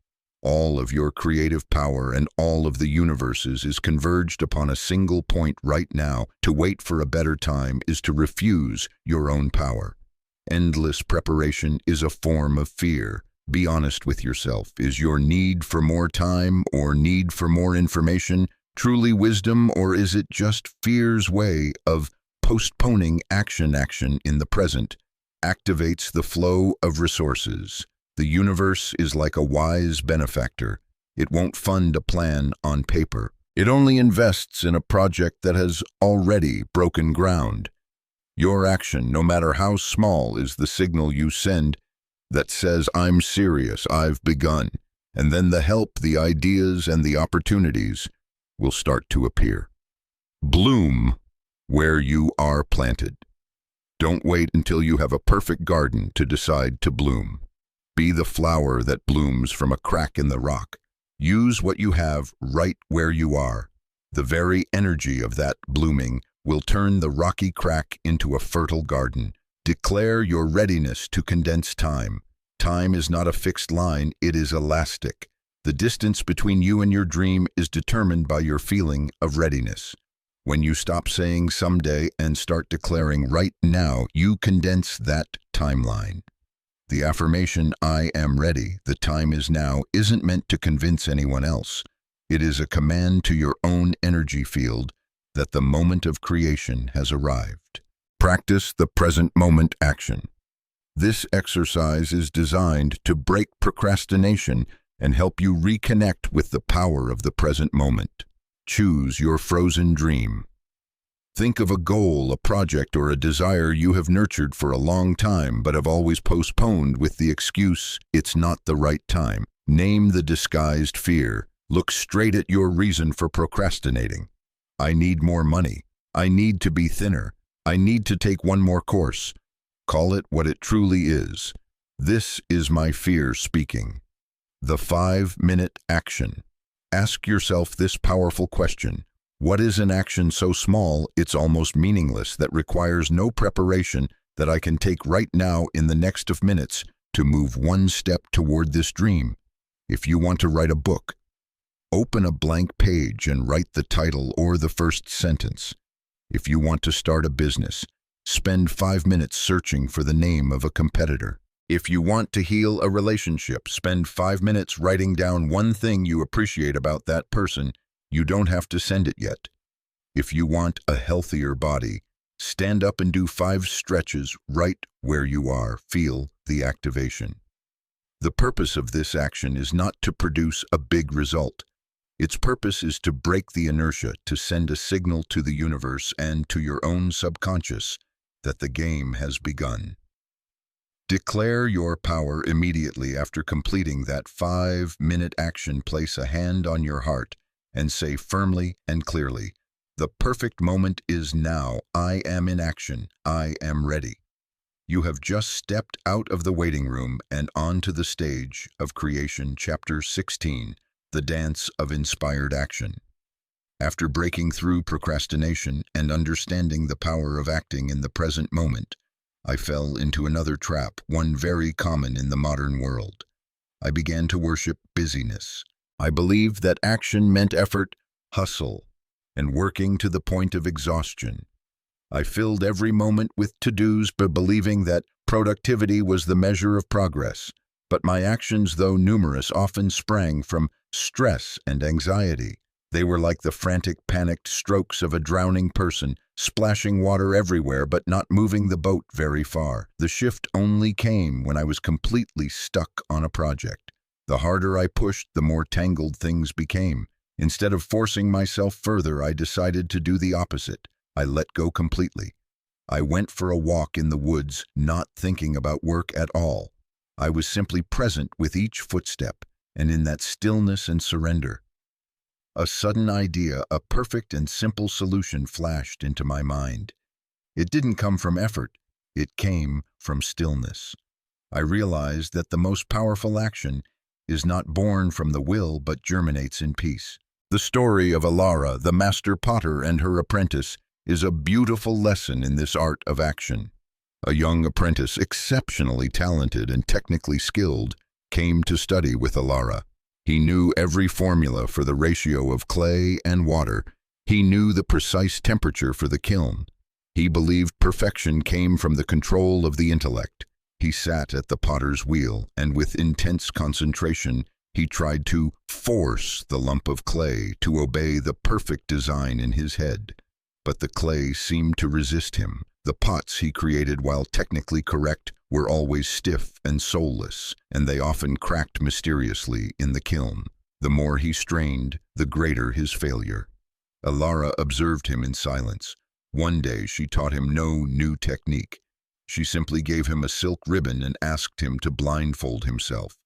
All of your creative power and all of the universes is converged upon a single point right now. To wait for a better time is to refuse your own power. Endless preparation is a form of fear. Be honest with yourself. Is your need for more time or need for more information truly wisdom, or is it just fear's way of postponing action? Action in the present activates the flow of resources. The universe is like a wise benefactor. It won't fund a plan on paper. It only invests in a project that has already broken ground. Your action, no matter how small, is the signal you send that says, I'm serious, I've begun. And then the help, the ideas, and the opportunities will start to appear. Bloom where you are planted. Don't wait until you have a perfect garden to decide to bloom. Be the flower that blooms from a crack in the rock. Use what you have right where you are. The very energy of that blooming will turn the rocky crack into a fertile garden. Declare your readiness to condense time. Time is not a fixed line, it is elastic. The distance between you and your dream is determined by your feeling of readiness. When you stop saying someday and start declaring right now, you condense that timeline. The affirmation, I am ready, the time is now, isn't meant to convince anyone else. It is a command to your own energy field that the moment of creation has arrived. Practice the present moment action. This exercise is designed to break procrastination and help you reconnect with the power of the present moment. Choose your frozen dream. Think of a goal, a project, or a desire you have nurtured for a long time but have always postponed with the excuse, it's not the right time. Name the disguised fear. Look straight at your reason for procrastinating. I need more money. I need to be thinner. I need to take one more course. Call it what it truly is. This is my fear speaking. The 5-minute action. Ask yourself this powerful question. What is an action so small it's almost meaningless, that requires no preparation, that I can take right now in the next of minutes to move one step toward this dream? If you want to write a book, open a blank page and write the title or the first sentence. If you want to start a business, spend 5 minutes searching for the name of a competitor. If you want to heal a relationship, spend 5 minutes writing down one thing you appreciate about that person. You don't have to send it yet. If you want a healthier body, stand up and do 5 stretches right where you are. Feel the activation. The purpose of this action is not to produce a big result. Its purpose is to break the inertia, to send a signal to the universe and to your own subconscious that the game has begun. Declare your power immediately after completing that 5-minute action. Place a hand on your heart and say firmly and clearly, The perfect moment is now. I am in action. I am ready. You have just stepped out of the waiting room and onto the stage of creation, Chapter 16, The Dance of Inspired Action. After breaking through procrastination and understanding the power of acting in the present moment, I fell into another trap, one very common in the modern world. I began to worship busyness. I believed that action meant effort, hustle, and working to the point of exhaustion. I filled every moment with to-dos, but believing that productivity was the measure of progress. But my actions, though numerous, often sprang from stress and anxiety. They were like the frantic, panicked strokes of a drowning person, splashing water everywhere but not moving the boat very far. The shift only came when I was completely stuck on a project. The harder I pushed, the more tangled things became. Instead of forcing myself further, I decided to do the opposite. I let go completely. I went for a walk in the woods, not thinking about work at all. I was simply present with each footstep, and in that stillness and surrender, a sudden idea, a perfect and simple solution flashed into my mind. It didn't come from effort, it came from stillness. I realized that the most powerful action is not born from the will but germinates in peace. The story of Alara, the master potter, and her apprentice is a beautiful lesson in this art of action. A young apprentice, exceptionally talented and technically skilled, came to study with Alara. He knew every formula for the ratio of clay and water. He knew the precise temperature for the kiln. He believed perfection came from the control of the intellect. He sat at the potter's wheel, and with intense concentration, he tried to force the lump of clay to obey the perfect design in his head. But the clay seemed to resist him. The pots he created, while technically correct, were always stiff and soulless, and they often cracked mysteriously in the kiln. The more he strained, the greater his failure. Alara observed him in silence. One day she taught him no new technique. She simply gave him a silk ribbon and asked him to blindfold himself.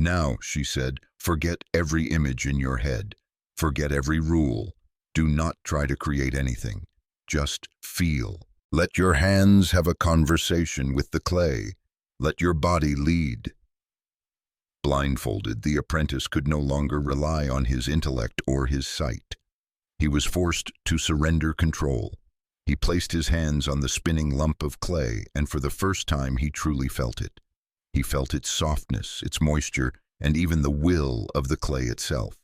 "Now," she said, "forget every image in your head. Forget every rule. Do not try to create anything. Just feel. Let your hands have a conversation with the clay. Let your body lead." Blindfolded, the apprentice could no longer rely on his intellect or his sight. He was forced to surrender control. He placed his hands on the spinning lump of clay, and for the first time he truly felt it. He felt its softness, its moisture, and even the will of the clay itself.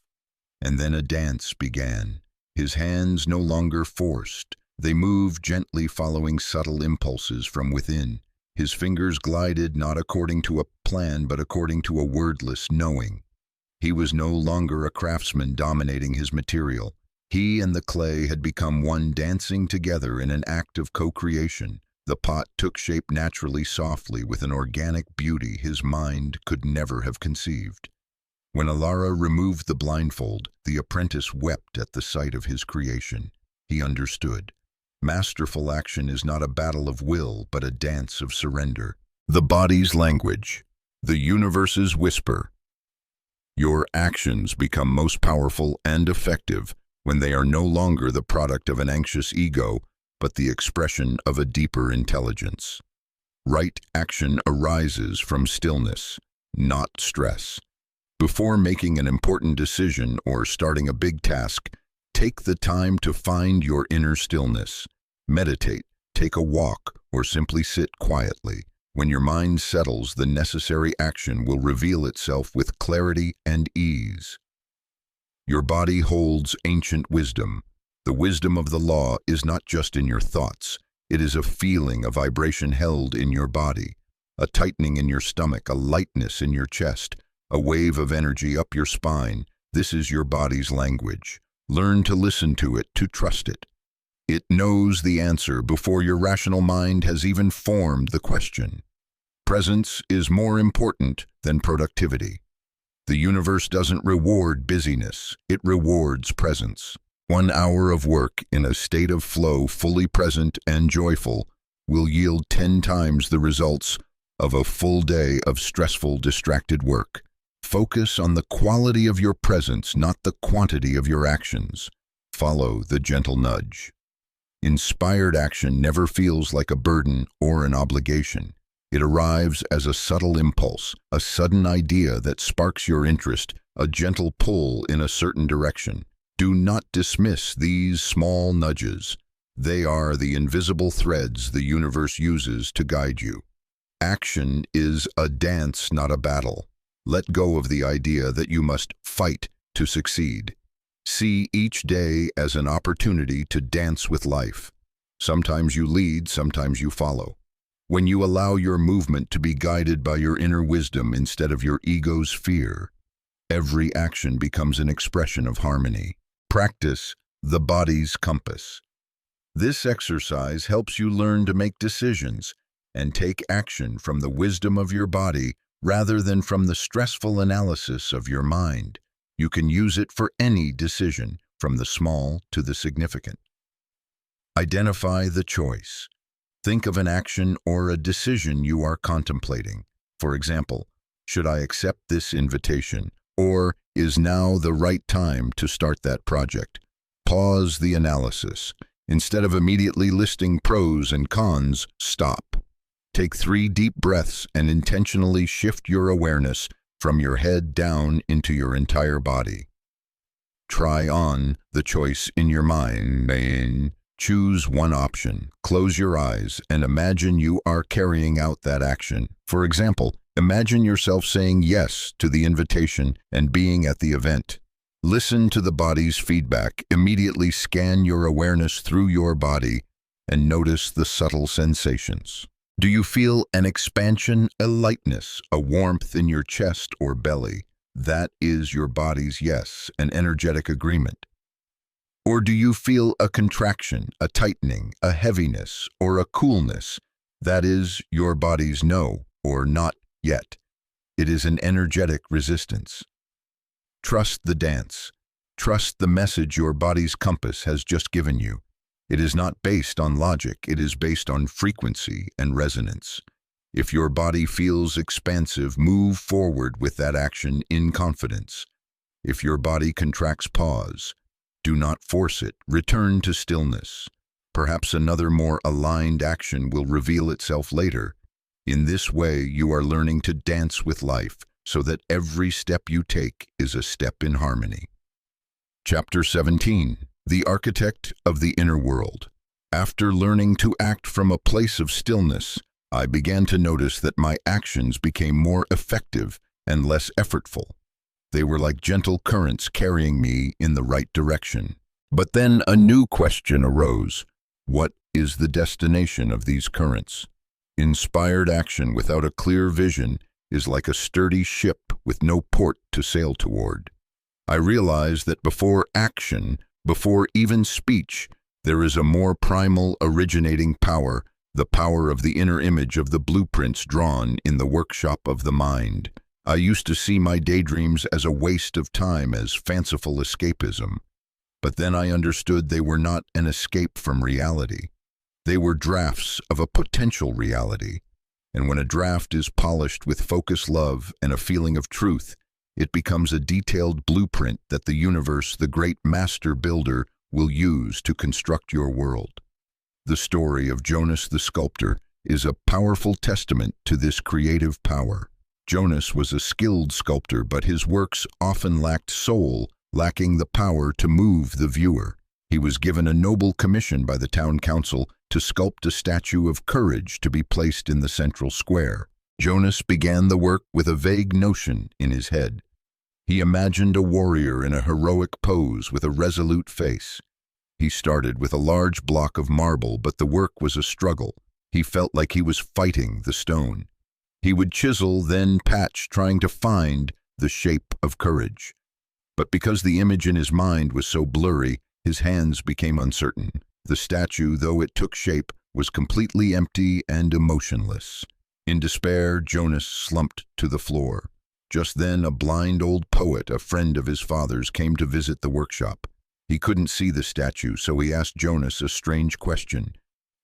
And then a dance began. His hands no longer forced. They moved gently, following subtle impulses from within. His fingers glided not according to a plan, but according to a wordless knowing. He was no longer a craftsman dominating his material. He and the clay had become one, dancing together in an act of co-creation. The pot took shape naturally, softly, with an organic beauty his mind could never have conceived. When Alara removed the blindfold, the apprentice wept at the sight of his creation. He understood. Masterful action is not a battle of will, but a dance of surrender. The body's language, the universe's whisper. Your actions become most powerful and effective when they are no longer the product of an anxious ego, but the expression of a deeper intelligence. Right action arises from stillness, not stress. Before making an important decision or starting a big task, take the time to find your inner stillness. Meditate, take a walk, or simply sit quietly. When your mind settles, the necessary action will reveal itself with clarity and ease. Your body holds ancient wisdom. The wisdom of the law is not just in your thoughts. It is a feeling, a vibration held in your body, a tightening in your stomach, a lightness in your chest, a wave of energy up your spine. This is your body's language. Learn to listen to it, to trust it. It knows the answer before your rational mind has even formed the question. Presence is more important than productivity. The universe doesn't reward busyness, it rewards presence. 1 hour of work in a state of flow, fully present and joyful, will yield 10 times the results of a full day of stressful, distracted work. Focus on the quality of your presence, not the quantity of your actions. Follow the gentle nudge. Inspired action never feels like a burden or an obligation. It arrives as a subtle impulse, a sudden idea that sparks your interest, a gentle pull in a certain direction. Do not dismiss these small nudges. They are the invisible threads the universe uses to guide you. Action is a dance, not a battle. Let go of the idea that you must fight to succeed. See each day as an opportunity to dance with life. Sometimes you lead, sometimes you follow. When you allow your movement to be guided by your inner wisdom instead of your ego's fear, every action becomes an expression of harmony. Practice the body's compass. This exercise helps you learn to make decisions and take action from the wisdom of your body rather than from the stressful analysis of your mind. You can use it for any decision, from the small to the significant. Identify the choice. Think of an action or a decision you are contemplating. For example, should I accept this invitation? Or is now the right time to start that project? Pause the analysis. Instead of immediately listing pros and cons, stop. Take 3 deep breaths and intentionally shift your awareness from your head down into your entire body. Try on the choice in your mind. Choose one option, close your eyes, and imagine you are carrying out that action. For example, imagine yourself saying yes to the invitation and being at the event. Listen to the body's feedback. Immediately scan your awareness through your body and notice the subtle sensations. Do you feel an expansion, a lightness, a warmth in your chest or belly? That is your body's yes, an energetic agreement. Or do you feel a contraction, a tightening, a heaviness, or a coolness? That is your body's no, or not yet. It is an energetic resistance. Trust the dance. Trust the message your body's compass has just given you. It is not based on logic, it is based on frequency and resonance. If your body feels expansive, move forward with that action in confidence. If your body contracts, pause. Do not force it. Return to stillness. Perhaps another more aligned action will reveal itself later. In this way, you are learning to dance with life so that every step you take is a step in harmony. Chapter 17. The Architect of the Inner World. After learning to act from a place of stillness, I began to notice that my actions became more effective and less effortful. They were like gentle currents carrying me in the right direction. But then a new question arose. What is the destination of these currents? Inspired action without a clear vision is like a sturdy ship with no port to sail toward. I realized that before action, before even speech, there is a more primal originating power, the power of the inner image of the blueprints drawn in the workshop of the mind. I used to see my daydreams as a waste of time, as fanciful escapism. But then I understood they were not an escape from reality. They were drafts of a potential reality. And when a draft is polished with focused love and a feeling of truth, it becomes a detailed blueprint that the universe, the great master builder, will use to construct your world. The story of Jonas the sculptor is a powerful testament to this creative power. Jonas was a skilled sculptor, but his works often lacked soul, lacking the power to move the viewer. He was given a noble commission by the town council to sculpt a statue of courage to be placed in the central square. Jonas began the work with a vague notion in his head. He imagined a warrior in a heroic pose with a resolute face. He started with a large block of marble, but the work was a struggle. He felt like he was fighting the stone. He would chisel, then patch, trying to find the shape of courage. But because the image in his mind was so blurry, his hands became uncertain. The statue, though it took shape, was completely empty and emotionless. In despair, Jonas slumped to the floor. Just then, a blind old poet, a friend of his father's, came to visit the workshop. He couldn't see the statue, so he asked Jonas a strange question.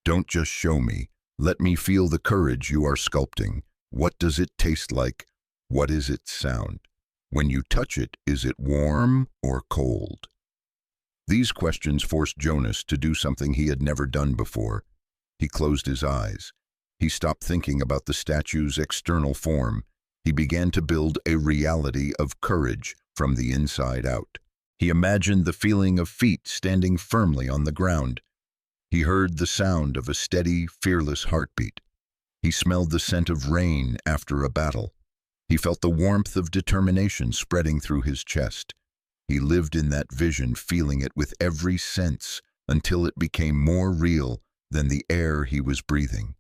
"Don't just show me. Let me feel the courage you are sculpting. What does it taste like? What is its sound? When you touch it, is it warm or cold?" These questions forced Jonas to do something he had never done before. He closed his eyes. He stopped thinking about the statue's external form. He began to build a reality of courage from the inside out. He imagined the feeling of feet standing firmly on the ground. He heard the sound of a steady, fearless heartbeat. He smelled the scent of rain after a battle. He felt the warmth of determination spreading through his chest. He lived in that vision, feeling it with every sense until it became more real than the air he was breathing.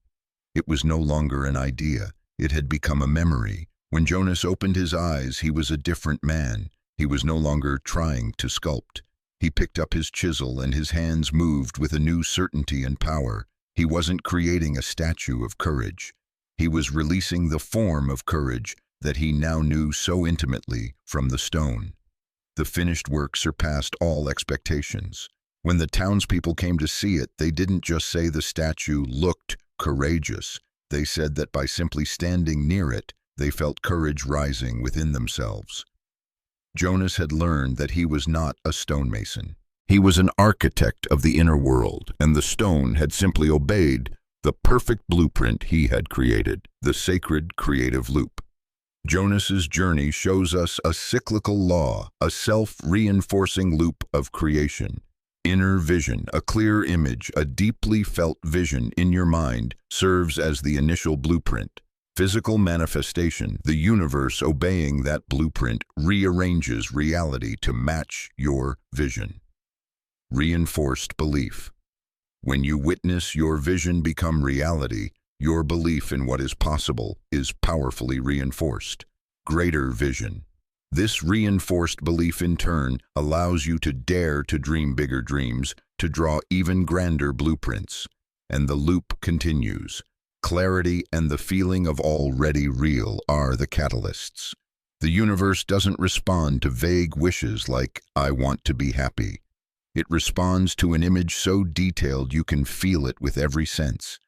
It was no longer an idea. It had become a memory. When Jonas opened his eyes, he was a different man. He was no longer trying to sculpt. He picked up his chisel and his hands moved with a new certainty and power. He wasn't creating a statue of courage. He was releasing the form of courage that he now knew so intimately from the stone. The finished work surpassed all expectations. When the townspeople came to see it, they didn't just say the statue looked courageous. They said that by simply standing near it, they felt courage rising within themselves. Jonas had learned that he was not a stonemason. He was an architect of the inner world, and the stone had simply obeyed the perfect blueprint he had created, the sacred creative loop. Jonas's journey shows us a cyclical law, a self-reinforcing loop of creation. Inner vision, a clear image, a deeply felt vision in your mind, serves as the initial blueprint. Physical manifestation, the universe obeying that blueprint, rearranges reality to match your vision. Reinforced belief. When you witness your vision become reality, your belief in what is possible is powerfully reinforced. Greater vision. This reinforced belief in turn allows you to dare to dream bigger dreams, to draw even grander blueprints. And the loop continues. Clarity and the feeling of already real are the catalysts. The universe doesn't respond to vague wishes like, "I want to be happy." It responds to an image so detailed you can feel it with every sense.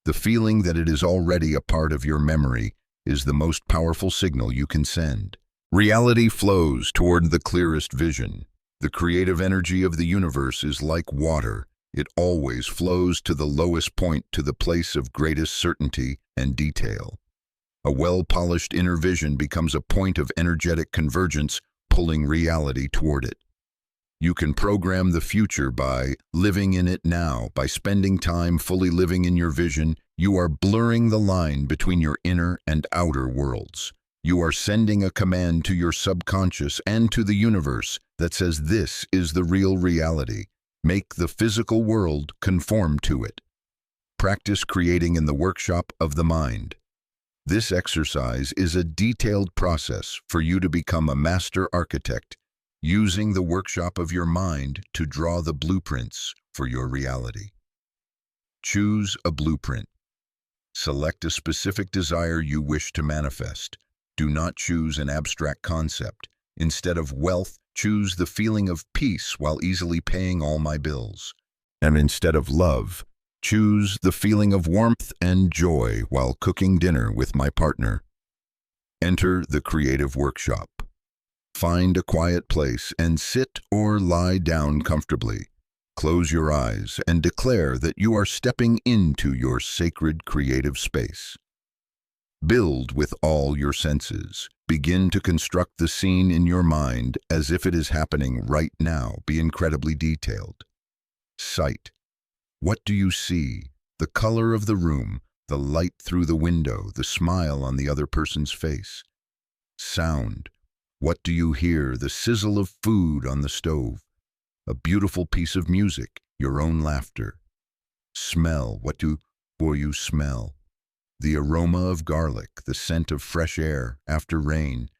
The feeling that it is already a part of your memory is the most powerful signal you can send. Reality flows toward the clearest vision. The creative energy of the universe is like water. It always flows to the lowest point, to the place of greatest certainty and detail. A well-polished inner vision becomes a point of energetic convergence, pulling reality toward it. You can program the future by living in it now. By spending time fully living in your vision, you are blurring the line between your inner and outer worlds. You are sending a command to your subconscious and to the universe that says this is the real reality. Make the physical world conform to it. Practice creating in the workshop of the mind. This exercise is a detailed process for you to become a master architect, using the workshop of your mind to draw the blueprints for your reality. Choose a blueprint. Select a specific desire you wish to manifest. Do not choose an abstract concept. Instead of wealth, choose the feeling of peace while easily paying all my bills. And instead of love, choose the feeling of warmth and joy while cooking dinner with my partner. Enter the creative workshop. Find a quiet place and sit or lie down comfortably. Close your eyes and declare that you are stepping into your sacred creative space. Build with all your senses. Begin to construct the scene in your mind as if it is happening right now. Be incredibly detailed. Sight. What do you see? The color of the room, the light through the window, the smile on the other person's face. Sound. What do you hear? The sizzle of food on the stove. A beautiful piece of music, your own laughter. Smell. What do you smell? The aroma of garlic, the scent of fresh air after rain,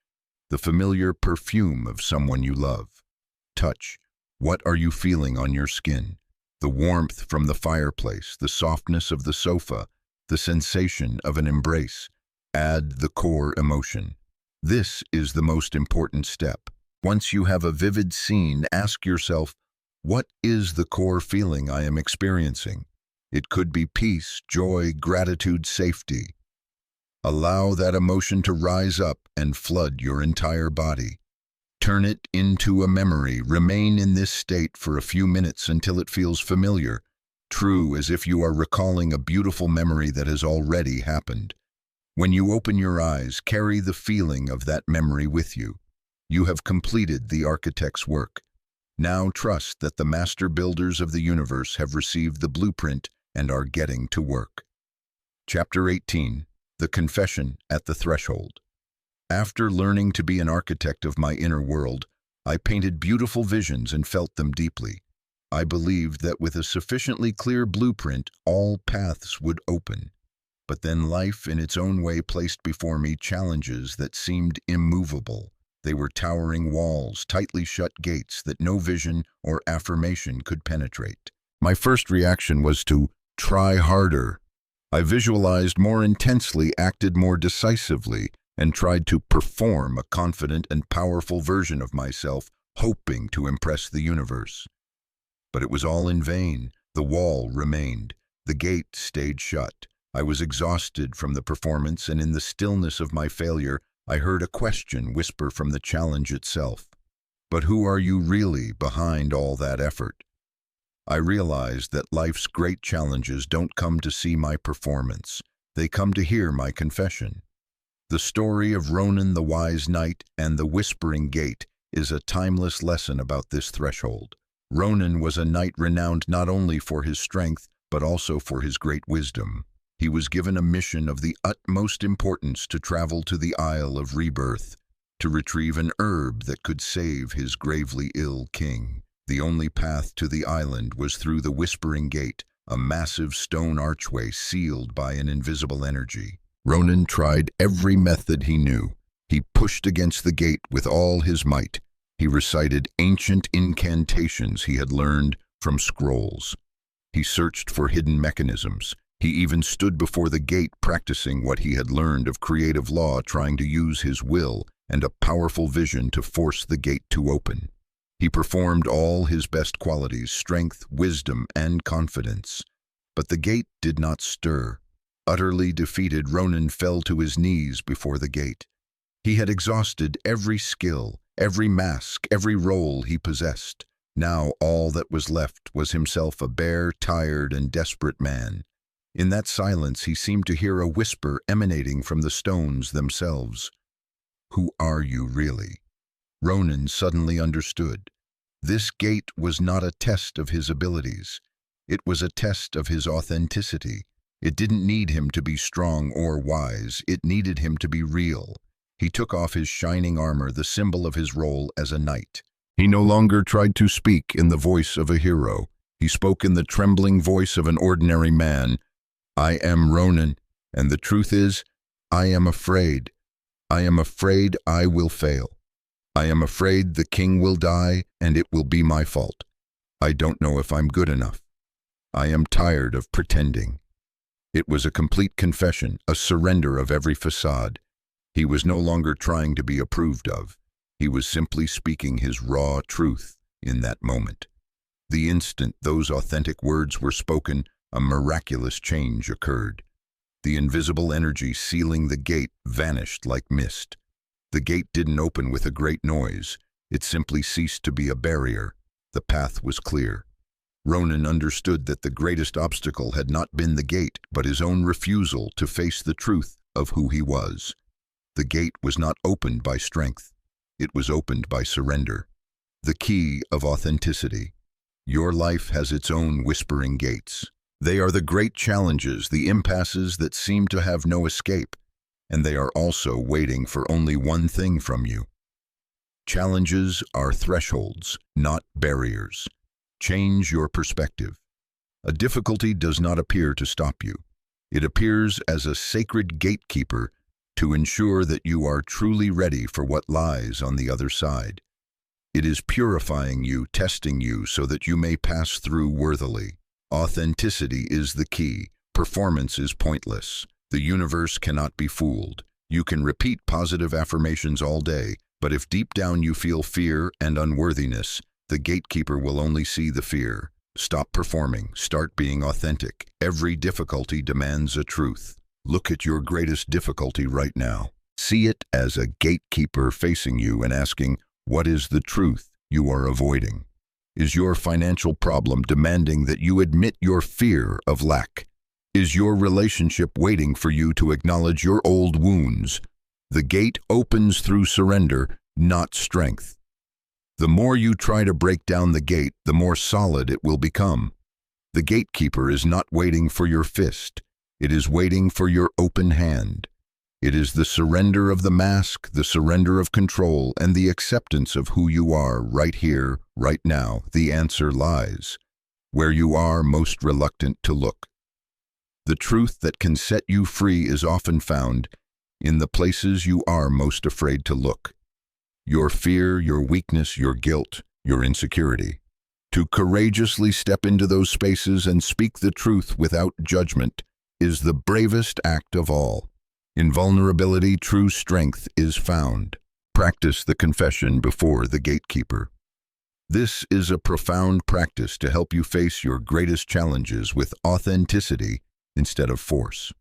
the familiar perfume of someone you love. Touch. What are you feeling on your skin? The warmth from the fireplace, the softness of the sofa, the sensation of an embrace. Add the core emotion. This is the most important step. Once you have a vivid scene, ask yourself, what is the core feeling I am experiencing? It could be peace, joy, gratitude, safety. Allow that emotion to rise up and flood your entire body. Turn it into a memory. Remain in this state for a few minutes until it feels familiar, true, as if you are recalling a beautiful memory that has already happened. When you open your eyes, carry the feeling of that memory with you. You have completed the architect's work. Now trust that the master builders of the universe have received the blueprint and are getting to work. Chapter 18. The Confession at the Threshold. After learning to be an architect of my inner world, I painted beautiful visions and felt them deeply. I believed that with a sufficiently clear blueprint, all paths would open. But then life in its own way placed before me challenges that seemed immovable. They were towering walls, tightly shut gates that no vision or affirmation could penetrate. My first reaction was to try harder. I visualized more intensely, acted more decisively, and tried to perform a confident and powerful version of myself, hoping to impress the universe. But it was all in vain. The wall remained. The gate stayed shut. I was exhausted from the performance, and in the stillness of my failure, I heard a question whisper from the challenge itself. But who are you really behind all that effort? I realized that life's great challenges don't come to see my performance. They come to hear my confession. The story of Ronan the Wise Knight and the Whispering Gate is a timeless lesson about this threshold. Ronan was a knight renowned not only for his strength, but also for his great wisdom. He was given a mission of the utmost importance to travel to the Isle of Rebirth, to retrieve an herb that could save his gravely ill king. The only path to the island was through the Whispering Gate, a massive stone archway sealed by an invisible energy. Ronan tried every method he knew. He pushed against the gate with all his might. He recited ancient incantations he had learned from scrolls. He searched for hidden mechanisms. He even stood before the gate practicing what he had learned of creative law, trying to use his will and a powerful vision to force the gate to open. He performed all his best qualities, strength, wisdom, and confidence. But the gate did not stir. Utterly defeated, Ronan fell to his knees before the gate. He had exhausted every skill, every mask, every role he possessed. Now all that was left was himself, a bare, tired, and desperate man. In that silence he seemed to hear a whisper emanating from the stones themselves. Who are you really? Ronan suddenly understood. This gate was not a test of his abilities. It was a test of his authenticity. It didn't need him to be strong or wise. It needed him to be real. He took off his shining armor, the symbol of his role as a knight. He no longer tried to speak in the voice of a hero. He spoke in the trembling voice of an ordinary man. I am Ronan, and the truth is, I am afraid. I am afraid I will fail. I am afraid the king will die, and it will be my fault. I don't know if I'm good enough. I am tired of pretending. It was a complete confession, a surrender of every facade. He was no longer trying to be approved of. He was simply speaking his raw truth in that moment. The instant those authentic words were spoken, a miraculous change occurred. The invisible energy sealing the gate vanished like mist. The gate didn't open with a great noise. It simply ceased to be a barrier. The path was clear. Ronan understood that the greatest obstacle had not been the gate, but his own refusal to face the truth of who he was. The gate was not opened by strength. It was opened by surrender. The key of authenticity. Your life has its own whispering gates. They are the great challenges, the impasses that seem to have no escape, and they are also waiting for only one thing from you. Challenges are thresholds, not barriers. Change your perspective. A difficulty does not appear to stop you. It appears as a sacred gatekeeper to ensure that you are truly ready for what lies on the other side. It is purifying you, testing you so that you may pass through worthily. Authenticity is the key. Performance is pointless. The universe cannot be fooled. You can repeat positive affirmations all day, but if deep down you feel fear and unworthiness, the gatekeeper will only see the fear. Stop performing. Start being authentic. Every difficulty demands a truth. Look at your greatest difficulty right now. See it as a gatekeeper facing you and asking, What is the truth you are avoiding? Is your financial problem demanding that you admit your fear of lack? Is your relationship waiting for you to acknowledge your old wounds? The gate opens through surrender, not strength. The more you try to break down the gate, the more solid it will become. The gatekeeper is not waiting for your fist. It is waiting for your open hand. It is the surrender of the mask, the surrender of control, and the acceptance of who you are right here, right now. The answer lies where you are most reluctant to look. The truth that can set you free is often found in the places you are most afraid to look. Your fear, your weakness, your guilt, your insecurity. To courageously step into those spaces and speak the truth without judgment is the bravest act of all. In vulnerability, true strength is found. Practice the confession before the gatekeeper. This is a profound practice to help you face your greatest challenges with authenticity instead of force.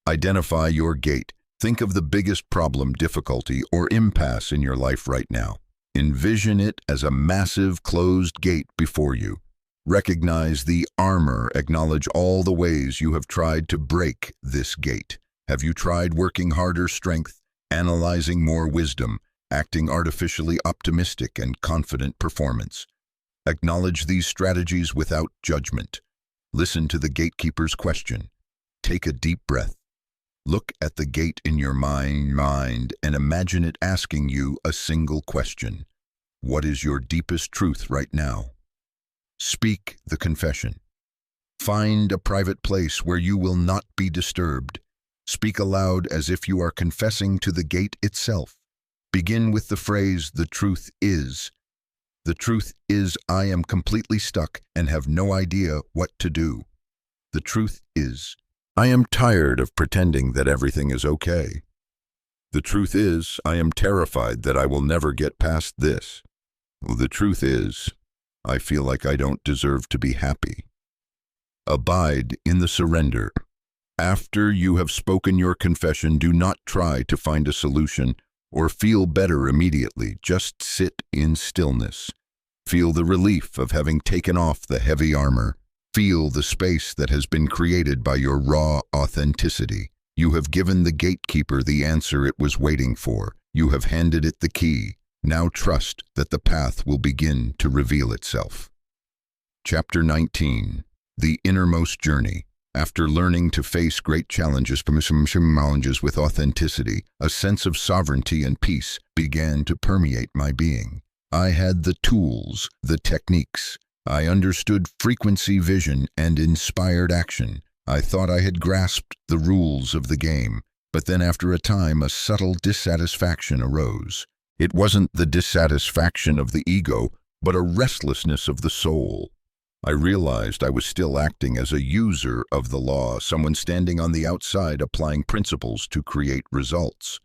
Identify your gate. Think of the biggest problem, difficulty, or impasse in your life right now. Envision it as a massive closed gate before you. Recognize the armor. Acknowledge all the ways you have tried to break this gate. Have you tried working harder strength, analyzing more wisdom, acting artificially optimistic and confident performance? Acknowledge these strategies without judgment. Listen to the gatekeeper's question. Take a deep breath. Look at the gate in your mind and imagine it asking you a single question. What is your deepest truth right now? Speak the confession. Find a private place where you will not be disturbed. Speak aloud as if you are confessing to the gate itself. Begin with the phrase, "The truth is." The truth is, I am completely stuck and have no idea what to do. The truth is, I am tired of pretending that everything is okay. The truth is, I am terrified that I will never get past this. The truth is, I feel like I don't deserve to be happy. Abide in the surrender. After you have spoken your confession, do not try to find a solution or feel better immediately. Just sit in stillness. Feel the relief of having taken off the heavy armor. Feel the space that has been created by your raw authenticity. You have given the gatekeeper the answer it was waiting for. You have handed it the key. Now trust that the path will begin to reveal itself. Chapter 19. The Innermost Journey. After learning to face great challenges with authenticity, a sense of sovereignty and peace began to permeate my being. I had the tools, the techniques. I understood frequency, vision, and inspired action. I thought I had grasped the rules of the game, but then after a time, a subtle dissatisfaction arose. It wasn't the dissatisfaction of the ego, but a restlessness of the soul. I realized I was still acting as a user of the law, someone standing on the outside applying principles to create results.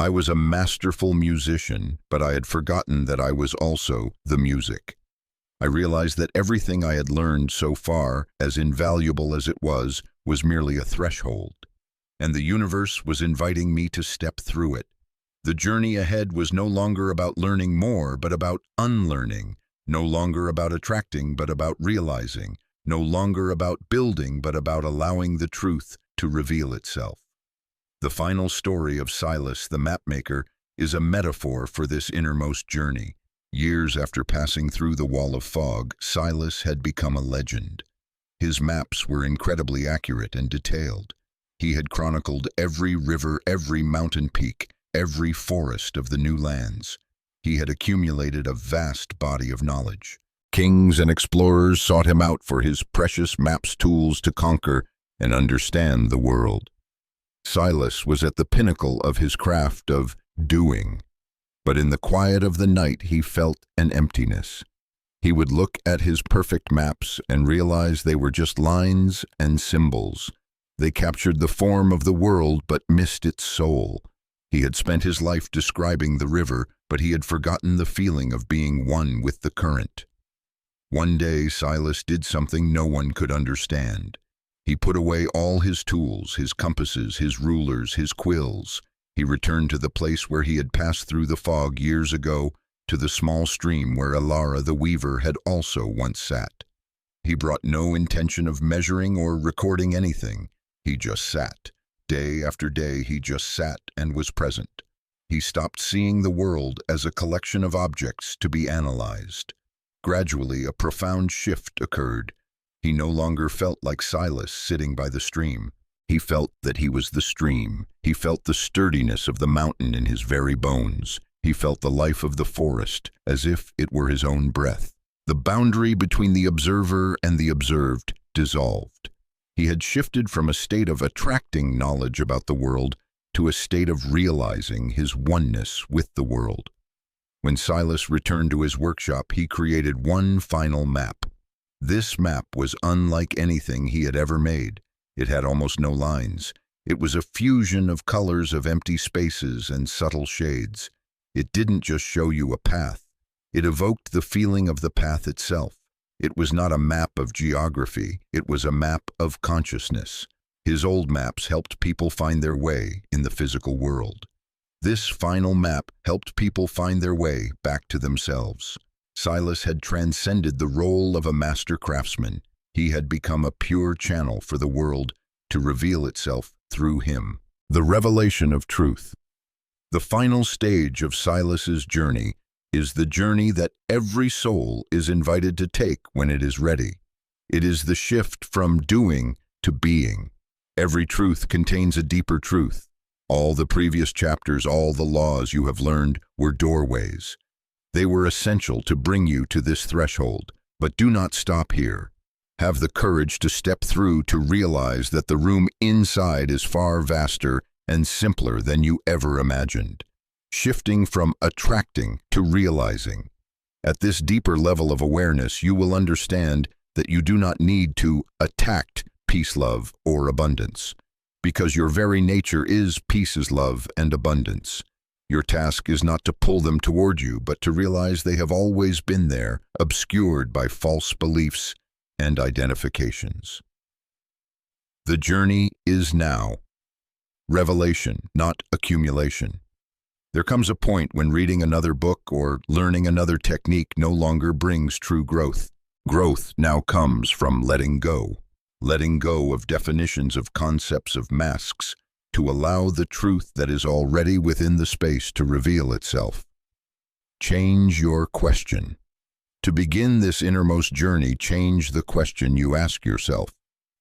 I was a masterful musician, but I had forgotten that I was also the music. I realized that everything I had learned so far, as invaluable as it was merely a threshold, and the universe was inviting me to step through it. The journey ahead was no longer about learning more, but about unlearning. No longer about attracting, but about realizing. No longer about building, but about allowing the truth to reveal itself. The final story of Silas the mapmaker is a metaphor for this innermost journey. Years after passing through the wall of fog, Silas had become a legend. His maps were incredibly accurate and detailed. He had chronicled every river, every mountain peak, every forest of the new lands. He had accumulated a vast body of knowledge. Kings and explorers sought him out for his precious maps tools to conquer and understand the world. Silas was at the pinnacle of his craft of doing, but in the quiet of the night he felt an emptiness. He would look at his perfect maps and realize they were just lines and symbols. They captured the form of the world but missed its soul. He had spent his life describing the river, but he had forgotten the feeling of being one with the current. One day, Silas did something no one could understand. He put away all his tools, his compasses, his rulers, his quills. He returned to the place where he had passed through the fog years ago, to the small stream where Alara the weaver had also once sat. He brought no intention of measuring or recording anything. He just sat. Day after day he just sat and was present. He stopped seeing the world as a collection of objects to be analyzed. Gradually, a profound shift occurred. He no longer felt like Silas sitting by the stream. He felt that he was the stream. He felt the sturdiness of the mountain in his very bones. He felt the life of the forest, as if it were his own breath. The boundary between the observer and the observed dissolved. He had shifted from a state of attracting knowledge about the world to a state of realizing his oneness with the world. When Silas returned to his workshop, he created one final map. This map was unlike anything he had ever made. It had almost no lines. It was a fusion of colors, of empty spaces and subtle shades. It didn't just show you a path. It evoked the feeling of the path itself. It was not a map of geography. It was a map of consciousness. His old maps helped people find their way in the physical world. This final map helped people find their way back to themselves. Silas had transcended the role of a master craftsman. He had become a pure channel for the world to reveal itself through him. The revelation of truth. The final stage of Silas's journey is the journey that every soul is invited to take when it is ready. It is the shift from doing to being. Every truth contains a deeper truth. All the previous chapters, all the laws you have learned were doorways. They were essential to bring you to this threshold, but do not stop here. Have the courage to step through to realize that the room inside is far vaster and simpler than you ever imagined. Shifting from attracting to realizing. At this deeper level of awareness, you will understand that you do not need to attract peace, love, or abundance, because your very nature is peace, love, and abundance. Your task is not to pull them toward you, but to realize they have always been there, obscured by false beliefs and identifications. The journey is now. Revelation, not accumulation. There comes a point when reading another book or learning another technique no longer brings true growth. Growth now comes from letting go of definitions, of concepts, of masks, to allow the truth that is already within the space to reveal itself. Change your question. To begin this innermost journey, change the question you ask yourself.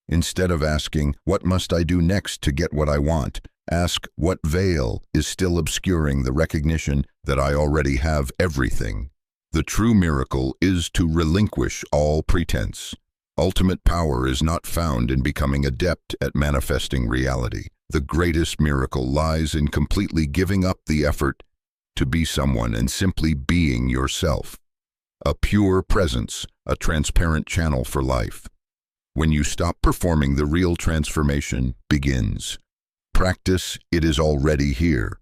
Instead of asking, "What must I do next to get what I want?" ask, "What veil is still obscuring the recognition that I already have everything?" The true miracle is to relinquish all pretense. Ultimate power is not found in becoming adept at manifesting reality. The greatest miracle lies in completely giving up the effort to be someone and simply being yourself. A pure presence, a transparent channel for life. When you stop performing, the real transformation begins. Practice, it is already here.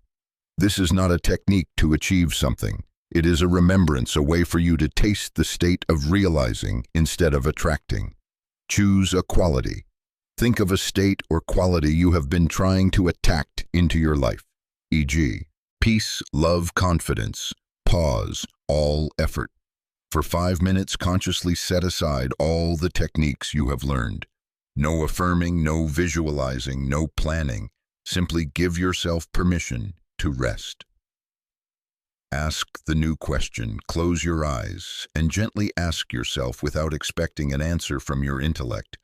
This is not a technique to achieve something. It is a remembrance, a way for you to taste the state of realizing instead of attracting. Choose a quality. Think of a state or quality you have been trying to attract into your life, e.g., peace, love, confidence. Pause all effort. For 5 minutes, consciously set aside all the techniques you have learned. No affirming, no visualizing, no planning. Simply give yourself permission to rest. Ask the new question, close your eyes, and gently ask yourself without expecting an answer from your intellect,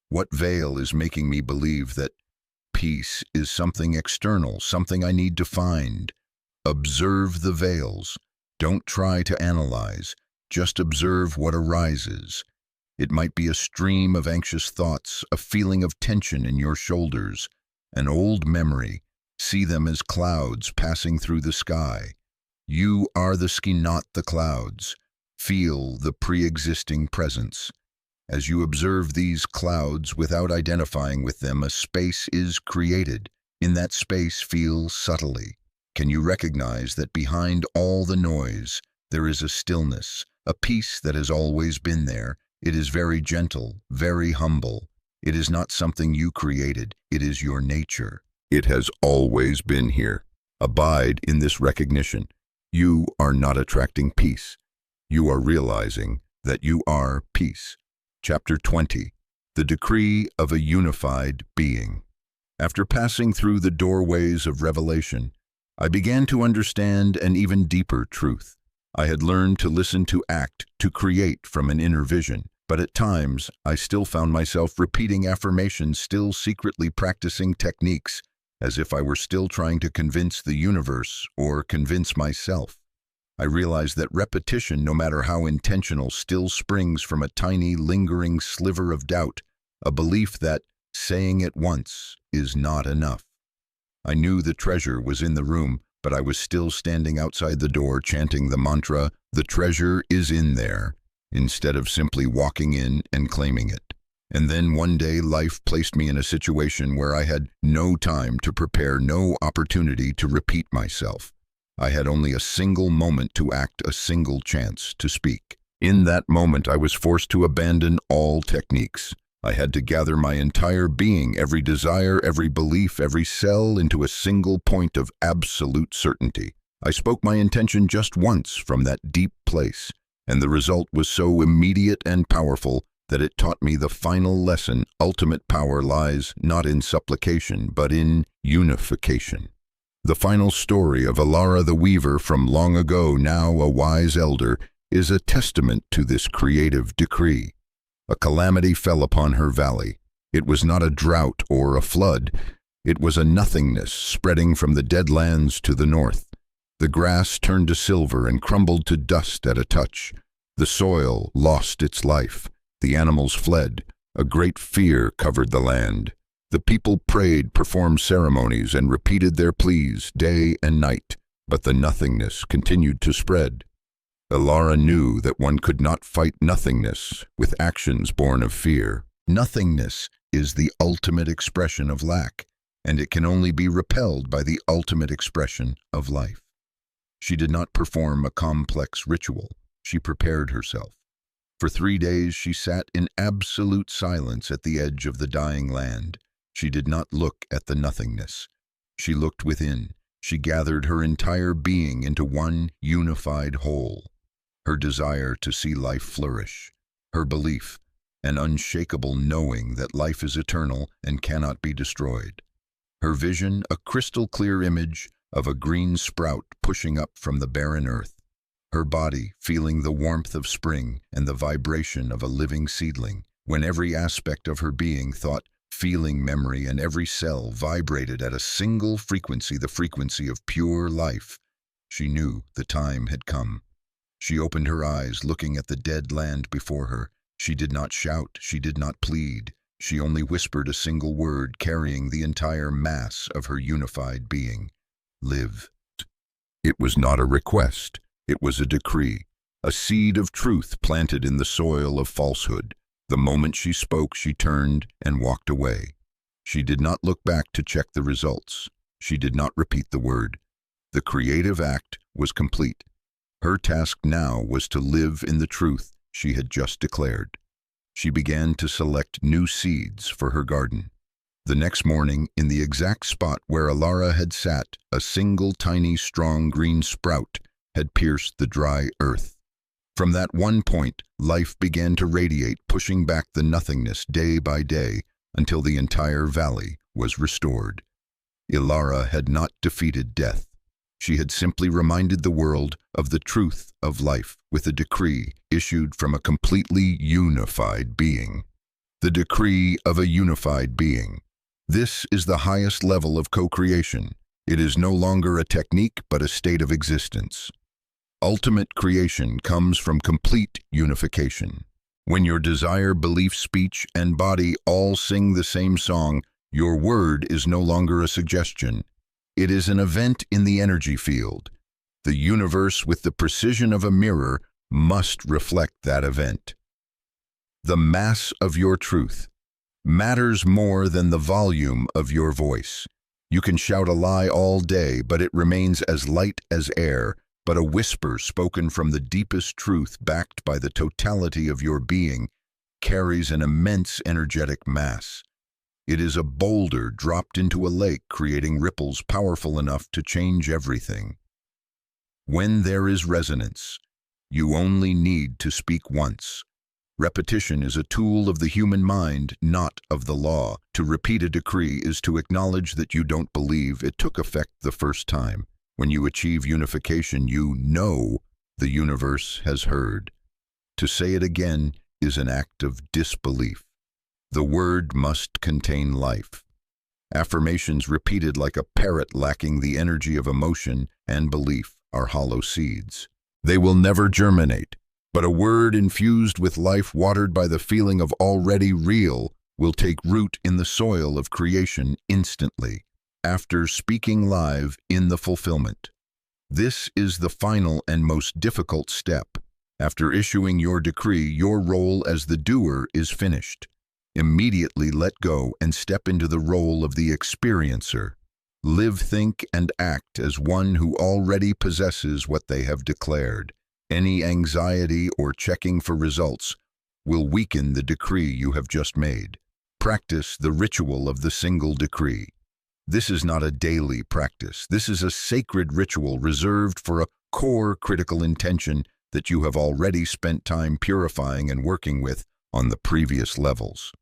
what veil is making me believe that peace is something external, something I need to find? Observe the veils. Don't try to analyze. Just observe what arises. It might be a stream of anxious thoughts, a feeling of tension in your shoulders, an old memory. See them as clouds passing through the sky. You are the sky, not the clouds. Feel the pre-existing presence. As you observe these clouds without identifying with them, a space is created. In that space, feel subtly. Can you recognize that behind all the noise, there is a stillness, a peace that has always been there? It is very gentle, very humble. It is not something you created. It is your nature. It has always been here. Abide in this recognition. You are not attracting peace. You are realizing that you are peace. Chapter 20. The Decree of a Unified Being. After passing through the doorways of revelation, I began to understand an even deeper truth. I had learned to listen, to act, to create from an inner vision, but at times I still found myself repeating affirmations, still secretly practicing techniques, as if I were still trying to convince the universe or convince myself. I realized that repetition, no matter how intentional, still springs from a tiny, lingering sliver of doubt, a belief that saying it once is not enough. I knew the treasure was in the room, but I was still standing outside the door chanting the mantra, "The treasure is in there," instead of simply walking in and claiming it. And then one day life placed me in a situation where I had no time to prepare, no opportunity to repeat myself. I had only a single moment to act, a single chance to speak. In that moment, I was forced to abandon all techniques. I had to gather my entire being, every desire, every belief, every cell, into a single point of absolute certainty. I spoke my intention just once from that deep place, and the result was so immediate and powerful that it taught me the final lesson: ultimate power lies not in supplication, but in unification. The final story of Alara the Weaver from long ago, now a wise elder, is a testament to this creative decree. A calamity fell upon her valley. It was not a drought or a flood. It was a nothingness spreading from the dead lands to the north. The grass turned to silver and crumbled to dust at a touch. The soil lost its life. The animals fled. A great fear covered the land. The people prayed, performed ceremonies, and repeated their pleas day and night, but the nothingness continued to spread. Alara knew that one could not fight nothingness with actions born of fear. Nothingness is the ultimate expression of lack, and it can only be repelled by the ultimate expression of life. She did not perform a complex ritual. She prepared herself. For 3 days she sat in absolute silence at the edge of the dying land. She did not look at the nothingness. She looked within. She gathered her entire being into one unified whole. Her desire to see life flourish. Her belief, an unshakable knowing that life is eternal and cannot be destroyed. Her vision, a crystal-clear image of a green sprout pushing up from the barren earth. Her body feeling the warmth of spring and the vibration of a living seedling, when every aspect of her being, thought, feeling, memory, and every cell vibrated at a single frequency, the frequency of pure life. She knew the time had come. She opened her eyes, looking at the dead land before her. She did not shout, she did not plead. She only whispered a single word, carrying the entire mass of her unified being. Live. It was not a request. It was a decree, a seed of truth planted in the soil of falsehood. The moment she spoke, she turned and walked away. She did not look back to check the results. She did not repeat the word. The creative act was complete. Her task now was to live in the truth she had just declared. She began to select new seeds for her garden. The next morning, in the exact spot where Alara had sat, a single tiny, strong green sprout had pierced the dry earth. From that one point, life began to radiate, pushing back the nothingness day by day until the entire valley was restored. Alara had not defeated death. She had simply reminded the world of the truth of life with a decree issued from a completely unified being. The decree of a unified being. This is the highest level of co-creation. It is no longer a technique, but a state of existence. Ultimate creation comes from complete unification. When your desire, belief, speech, and body all sing the same song, your word is no longer a suggestion. It is an event in the energy field. The universe, with the precision of a mirror, must reflect that event. The mass of your truth matters more than the volume of your voice. You can shout a lie all day, but it remains as light as air. But a whisper spoken from the deepest truth, backed by the totality of your being, carries an immense energetic mass. It is a boulder dropped into a lake, creating ripples powerful enough to change everything. When there is resonance, you only need to speak once. Repetition is a tool of the human mind, not of the law. To repeat a decree is to acknowledge that you don't believe it took effect the first time. When you achieve unification, you know the universe has heard. To say it again is an act of disbelief. The word must contain life. Affirmations repeated like a parrot lacking the energy of emotion and belief are hollow seeds. They will never germinate, but a word infused with life, watered by the feeling of already real, will take root in the soil of creation instantly, after speaking live in the fulfillment. This is the final and most difficult step. After issuing your decree, your role as the doer is finished. Immediately let go and step into the role of the experiencer. Live, think, and act as one who already possesses what they have declared. Any anxiety or checking for results will weaken the decree you have just made. Practice the ritual of the single decree. This is not a daily practice. This is a sacred ritual reserved for a core critical intention that you have already spent time purifying and working with on the previous levels.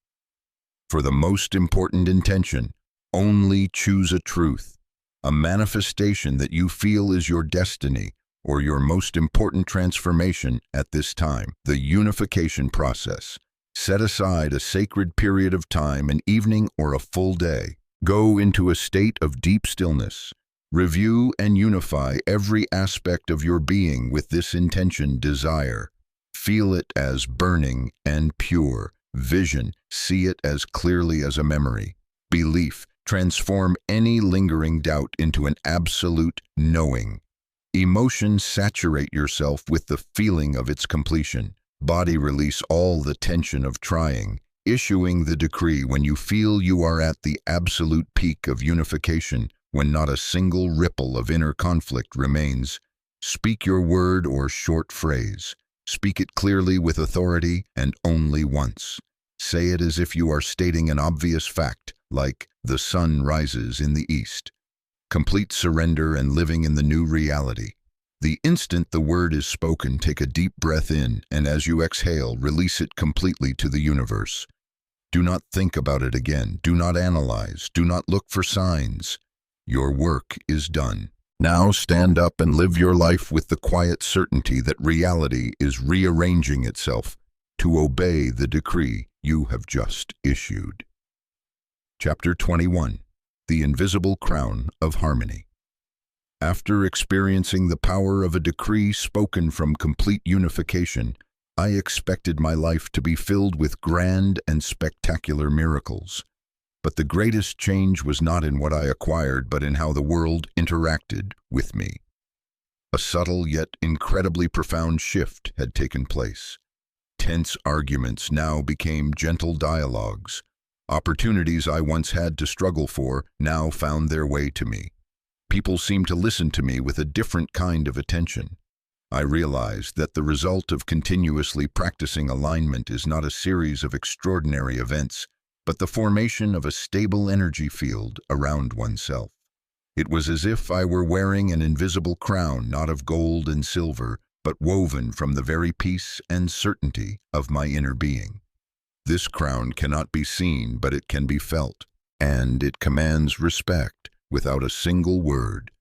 For the most important intention, only choose a truth, a manifestation that you feel is your destiny or your most important transformation at this time. The unification process. Set aside a sacred period of time, an evening or a full day. Go into a state of deep stillness. Review and unify every aspect of your being with this intention desire. Feel it as burning and pure. Vision, see it as clearly as a memory. Belief, transform any lingering doubt into an absolute knowing. Emotion, saturate yourself with the feeling of its completion. Body, release all the tension of trying. Issuing the decree when you feel you are at the absolute peak of unification, when not a single ripple of inner conflict remains. Speak your word or short phrase. Speak it clearly with authority and only once. Say it as if you are stating an obvious fact, like the sun rises in the east. Complete surrender and living in the new reality. The instant the word is spoken, take a deep breath in, and as you exhale, release it completely to the universe. Do not think about it again. Do not analyze. Do not look for signs. Your work is done. Now stand up and live your life with the quiet certainty that reality is rearranging itself to obey the decree you have just issued. Chapter 21. The Invisible Crown of Harmony. After experiencing the power of a decree spoken from complete unification, I expected my life to be filled with grand and spectacular miracles. But the greatest change was not in what I acquired, but in how the world interacted with me. A subtle yet incredibly profound shift had taken place. Tense arguments now became gentle dialogues. Opportunities I once had to struggle for now found their way to me. People seemed to listen to me with a different kind of attention. I realized that the result of continuously practicing alignment is not a series of extraordinary events, but the formation of a stable energy field around oneself. It was as if I were wearing an invisible crown, not of gold and silver, but woven from the very peace and certainty of my inner being. This crown cannot be seen, but it can be felt, and it commands respect without a single word.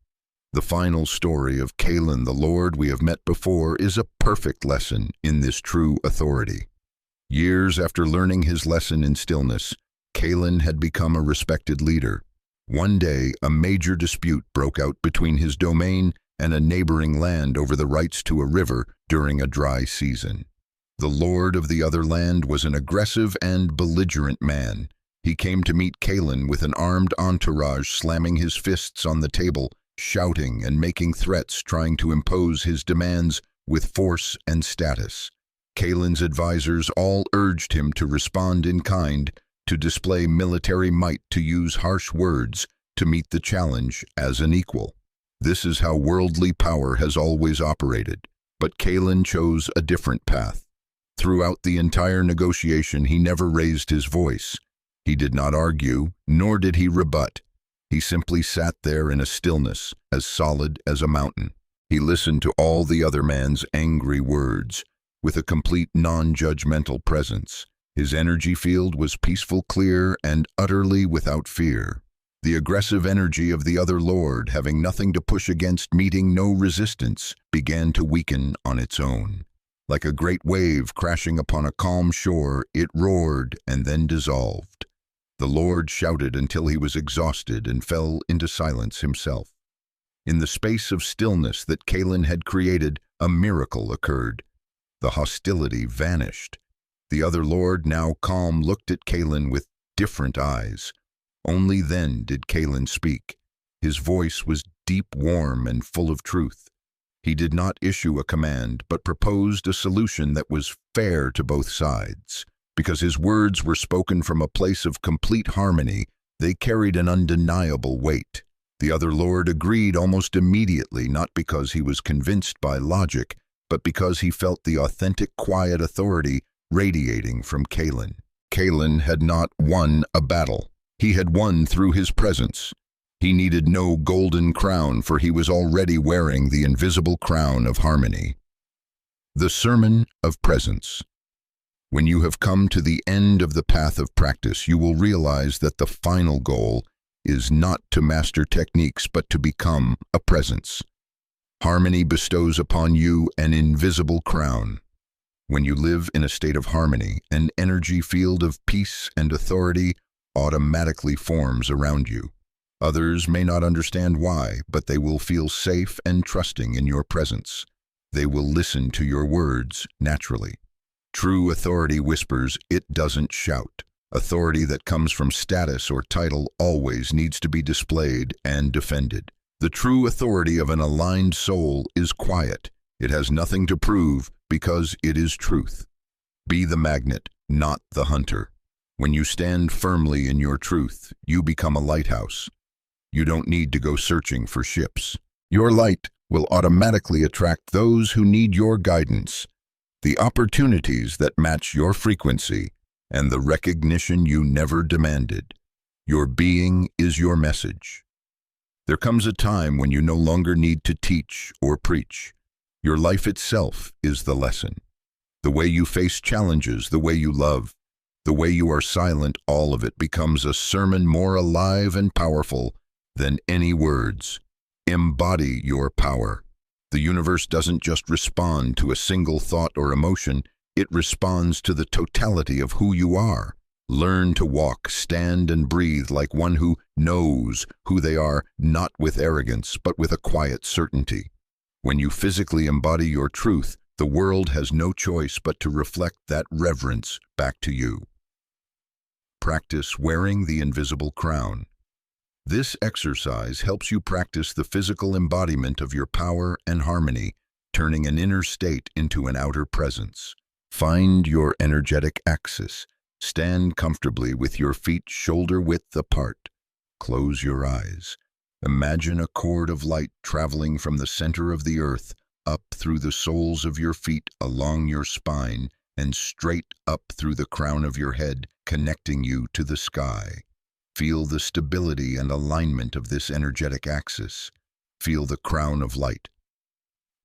The final story of Calin, the Lord we have met before, is a perfect lesson in this true authority. Years after learning his lesson in stillness, Calin had become a respected leader. One day, a major dispute broke out between his domain and a neighboring land over the rights to a river during a dry season. The lord of the other land was an aggressive and belligerent man. He came to meet Calin with an armed entourage, slamming his fists on the table, shouting and making threats, trying to impose his demands with force and status. Calin's advisors all urged him to respond in kind, to display military might, to use harsh words, to meet the challenge as an equal. This is how worldly power has always operated, but Calin chose a different path. Throughout the entire negotiation, he never raised his voice. He did not argue, nor did he rebut. He simply sat there in a stillness as solid as a mountain. He listened to all the other man's angry words with a complete non-judgmental presence. His energy field was peaceful, clear, and utterly without fear. The aggressive energy of the other lord, having nothing to push against, meeting no resistance, began to weaken on its own. Like a great wave crashing upon a calm shore, it roared and then dissolved. The lord shouted until he was exhausted and fell into silence himself. In the space of stillness that Kalin had created, a miracle occurred. The hostility vanished. The other lord, now calm, looked at Kalin with different eyes. Only then did Kalin speak. His voice was deep, warm, and full of truth. He did not issue a command, but proposed a solution that was fair to both sides. Because his words were spoken from a place of complete harmony, they carried an undeniable weight. The other lord agreed almost immediately, not because he was convinced by logic, but because he felt the authentic, quiet authority radiating from Kalin. Kalin had not won a battle. He had won through his presence. He needed no golden crown, for he was already wearing the invisible crown of harmony. The Sermon of Presence. When you have come to the end of the path of practice, you will realize that the final goal is not to master techniques, but to become a presence. Harmony bestows upon you an invisible crown. When you live in a state of harmony, an energy field of peace and authority automatically forms around you. Others may not understand why, but they will feel safe and trusting in your presence. They will listen to your words naturally. True authority whispers, it doesn't shout. Authority that comes from status or title always needs to be displayed and defended. The true authority of an aligned soul is quiet. It has nothing to prove because it is truth. Be the magnet, not the hunter. When you stand firmly in your truth, you become a lighthouse. You don't need to go searching for ships. Your light will automatically attract those who need your guidance, the opportunities that match your frequency, and the recognition you never demanded. Your being is your message. There comes a time when you no longer need to teach or preach. Your life itself is the lesson. The way you face challenges, the way you love, the way you are silent, all of it becomes a sermon more alive and powerful than any words. Embody your power. The universe doesn't just respond to a single thought or emotion, it responds to the totality of who you are. Learn to walk, stand, and breathe like one who knows who they are, not with arrogance, but with a quiet certainty. When you physically embody your truth, the world has no choice but to reflect that reverence back to you. Practice wearing the invisible crown. This exercise helps you practice the physical embodiment of your power and harmony, turning an inner state into an outer presence. Find your energetic axis. Stand comfortably with your feet shoulder-width apart. Close your eyes. Imagine a cord of light traveling from the center of the earth up through the soles of your feet, along your spine, and straight up through the crown of your head, connecting you to the sky. Feel the stability and alignment of this energetic axis. Feel the crown of light.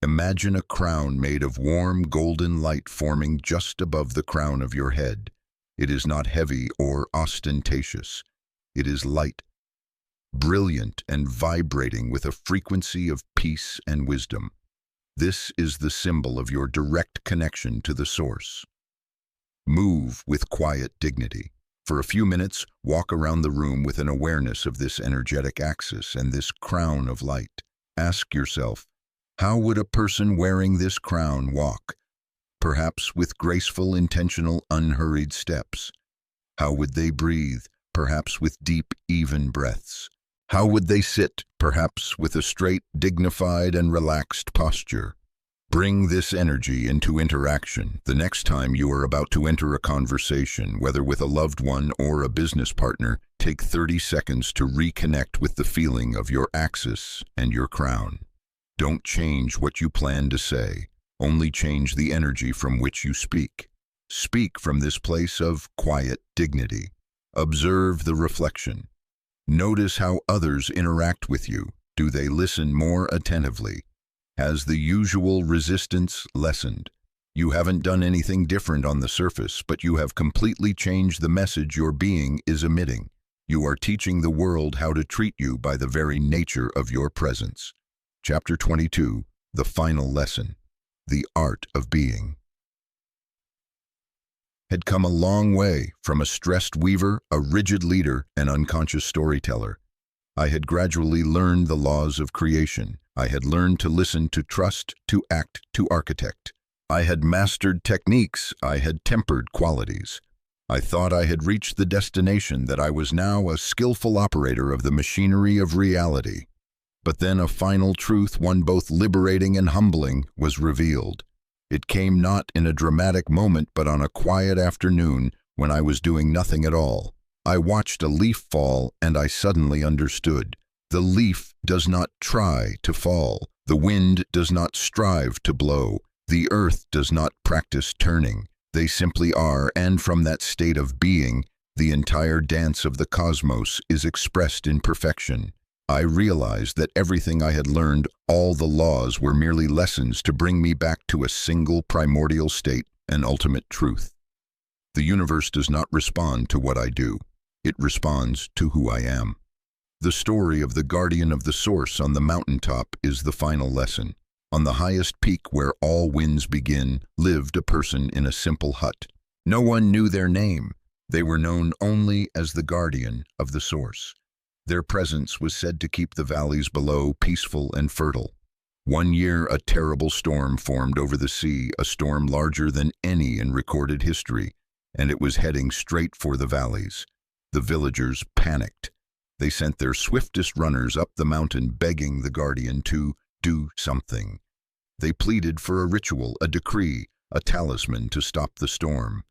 Imagine a crown made of warm golden light forming just above the crown of your head. It is not heavy or ostentatious. It is light, brilliant and vibrating with a frequency of peace and wisdom. This is the symbol of your direct connection to the source. Move with quiet dignity. For a few minutes, walk around the room with an awareness of this energetic axis and this crown of light. Ask yourself, how would a person wearing this crown walk? Perhaps with graceful, intentional, unhurried steps. How would they breathe? Perhaps with deep, even breaths. How would they sit? Perhaps with a straight, dignified, and relaxed posture. Bring this energy into interaction the next time you are about to enter a conversation, whether with a loved one or a business partner. Take 30 seconds to reconnect with the feeling of your axis and your crown. Don't change what you plan to say, only change the energy from which you speak. Speak from this place of quiet dignity. Observe the reflection. Notice how others interact with you. Do they listen more attentively? Has the usual resistance lessened? You haven't done anything different on the surface, but you have completely changed the message your being is emitting. You are teaching the world how to treat you by the very nature of your presence. Chapter 22, the final lesson, the art of being. Had come a long way from a stressed weaver, a rigid leader, an unconscious storyteller. I had gradually learned the laws of creation. I had learned to listen, to trust, to act, to architect. I had mastered techniques. I had tempered qualities. I thought I had reached the destination, that I was now a skillful operator of the machinery of reality. But then a final truth, one both liberating and humbling, was revealed. It came not in a dramatic moment, but on a quiet afternoon when I was doing nothing at all. I watched a leaf fall, and I suddenly understood. The leaf does not try to fall. The wind does not strive to blow. The earth does not practice turning. They simply are, and from that state of being, the entire dance of the cosmos is expressed in perfection. I realized that everything I had learned, all the laws, were merely lessons to bring me back to a single primordial state, an ultimate truth. The universe does not respond to what I do. It responds to who I am. The story of the guardian of the source on the mountaintop is the final lesson. On the highest peak where all winds begin, lived a person in a simple hut. No one knew their name. They were known only as the guardian of the source. Their presence was said to keep the valleys below peaceful and fertile. One year, a terrible storm formed over the sea, a storm larger than any in recorded history, and it was heading straight for the valleys. The villagers panicked. They sent their swiftest runners up the mountain, begging the guardian to do something. They pleaded for a ritual, a decree, a talisman to stop the storm.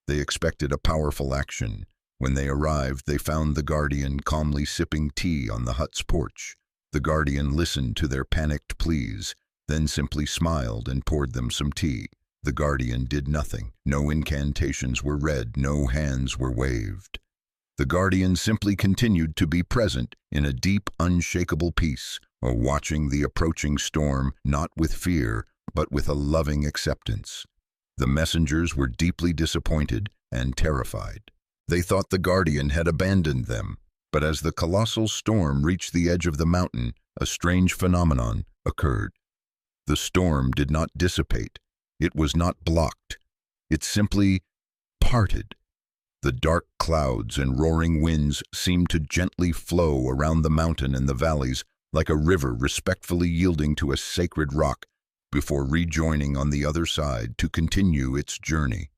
They expected a powerful action. When they arrived, they found the guardian calmly sipping tea on the hut's porch. The guardian listened to their panicked pleas, then simply smiled and poured them some tea. The guardian did nothing. No incantations were read, no hands were waved. The guardian simply continued to be present in a deep, unshakable peace, or watching the approaching storm, not with fear, but with a loving acceptance. The messengers were deeply disappointed and terrified. They thought the guardian had abandoned them, but as the colossal storm reached the edge of the mountain, a strange phenomenon occurred. The storm did not dissipate. It was not blocked. It simply parted. The dark clouds and roaring winds seemed to gently flow around the mountain and the valleys, like a river respectfully yielding to a sacred rock before rejoining on the other side to continue its journey.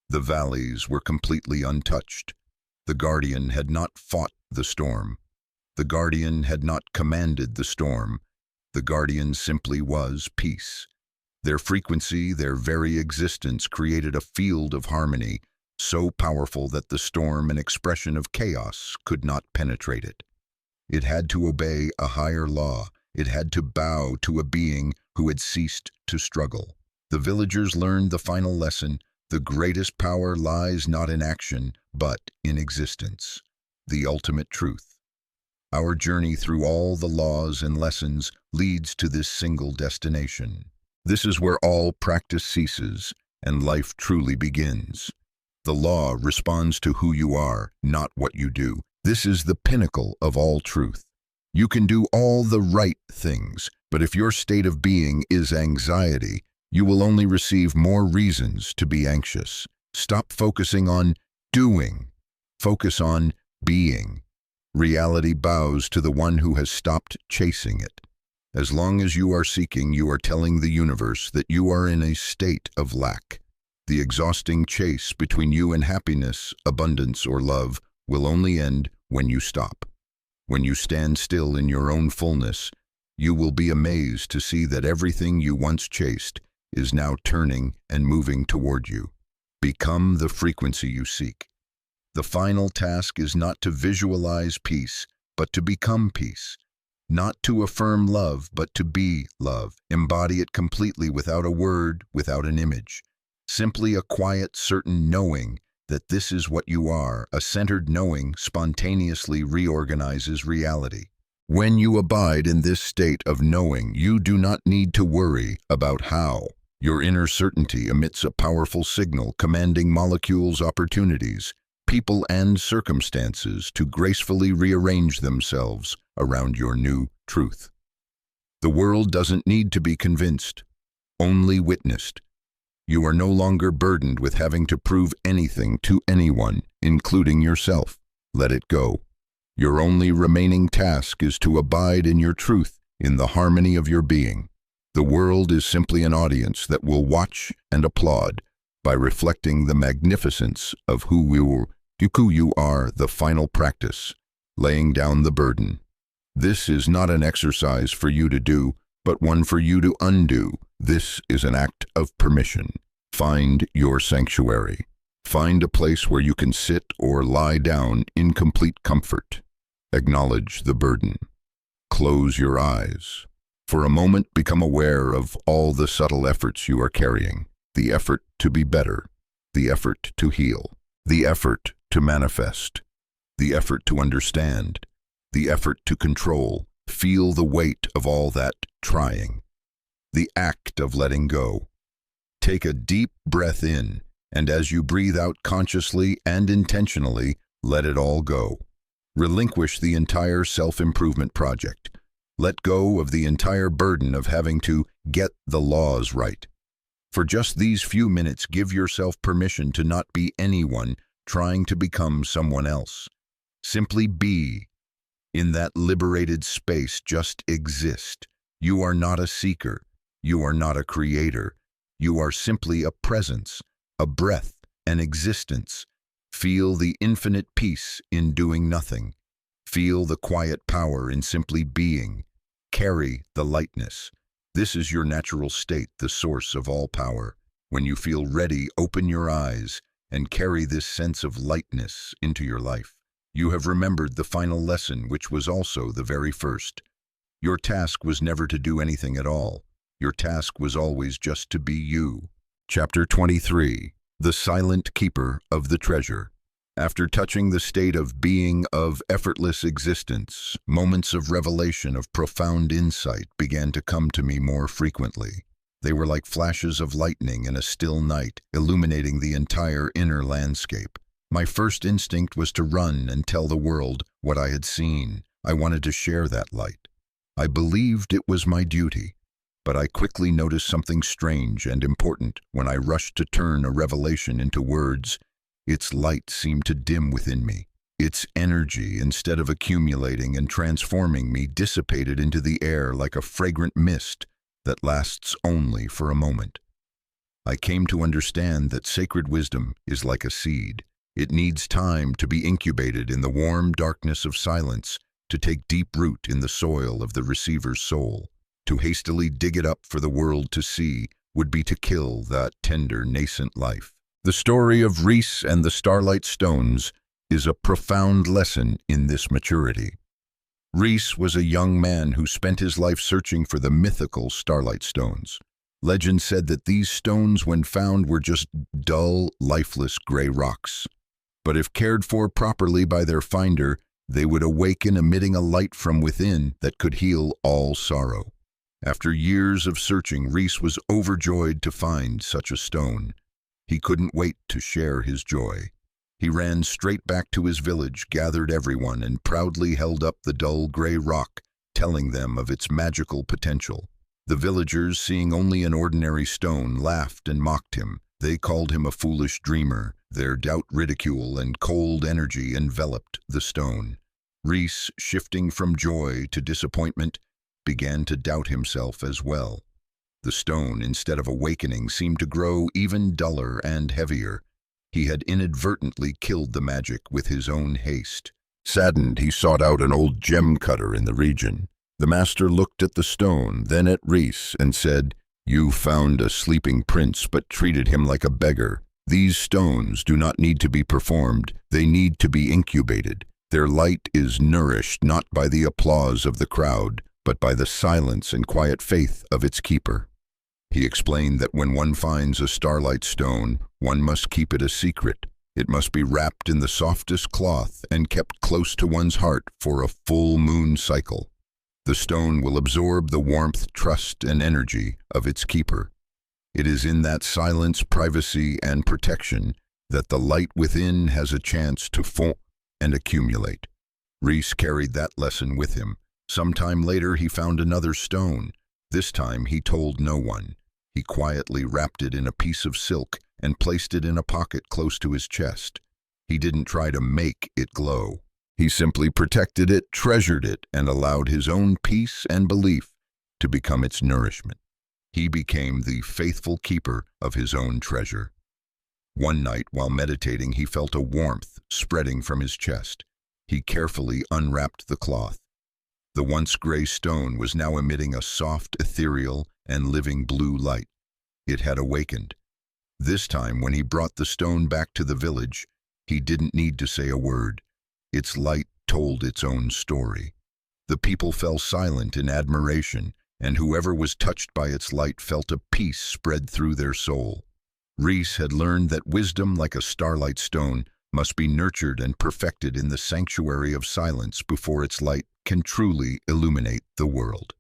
The valleys were completely untouched. The guardian had not fought the storm. The guardian had not commanded the storm. The guardian simply was peace. Their frequency, their very existence, created a field of harmony, so powerful that the storm, an expression of chaos, could not penetrate it. It had to obey a higher law. It had to bow to a being who had ceased to struggle. The villagers learned the final lesson. The greatest power lies not in action, but in existence. The ultimate truth. Our journey through all the laws and lessons leads to this single destination. This is where all practice ceases and life truly begins. The law responds to who you are, not what you do. This is the pinnacle of all truth. You can do all the right things, but if your state of being is anxiety, you will only receive more reasons to be anxious. Stop focusing on doing. Focus on being. Reality bows to the one who has stopped chasing it. As long as you are seeking, you are telling the universe that you are in a state of lack. The exhausting chase between you and happiness, abundance, or love will only end when you stop. When you stand still in your own fullness, you will be amazed to see that everything you once chased is now turning and moving toward you. Become the frequency you seek. The final task is not to visualize peace, but to become peace. Not to affirm love, but to be love. Embody it completely, without a word, without an image. Simply a quiet, certain knowing that this is what you are. A centered knowing spontaneously reorganizes reality. When you abide in this state of knowing, you do not need to worry about how. Your inner certainty emits a powerful signal commanding molecules, opportunities, people, and circumstances to gracefully rearrange themselves around your new truth. The world doesn't need to be convinced, only witnessed. You are no longer burdened with having to prove anything to anyone, including yourself. Let it go. Your only remaining task is to abide in your truth, in the harmony of your being. The world is simply an audience that will watch and applaud by reflecting the magnificence of who you are. The final practice, laying down the burden. This is not an exercise for you to do, but one for you to undo. This is an act of permission. Find your sanctuary. Find a place where you can sit or lie down in complete comfort. Acknowledge the burden. Close your eyes. For a moment, become aware of all the subtle efforts you are carrying. The effort to be better. The effort to heal. The effort to manifest. The effort to understand. The effort to control. Feel the weight of all that trying. The act of letting go. Take a deep breath in, and as you breathe out consciously and intentionally, let it all go. Relinquish the entire self-improvement project. Let go of the entire burden of having to get the laws right. For just these few minutes, give yourself permission to not be anyone trying to become someone else. Simply be. In that liberated space, just exist. You are not a seeker. You are not a creator. You are simply a presence, a breath, an existence. Feel the infinite peace in doing nothing. Feel the quiet power in simply being. Carry the lightness. This is your natural state, the source of all power. When you feel ready, open your eyes and carry this sense of lightness into your life. You have remembered the final lesson, which was also the very first. Your task was never to do anything at all. Your task was always just to be you. Chapter 23. The Silent Keeper of the Treasure. After touching the state of being, of effortless existence, moments of revelation, of profound insight began to come to me more frequently. They were like flashes of lightning in a still night, illuminating the entire inner landscape. My first instinct was to run and tell the world what I had seen. I wanted to share that light. I believed it was my duty. But I quickly noticed something strange and important when I rushed to turn a revelation into words. Its light seemed to dim within me. Its energy, instead of accumulating and transforming me, dissipated into the air like a fragrant mist that lasts only for a moment. I came to understand that sacred wisdom is like a seed. It needs time to be incubated in the warm darkness of silence, to take deep root in the soil of the receiver's soul. To hastily dig it up for the world to see would be to kill that tender, nascent life. The story of Rhys and the Starlight Stones is a profound lesson in this maturity. Rhys was a young man who spent his life searching for the mythical Starlight Stones. Legend said that these stones, when found, were just dull, lifeless gray rocks. But if cared for properly by their finder, they would awaken, emitting a light from within that could heal all sorrow. After years of searching, Rhys was overjoyed to find such a stone. He couldn't wait to share his joy. He ran straight back to his village, gathered everyone, and proudly held up the dull gray rock, telling them of its magical potential. The villagers, seeing only an ordinary stone, laughed and mocked him. They called him a foolish dreamer. Their doubt, ridicule, and cold energy enveloped the stone. Rhys, shifting from joy to disappointment, began to doubt himself as well. The stone, instead of awakening, seemed to grow even duller and heavier. He had inadvertently killed the magic with his own haste. Saddened, he sought out an old gem cutter in the region. The master looked at the stone, then at Rhys, and said, "You found a sleeping prince, but treated him like a beggar. These stones do not need to be performed, they need to be incubated. Their light is nourished not by the applause of the crowd, but by the silence and quiet faith of its keeper." He explained that when one finds a starlight stone, one must keep it a secret. It must be wrapped in the softest cloth and kept close to one's heart for a full moon cycle. The stone will absorb the warmth, trust, and energy of its keeper. It is in that silence, privacy, and protection that the light within has a chance to form and accumulate. Reese carried that lesson with him. Sometime later he found another stone. This time he told no one. He quietly wrapped it in a piece of silk and placed it in a pocket close to his chest. He didn't try to make it glow. He simply protected it, treasured it, and allowed his own peace and belief to become its nourishment. He became the faithful keeper of his own treasure. One night, while meditating, he felt a warmth spreading from his chest. He carefully unwrapped the cloth. The once gray stone was now emitting a soft, ethereal, and living blue light. It had awakened. This time, when he brought the stone back to the village, he didn't need to say a word. Its light told its own story. The people fell silent in admiration, and whoever was touched by its light felt a peace spread through their soul. Reese had learned that wisdom, like a starlight stone, must be nurtured and perfected in the sanctuary of silence before its light can truly illuminate the world.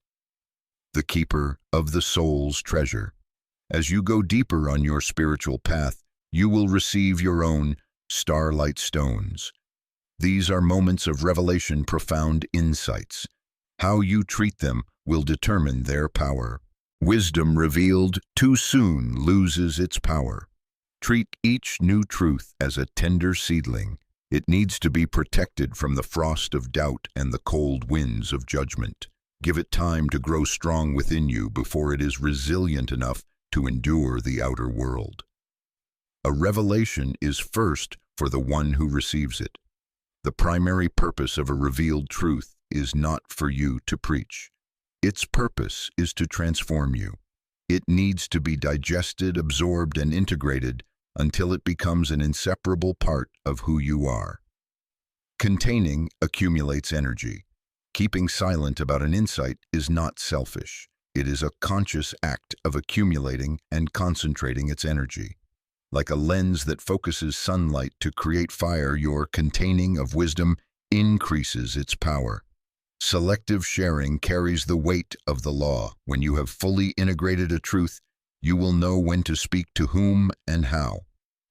The keeper of the soul's treasure. As you go deeper on your spiritual path, you will receive your own starlight stones. These are moments of revelation, profound insights. How you treat them will determine their power. Wisdom revealed too soon loses its power. Treat each new truth as a tender seedling. It needs to be protected from the frost of doubt and the cold winds of judgment. Give it time to grow strong within you before it is resilient enough to endure the outer world. A revelation is first for the one who receives it. The primary purpose of a revealed truth is not for you to preach. Its purpose is to transform you. It needs to be digested, absorbed, and integrated until it becomes an inseparable part of who you are. Containing accumulates energy. Keeping silent about an insight is not selfish. It is a conscious act of accumulating and concentrating its energy. Like a lens that focuses sunlight to create fire, your containing of wisdom increases its power. Selective sharing carries the weight of the law. When you have fully integrated a truth, you will know when to speak to whom and how.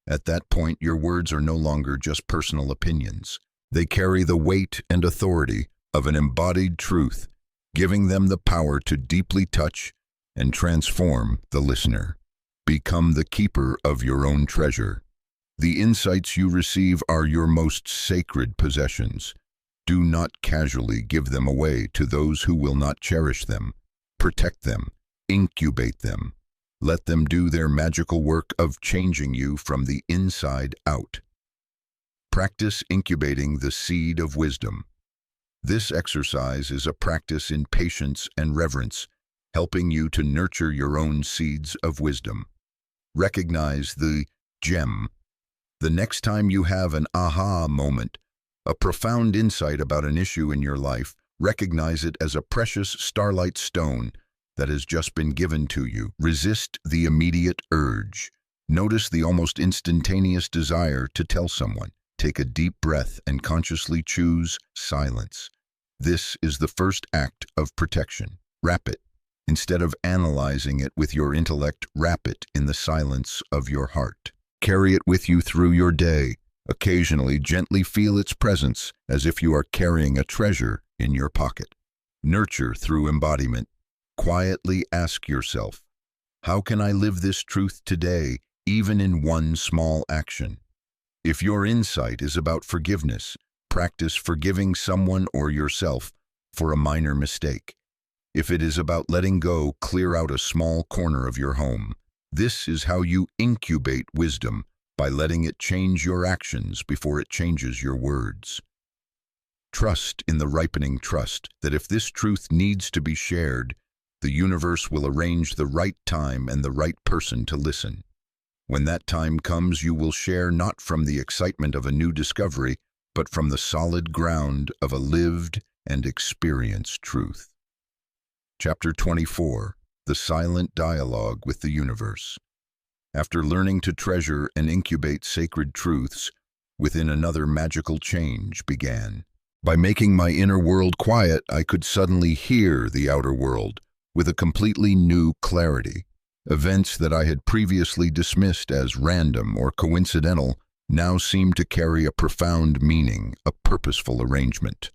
At that point, your words are no longer just personal opinions. They carry the weight and authority of an embodied truth, giving them the power to deeply touch and transform the listener. Become the keeper of your own treasure. The insights you receive are your most sacred possessions. Do not casually give them away to those who will not cherish them. Protect them, incubate them. Let them do their magical work of changing you from the inside out. Practice incubating the seed of wisdom. This exercise is a practice in patience and reverence, helping you to nurture your own seeds of wisdom. Recognize the gem. The next time you have an aha moment, a profound insight about an issue in your life, recognize it as a precious starlight stone that has just been given to you. Resist the immediate urge. Notice the almost instantaneous desire to tell someone. Take a deep breath and consciously choose silence. This is the first act of protection. Wrap it. Instead of analyzing it with your intellect, wrap it in the silence of your heart. Carry it with you through your day. Occasionally, gently feel its presence as if you are carrying a treasure in your pocket. Nurture through embodiment. Quietly ask yourself, how can I live this truth today, even in one small action? If your insight is about forgiveness, practice forgiving someone or yourself for a minor mistake. If it is about letting go, clear out a small corner of your home. This is how you incubate wisdom, by letting it change your actions before it changes your words. Trust in the ripening trust that if this truth needs to be shared, the universe will arrange the right time and the right person to listen. When that time comes, you will share not from the excitement of a new discovery, but from the solid ground of a lived and experienced truth. Chapter 24. The Silent Dialogue with the Universe. After learning to treasure and incubate sacred truths, within another magical change began. By making my inner world quiet, I could suddenly hear the outer world with a completely new clarity. Events that I had previously dismissed as random or coincidental now seemed to carry a profound meaning, a purposeful arrangement.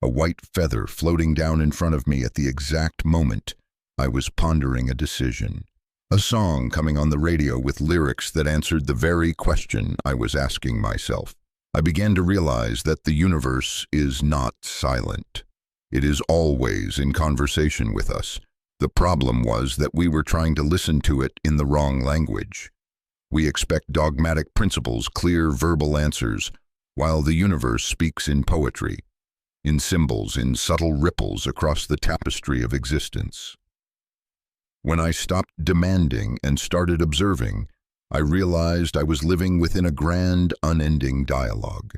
A white feather floating down in front of me at the exact moment I was pondering a decision. A song coming on the radio with lyrics that answered the very question I was asking myself. I began to realize that the universe is not silent. It is always in conversation with us. The problem was that we were trying to listen to it in the wrong language. We expect dogmatic principles, clear verbal answers, while the universe speaks in poetry, in symbols, in subtle ripples across the tapestry of existence. When I stopped demanding and started observing, I realized I was living within a grand, unending dialogue.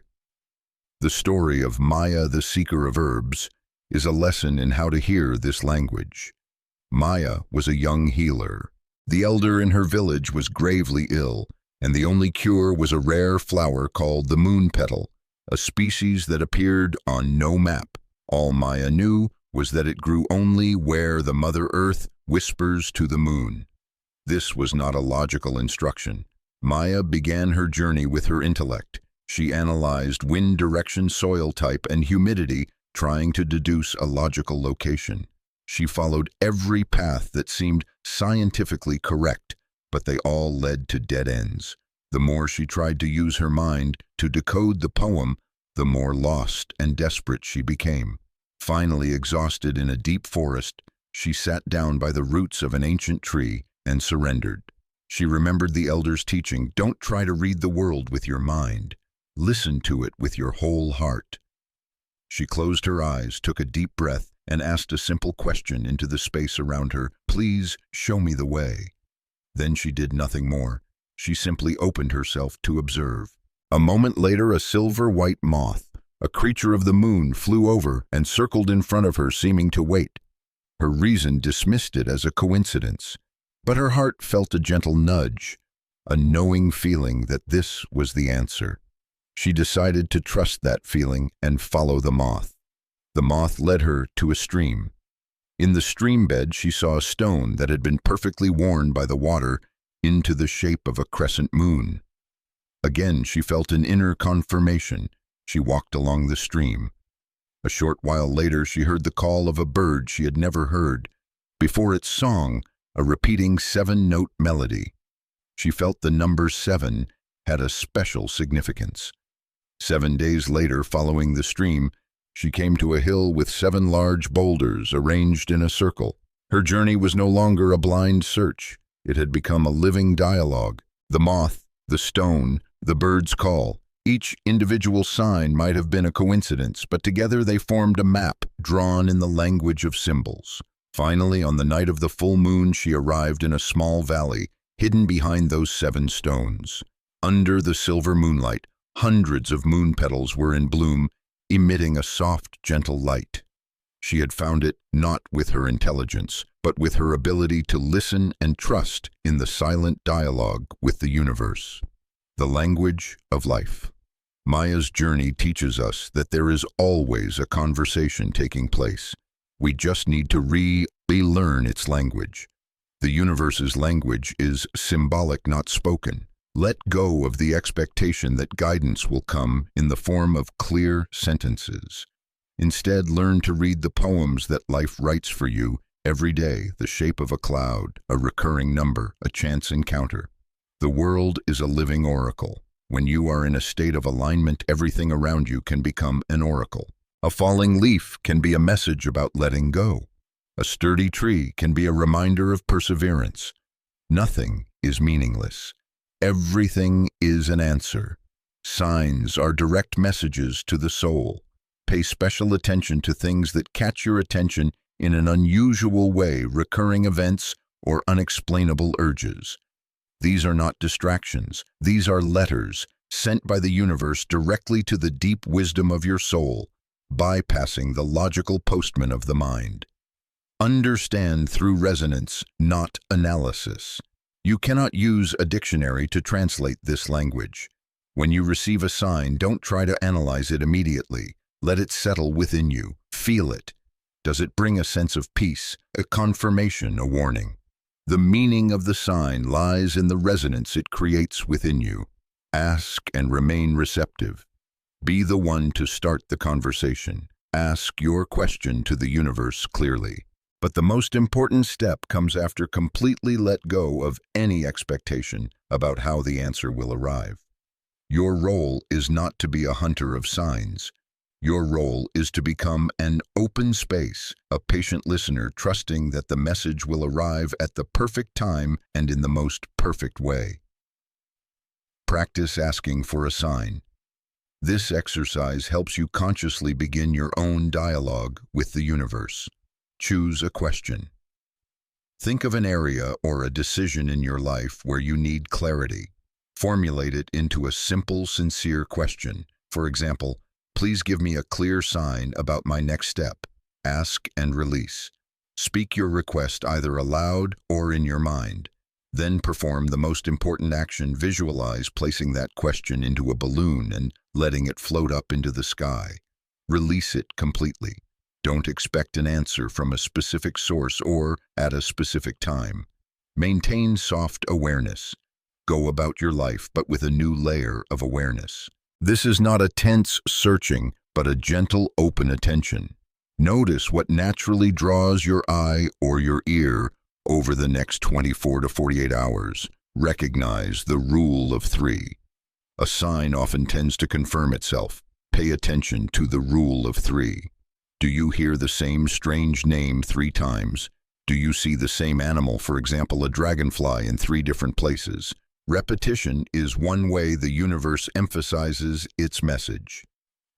The story of Maya, the seeker of herbs, is a lesson in how to hear this language. Maya was a young healer. The elder in her village was gravely ill, and the only cure was a rare flower called the moon petal, a species that appeared on no map. All Maya knew was that it grew only where the Mother Earth whispers to the moon. This was not a logical instruction. Maya began her journey with her intellect. She analyzed wind direction, soil type, and humidity, trying to deduce a logical location. She followed every path that seemed scientifically correct, but they all led to dead ends. The more she tried to use her mind to decode the poem, the more lost and desperate she became. Finally, exhausted in a deep forest, she sat down by the roots of an ancient tree and surrendered. She remembered the elder's teaching, don't try to read the world with your mind. Listen to it with your whole heart. She closed her eyes, took a deep breath, and asked a simple question into the space around her, please show me the way. Then she did nothing more. She simply opened herself to observe. A moment later, a silver-white moth, a creature of the moon, flew over and circled in front of her, seeming to wait. Her reason dismissed it as a coincidence, but her heart felt a gentle nudge, a knowing feeling that this was the answer. She decided to trust that feeling and follow the moth. The moth led her to a stream. In the stream bed, she saw a stone that had been perfectly worn by the water into the shape of a crescent moon. Again, she felt an inner confirmation. She walked along the stream. A short while later, she heard the call of a bird she had never heard. Before its song, a repeating 7-note melody. She felt the number 7 had a special significance. 7 days later, following the stream, she came to a hill with 7 large boulders arranged in a circle. Her journey was no longer a blind search. It had become a living dialogue. The moth, the stone, the bird's call. Each individual sign might have been a coincidence, but together they formed a map drawn in the language of symbols. Finally, on the night of the full moon, she arrived in a small valley, hidden behind those 7 stones. Under the silver moonlight, hundreds of moon petals were in bloom, emitting a soft, gentle light. She had found it not with her intelligence, but with her ability to listen and trust in the silent dialogue with the universe. The language of life. Maya's journey teaches us that there is always a conversation taking place. We just need to relearn its language. The universe's language is symbolic, not spoken. Let go of the expectation that guidance will come in the form of clear sentences. Instead, learn to read the poems that life writes for you every day, the shape of a cloud, a recurring number, a chance encounter. The world is a living oracle. When you are in a state of alignment, everything around you can become an oracle. A falling leaf can be a message about letting go. A sturdy tree can be a reminder of perseverance. Nothing is meaningless. Everything is an answer. Signs are direct messages to the soul. Pay special attention to things that catch your attention in an unusual way, recurring events or unexplainable urges. These are not distractions. These are letters sent by the universe directly to the deep wisdom of your soul, bypassing the logical postman of the mind. Understand through resonance, not analysis. You cannot use a dictionary to translate this language. When you receive a sign, don't try to analyze it immediately. Let it settle within you. Feel it. Does it bring a sense of peace, a confirmation, a warning? The meaning of the sign lies in the resonance it creates within you. Ask and remain receptive. Be the one to start the conversation. Ask your question to the universe clearly. But the most important step comes after completely let go of any expectation about how the answer will arrive. Your role is not to be a hunter of signs. Your role is to become an open space, a patient listener trusting that the message will arrive at the perfect time and in the most perfect way. Practice asking for a sign. This exercise helps you consciously begin your own dialogue with the universe. Choose a question. Think of an area or a decision in your life where you need clarity. Formulate it into a simple, sincere question. For example, please give me a clear sign about my next step. Ask and release. Speak your request either aloud or in your mind. Then perform the most important action. Visualize placing that question into a balloon and letting it float up into the sky. Release it completely. Don't expect an answer from a specific source or at a specific time. Maintain soft awareness. Go about your life, but with a new layer of awareness. This is not a tense searching, but a gentle, open attention. Notice what naturally draws your eye or your ear over the next 24 to 48 hours. Recognize the rule of 3. A sign often tends to confirm itself. Pay attention to the rule of 3. Do you hear the same strange name 3 times? Do you see the same animal, for example, a dragonfly, in 3 different places? Repetition is one way the universe emphasizes its message.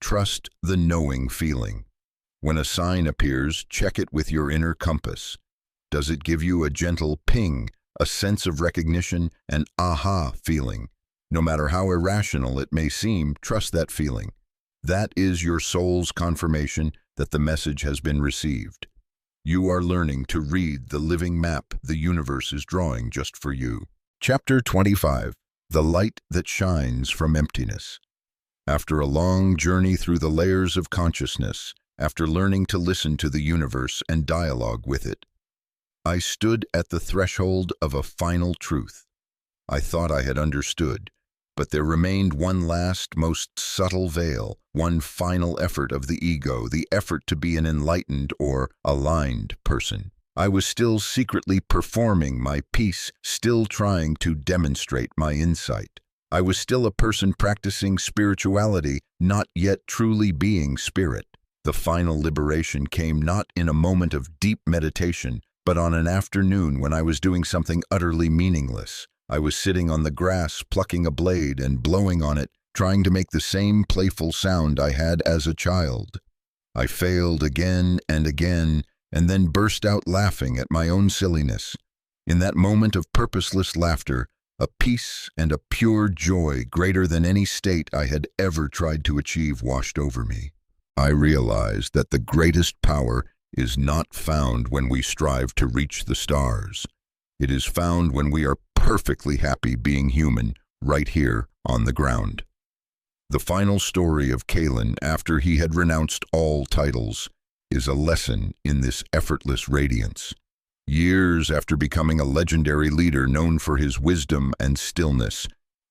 Trust the knowing feeling. When a sign appears, check it with your inner compass. Does it give you a gentle ping, a sense of recognition, an aha feeling? No matter how irrational it may seem, trust that feeling. That is your soul's confirmation that the message has been received. You are learning to read the living map the universe is drawing just for you. Chapter 25. The Light That Shines from Emptiness. After a long journey through the layers of consciousness, after learning to listen to the universe and dialogue with it, I stood at the threshold of a final truth. I thought I had understood, but there remained one last, most subtle veil, one final effort of the ego, the effort to be an enlightened or aligned person. I was still secretly performing my piece, still trying to demonstrate my insight. I was still a person practicing spirituality, not yet truly being spirit. The final liberation came not in a moment of deep meditation, but on an afternoon when I was doing something utterly meaningless. I was sitting on the grass, plucking a blade and blowing on it, trying to make the same playful sound I had as a child. I failed again and again, and then burst out laughing at my own silliness. In that moment of purposeless laughter, a peace and a pure joy greater than any state I had ever tried to achieve washed over me. I realized that the greatest power is not found when we strive to reach the stars. It is found when we are perfectly happy being human, right here on the ground. The final story of Calin, after he had renounced all titles, is a lesson in this effortless radiance. Years after becoming a legendary leader known for his wisdom and stillness,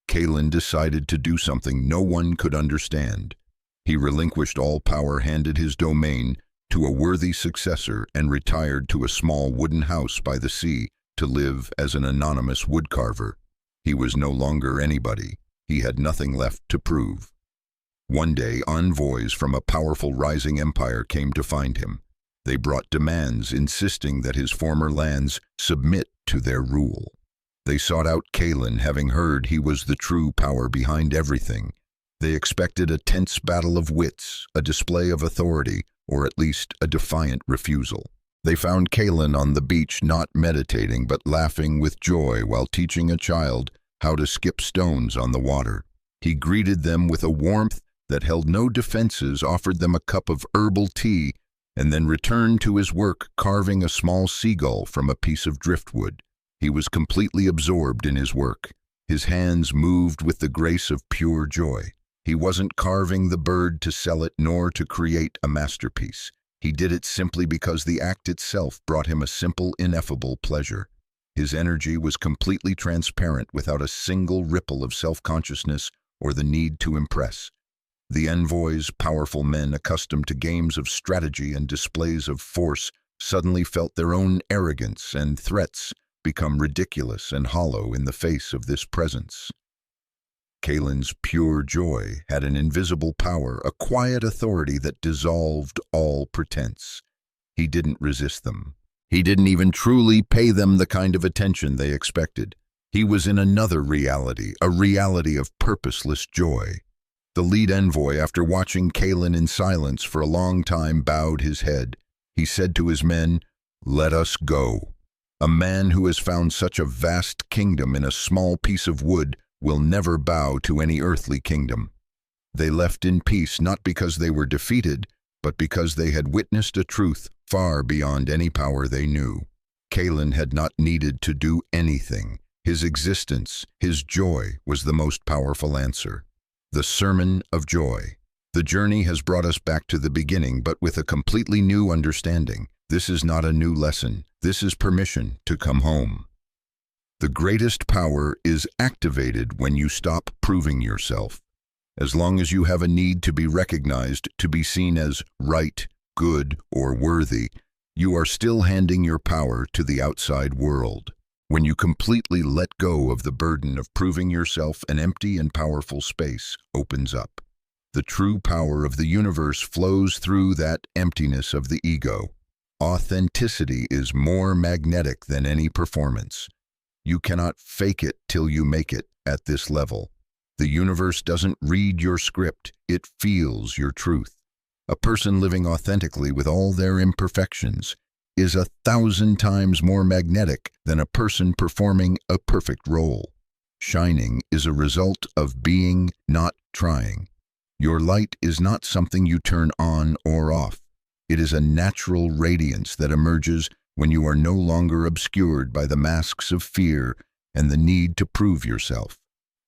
Calin decided to do something no one could understand. He relinquished all power, handed his domain to a worthy successor, and retired to a small wooden house by the sea to live as an anonymous woodcarver. He was no longer anybody. He had nothing left to prove. One day, envoys from a powerful rising empire came to find him. They brought demands insisting that his former lands submit to their rule. They sought out Calin, having heard he was the true power behind everything. They expected a tense battle of wits, a display of authority, or at least a defiant refusal. They found Calin on the beach, not meditating but laughing with joy while teaching a child how to skip stones on the water. He greeted them with a warmth that held no defenses, offered them a cup of herbal tea, and then returned to his work carving a small seagull from a piece of driftwood. He was completely absorbed in his work. His hands moved with the grace of pure joy. He wasn't carving the bird to sell it nor to create a masterpiece. He did it simply because the act itself brought him a simple, ineffable pleasure. His energy was completely transparent without a single ripple of self-consciousness or the need to impress. The envoys, powerful men accustomed to games of strategy and displays of force, suddenly felt their own arrogance and threats become ridiculous and hollow in the face of this presence. Kalen's pure joy had an invisible power, a quiet authority that dissolved all pretense. He didn't resist them. He didn't even truly pay them the kind of attention they expected. He was in another reality, a reality of purposeless joy. The lead envoy, after watching Kalen in silence for a long time, bowed his head. He said to his men, "Let us go. A man who has found such a vast kingdom in a small piece of wood will never bow to any earthly kingdom." They left in peace not because they were defeated, but because they had witnessed a truth far beyond any power they knew. Kalen had not needed to do anything. His existence, his joy, was the most powerful answer. The Sermon of Joy. The journey has brought us back to the beginning, but with a completely new understanding. This is not a new lesson. This is permission to come home. The greatest power is activated when you stop proving yourself. As long as you have a need to be recognized, to be seen as right, good, or worthy, you are still handing your power to the outside world. When you completely let go of the burden of proving yourself, an empty and powerful space opens up. The true power of the universe flows through that emptiness of the ego. Authenticity is more magnetic than any performance. You cannot fake it till you make it at this level. The universe doesn't read your script, it feels your truth. A person living authentically with all their imperfections is 1,000 times more magnetic than a person performing a perfect role. Shining is a result of being, not trying. Your light is not something you turn on or off. It is a natural radiance that emerges when you are no longer obscured by the masks of fear and the need to prove yourself.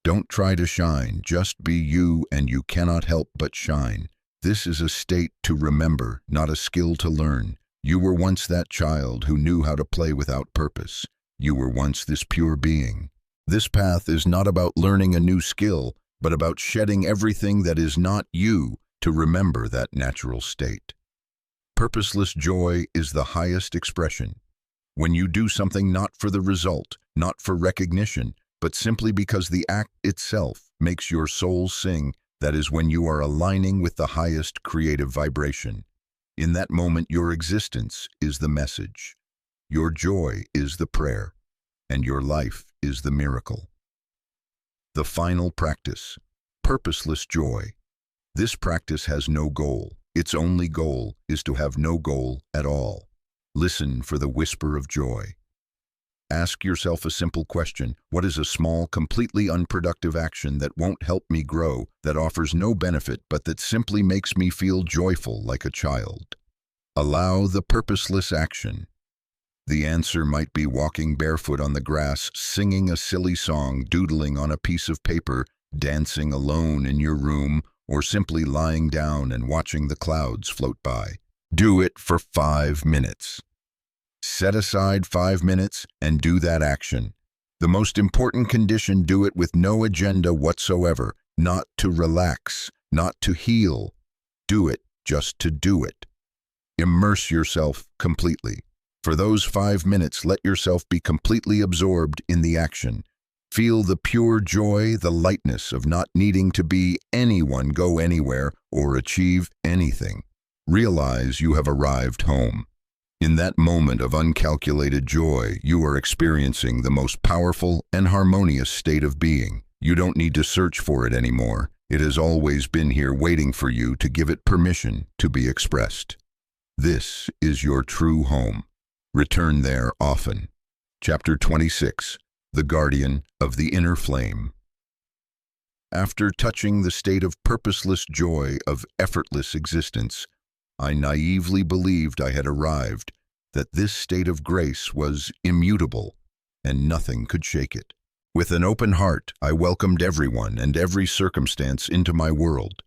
Don't try to shine, just be you, and you cannot help but shine. This is a state to remember, not a skill to learn. You were once that child who knew how to play without purpose. You were once this pure being. This path is not about learning a new skill, but about shedding everything that is not you to remember that natural state. Purposeless joy is the highest expression. When you do something not for the result, not for recognition, but simply because the act itself makes your soul sing, that is when you are aligning with the highest creative vibration. In that moment, your existence is the message. Your joy is the prayer, and your life is the miracle. The final practice, purposeless joy. This practice has no goal. Its only goal is to have no goal at all. Listen for the whisper of joy. Ask yourself a simple question. What is a small, completely unproductive action that won't help me grow, that offers no benefit, but that simply makes me feel joyful like a child? Allow the purposeless action. The answer might be walking barefoot on the grass, singing a silly song, doodling on a piece of paper, dancing alone in your room, or simply lying down and watching the clouds float by. Do it for 5 minutes. Set aside 5 minutes and do that action. The most important condition, do it with no agenda whatsoever, not to relax, not to heal. Do it just to do it. Immerse yourself completely. For those 5 minutes, let yourself be completely absorbed in the action. Feel the pure joy, the lightness of not needing to be anyone, go anywhere, or achieve anything. Realize you have arrived home. In that moment of uncalculated joy, you are experiencing the most powerful and harmonious state of being. You don't need to search for it anymore. It has always been here waiting for you to give it permission to be expressed. This is your true home. Return there often. Chapter 26. The Guardian of the Inner Flame. After touching the state of purposeless joy, of effortless existence, I naively believed I had arrived, that this state of grace was immutable. and nothing could shake it. With an open heart, I welcomed everyone and every circumstance into my world,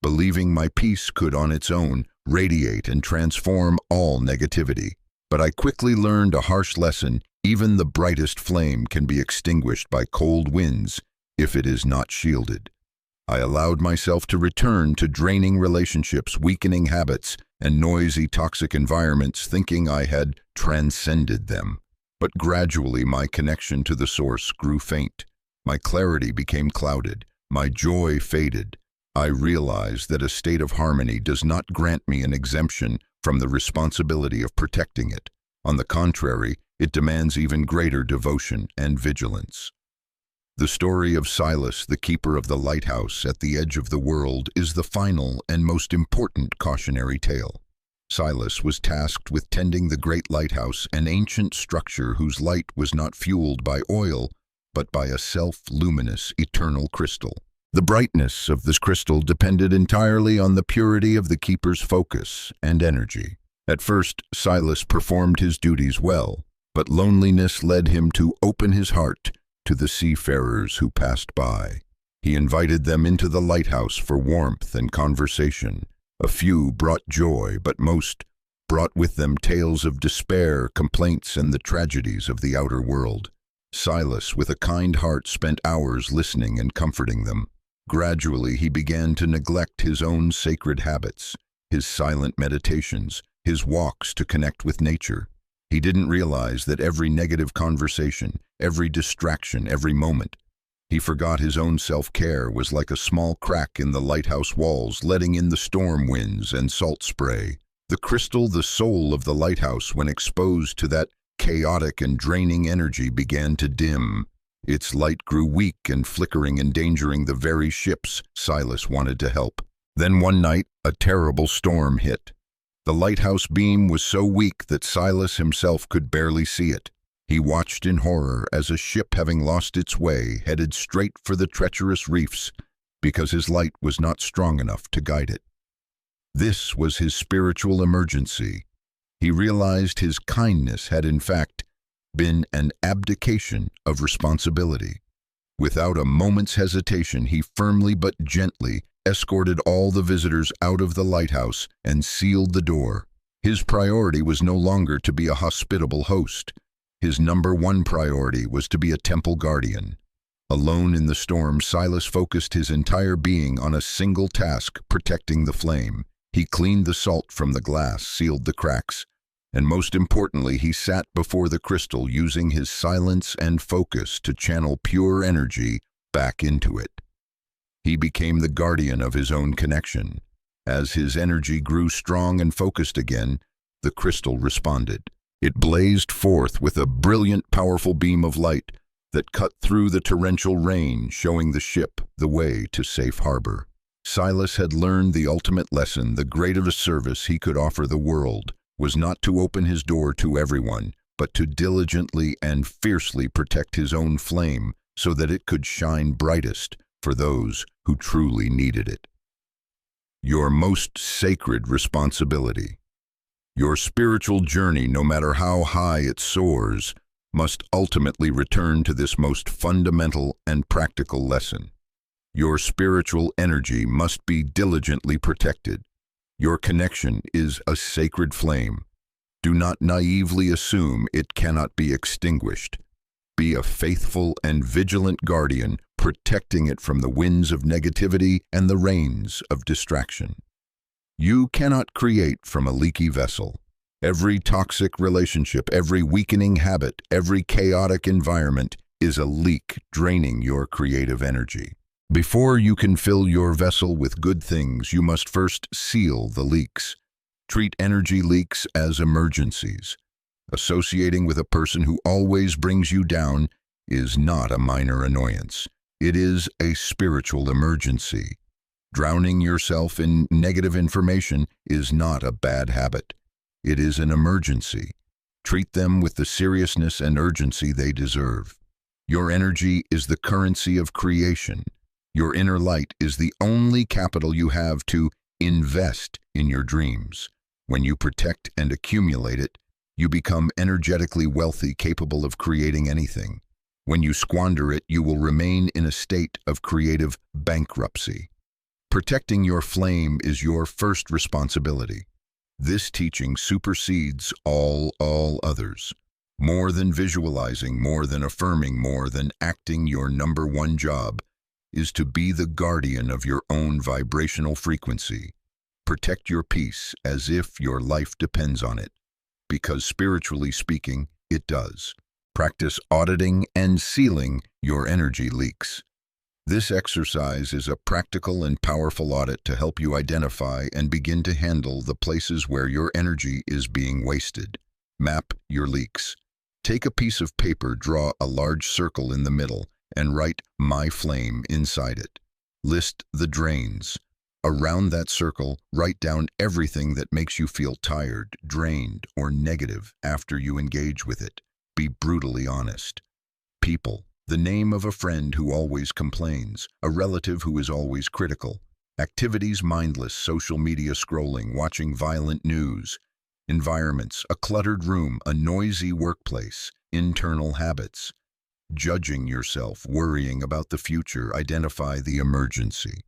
believing my peace could on its own radiate and transform all negativity. But I quickly learned a harsh lesson: even the brightest flame can be extinguished by cold winds if it is not shielded. I allowed myself to return to draining relationships, weakening habits, and noisy, toxic environments, thinking I had transcended them. But gradually my connection to the source grew faint. My clarity became clouded. My joy faded. I realized that a state of harmony does not grant me an exemption from the responsibility of protecting it. On the contrary, it demands even greater devotion and vigilance. The story of Silas, the keeper of the lighthouse at the edge of the world, is the final and most important cautionary tale. Silas was tasked with tending the great lighthouse, an ancient structure whose light was not fueled by oil, but by a self-luminous, eternal crystal. The brightness of this crystal depended entirely on the purity of the keeper's focus and energy. At first, Silas performed his duties well, but loneliness led him to open his heart to the seafarers who passed by. He invited them into the lighthouse for warmth and conversation. A few brought joy, but most brought with them tales of despair, complaints, and the tragedies of the outer world. Silas, with a kind heart, spent hours listening and comforting them. Gradually, he began to neglect his own sacred habits, his silent meditations, his walks to connect with nature. He didn't realize that every negative conversation, every distraction, every moment, he forgot his own self-care was like a small crack in the lighthouse walls, letting in the storm winds and salt spray. The crystal, the soul of the lighthouse, when exposed to that chaotic and draining energy, began to dim. Its light grew weak and flickering, endangering the very ships Silas wanted to help. Then one night, a terrible storm hit. The lighthouse beam was so weak that Silas himself could barely see it. He watched in horror as a ship, having lost its way, headed straight for the treacherous reefs because his light was not strong enough to guide it. This was his spiritual emergency. He realized his kindness had in fact been an abdication of responsibility. Without a moment's hesitation, he firmly but gently escorted all the visitors out of the lighthouse and sealed the door. His priority was no longer to be a hospitable host. His number one priority was to be a temple guardian. Alone in the storm, Silas focused his entire being on a single task: protecting the flame. He cleaned the salt from the glass, sealed the cracks, and most importantly, he sat before the crystal, using his silence and focus to channel pure energy back into it. He became the guardian of his own connection. As his energy grew strong and focused again, the crystal responded. It blazed forth with a brilliant, powerful beam of light that cut through the torrential rain, showing the ship the way to safe harbor. Silas had learned the ultimate lesson: the greatest service he could offer the world was not to open his door to everyone, but to diligently and fiercely protect his own flame so that it could shine brightest for those who truly needed it. Your most sacred responsibility. Your spiritual journey, no matter how high it soars, must ultimately return to this most fundamental and practical lesson. Your spiritual energy must be diligently protected. Your connection is a sacred flame. Do not naively assume it cannot be extinguished. Be a faithful and vigilant guardian, protecting it from the winds of negativity and the rains of distraction. You cannot create from a leaky vessel. Every toxic relationship, every weakening habit, every chaotic environment is a leak draining your creative energy. Before you can fill your vessel with good things, you must first seal the leaks. Treat energy leaks as emergencies. Associating with a person who always brings you down is not a minor annoyance. It is a spiritual emergency. Drowning yourself in negative information is not a bad habit. It is an emergency. Treat them with the seriousness and urgency they deserve. Your energy is the currency of creation. Your inner light is the only capital you have to invest in your dreams. When you protect and accumulate it, You become energetically wealthy, capable of creating anything. When you squander it, you will remain in a state of creative bankruptcy. Protecting your flame is your first responsibility. This teaching supersedes all others. More than visualizing, more than affirming, more than acting, your number one job is to be the guardian of your own vibrational frequency. Protect your peace as if your life depends on it, because spiritually speaking, it does. Practice auditing and sealing your energy leaks. This exercise is a practical and powerful audit to help you identify and begin to handle the places where your energy is being wasted. Map your leaks. Take a piece of paper, draw a large circle in the middle, and write "My Flame" inside it. List the drains. Around that circle, write down everything that makes you feel tired, drained, or negative after you engage with it. Be brutally honest. People. The name of a friend who always complains, a relative who is always critical. Activities: mindless social media scrolling, watching violent news. Environments: a cluttered room, a noisy workplace. Internal habits: judging yourself, worrying about the future. Identify the emergency.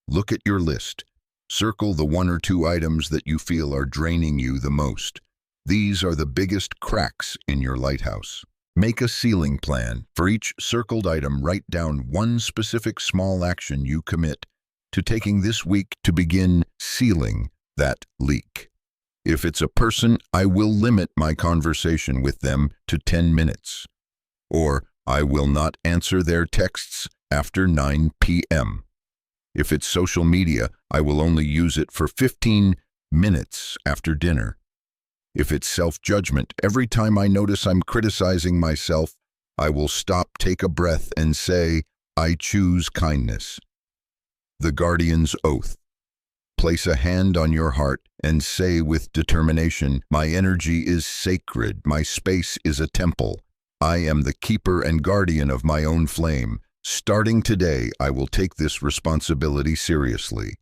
Look at your list. Circle the 1 or 2 items that you feel are draining you the most. These are the biggest cracks in your lighthouse. Make a sealing plan. For each circled item, write down one specific small action you commit to taking this week to begin sealing that leak. If it's a person, I will limit my conversation with them to 10 minutes. Or I will not answer their texts after 9 p.m. If it's social media, I will only use it for 15 minutes after dinner. If it's self-judgment, every time I notice I'm criticizing myself, I will stop, take a breath, and say, I choose kindness. The Guardian's Oath. Place a hand on your heart and say with determination, my energy is sacred, my space is a temple. I am the keeper and guardian of my own flame. Starting today, I will take this responsibility seriously.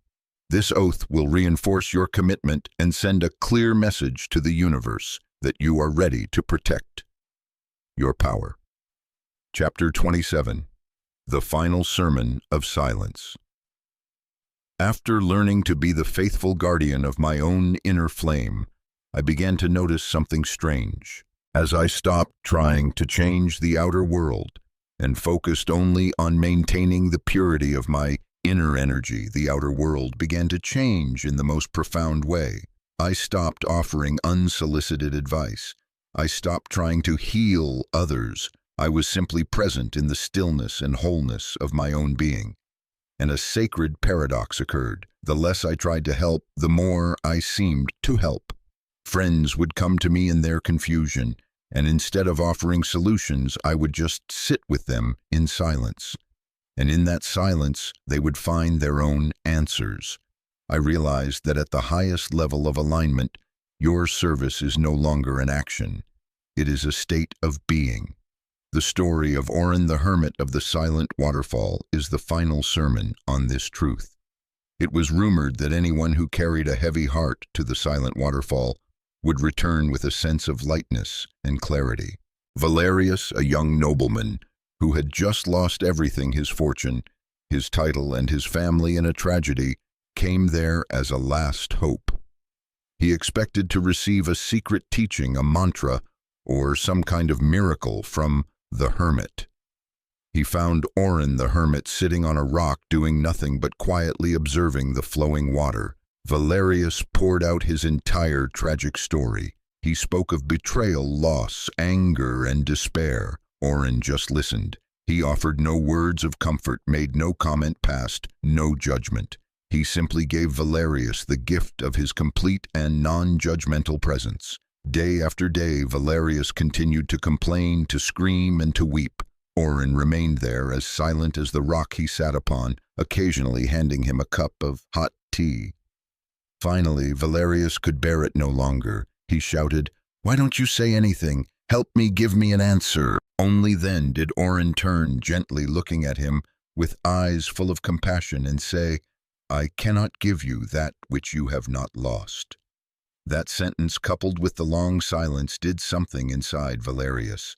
This oath will reinforce your commitment and send a clear message to the universe that you are ready to protect your power. Chapter 27. The Final Sermon of Silence. After learning to be the faithful guardian of my own inner flame, I began to notice something strange. As I stopped trying to change the outer world and focused only on maintaining the purity of my inner energy, the outer world began to change in the most profound way. I stopped offering unsolicited advice. I stopped trying to heal others. I was simply present in the stillness and wholeness of my own being. And a sacred paradox occurred. The less I tried to help, the more I seemed to help. Friends would come to me in their confusion, and instead of offering solutions, I would just sit with them in silence. And in that silence, they would find their own answers. I realized that at the highest level of alignment, your service is no longer an action. It is a state of being. The story of Oren the Hermit of the Silent Waterfall is the final sermon on this truth. It was rumored that anyone who carried a heavy heart to the Silent Waterfall would return with a sense of lightness and clarity. Valerius, a young nobleman, who had just lost everything, his fortune, his title, and his family in a tragedy, came there as a last hope. He expected to receive a secret teaching, a mantra, or some kind of miracle from the hermit. He found Oren the Hermit sitting on a rock doing nothing but quietly observing the flowing water. Valerius poured out his entire tragic story. He spoke of betrayal, loss, anger, and despair. Oren just listened. He offered no words of comfort, made no comment, passed no judgment. He simply gave Valerius the gift of his complete and non-judgmental presence. Day after day, Valerius continued to complain, to scream, and to weep. Oren remained there, as silent as the rock he sat upon, occasionally handing him a cup of hot tea. Finally, Valerius could bear it no longer. He shouted, "Why don't you say anything? Help me, give me an answer." Only then did Oren turn, gently looking at him with eyes full of compassion, and say, "I cannot give you that which you have not lost." That sentence, coupled with the long silence, did something inside Valerius.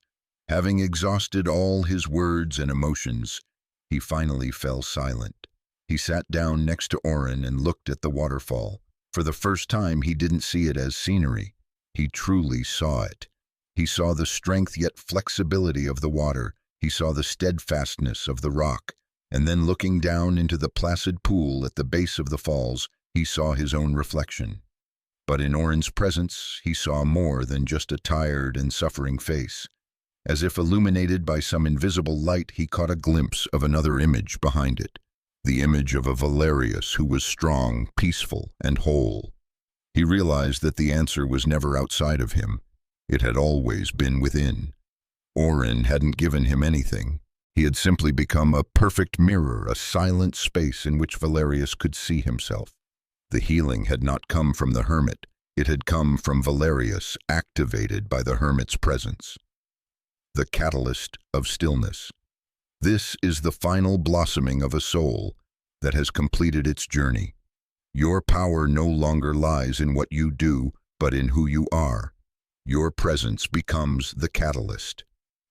Having exhausted all his words and emotions, he finally fell silent. He sat down next to Oren and looked at the waterfall. For the first time, he didn't see it as scenery. He truly saw it. He saw the strength yet flexibility of the water. He saw the steadfastness of the rock. And then, looking down into the placid pool at the base of the falls, he saw his own reflection. But in Oren's presence, he saw more than just a tired and suffering face. As if illuminated by some invisible light, he caught a glimpse of another image behind it. The image of a Valerius who was strong, peaceful, and whole. He realized that the answer was never outside of him. It had always been within. Oren hadn't given him anything. He had simply become a perfect mirror, a silent space in which Valerius could see himself. The healing had not come from the hermit. It had come from Valerius, activated by the hermit's presence. The catalyst of stillness. This is the final blossoming of a soul that has completed its journey. Your power no longer lies in what you do, but in who you are. Your presence becomes the catalyst.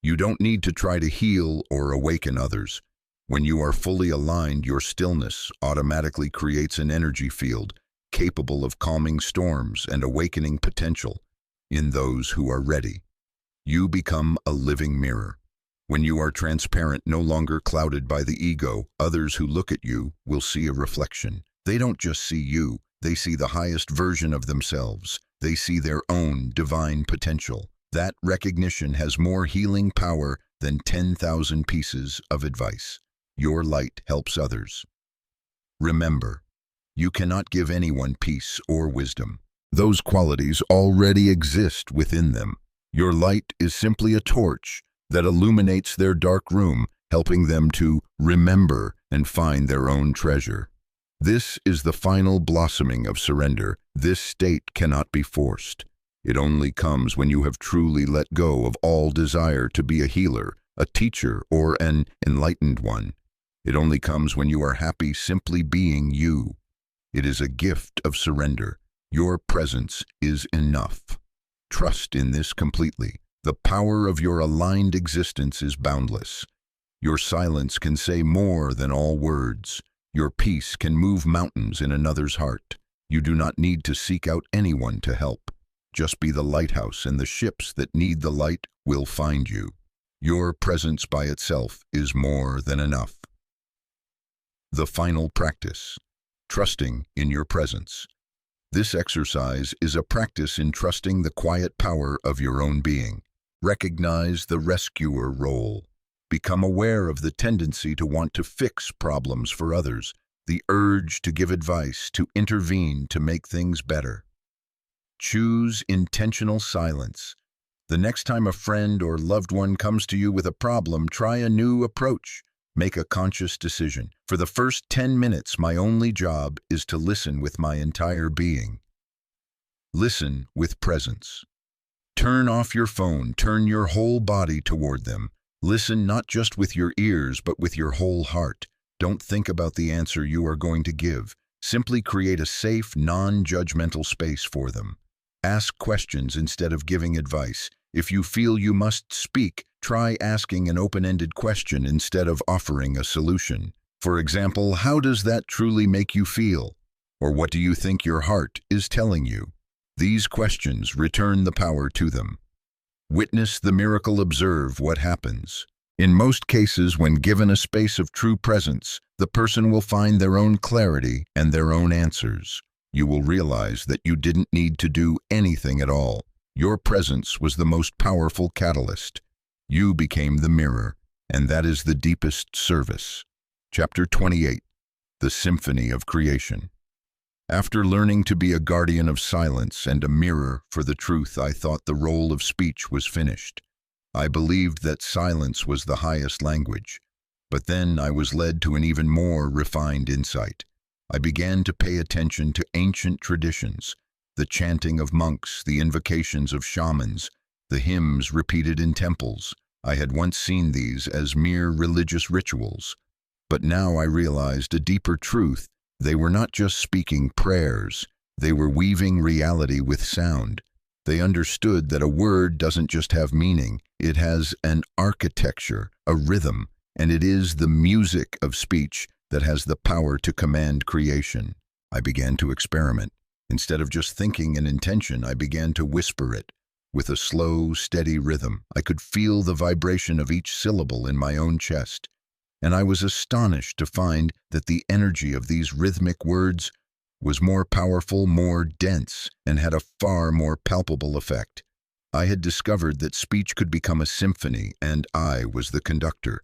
You don't need to try to heal or awaken others. When you are fully aligned, your stillness automatically creates an energy field capable of calming storms and awakening potential in those who are ready. You become a living mirror. When you are transparent, no longer clouded by the ego, others who look at you will see a reflection. They don't just see you, they see the highest version of themselves. They see their own divine potential. That recognition has more healing power than 10,000 pieces of advice. Your light helps others. Remember, you cannot give anyone peace or wisdom. Those qualities already exist within them. Your light is simply a torch that illuminates their dark room, helping them to remember and find their own treasure. This is the final blossoming of surrender. This state cannot be forced. It only comes when you have truly let go of all desire to be a healer, a teacher, or an enlightened one. It only comes when you are happy simply being you. It is a gift of surrender. Your presence is enough. Trust in this completely. The power of your aligned existence is boundless. Your silence can say more than all words. Your peace can move mountains in another's heart. You do not need to seek out anyone to help. Just be the lighthouse, and the ships that need the light will find you. Your presence by itself is more than enough. The final practice. Trusting in your presence. This exercise is a practice in trusting the quiet power of your own being. Recognize the rescuer role. Become aware of the tendency to want to fix problems for others, the urge to give advice, to intervene, to make things better. Choose intentional silence. The next time a friend or loved one comes to you with a problem, try a new approach. Make a conscious decision. For the first 10 minutes, my only job is to listen with my entire being. Listen with presence. Turn off your phone. Turn your whole body toward them. Listen not just with your ears, but with your whole heart. Don't think about the answer you are going to give. Simply create a safe, non-judgmental space for them. Ask questions instead of giving advice. If you feel you must speak, try asking an open-ended question instead of offering a solution. For example, how does that truly make you feel? Or what do you think your heart is telling you? These questions return the power to them. Witness the miracle, observe what happens. In most cases, when given a space of true presence, the person will find their own clarity and their own answers. You will realize that you didn't need to do anything at all. Your presence was the most powerful catalyst. You became the mirror, and that is the deepest service. Chapter 28. The Symphony of Creation. After learning to be a guardian of silence and a mirror for the truth, I thought the role of speech was finished. I believed that silence was the highest language. But then I was led to an even more refined insight. I began to pay attention to ancient traditions, the chanting of monks, the invocations of shamans, the hymns repeated in temples. I had once seen these as mere religious rituals, but now I realized a deeper truth. They were not just speaking prayers, They were weaving reality with sound. They understood that a word doesn't just have meaning, it has an architecture, a rhythm, and it is the music of speech that has the power to command creation. I began to experiment. Instead of just thinking an intention, I began to whisper it. With a slow, steady rhythm, I could feel the vibration of each syllable in my own chest, and I was astonished to find that the energy of these rhythmic words was more powerful, more dense, and had a far more palpable effect. I had discovered that speech could become a symphony, and I was the conductor.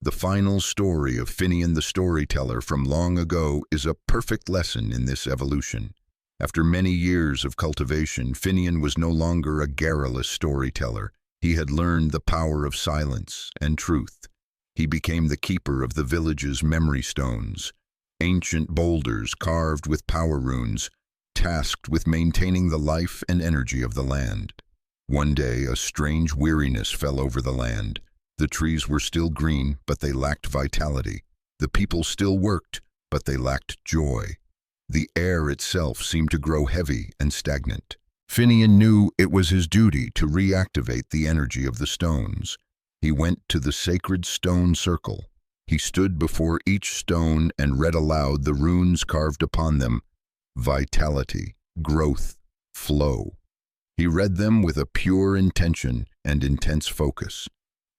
The final story of Finian the storyteller from long ago is a perfect lesson in this evolution. After many years of cultivation, Finian was no longer a garrulous storyteller. He had learned the power of silence and truth. He became the keeper of the village's memory stones, ancient boulders carved with power runes, tasked with maintaining the life and energy of the land. One day, a strange weariness fell over the land. The trees were still green, but they lacked vitality. The people still worked, but they lacked joy. The air itself seemed to grow heavy and stagnant. Finian knew it was his duty to reactivate the energy of the stones. He went to the sacred stone circle. He stood before each stone and read aloud the runes carved upon them: vitality, growth, flow. He read them with a pure intention and intense focus.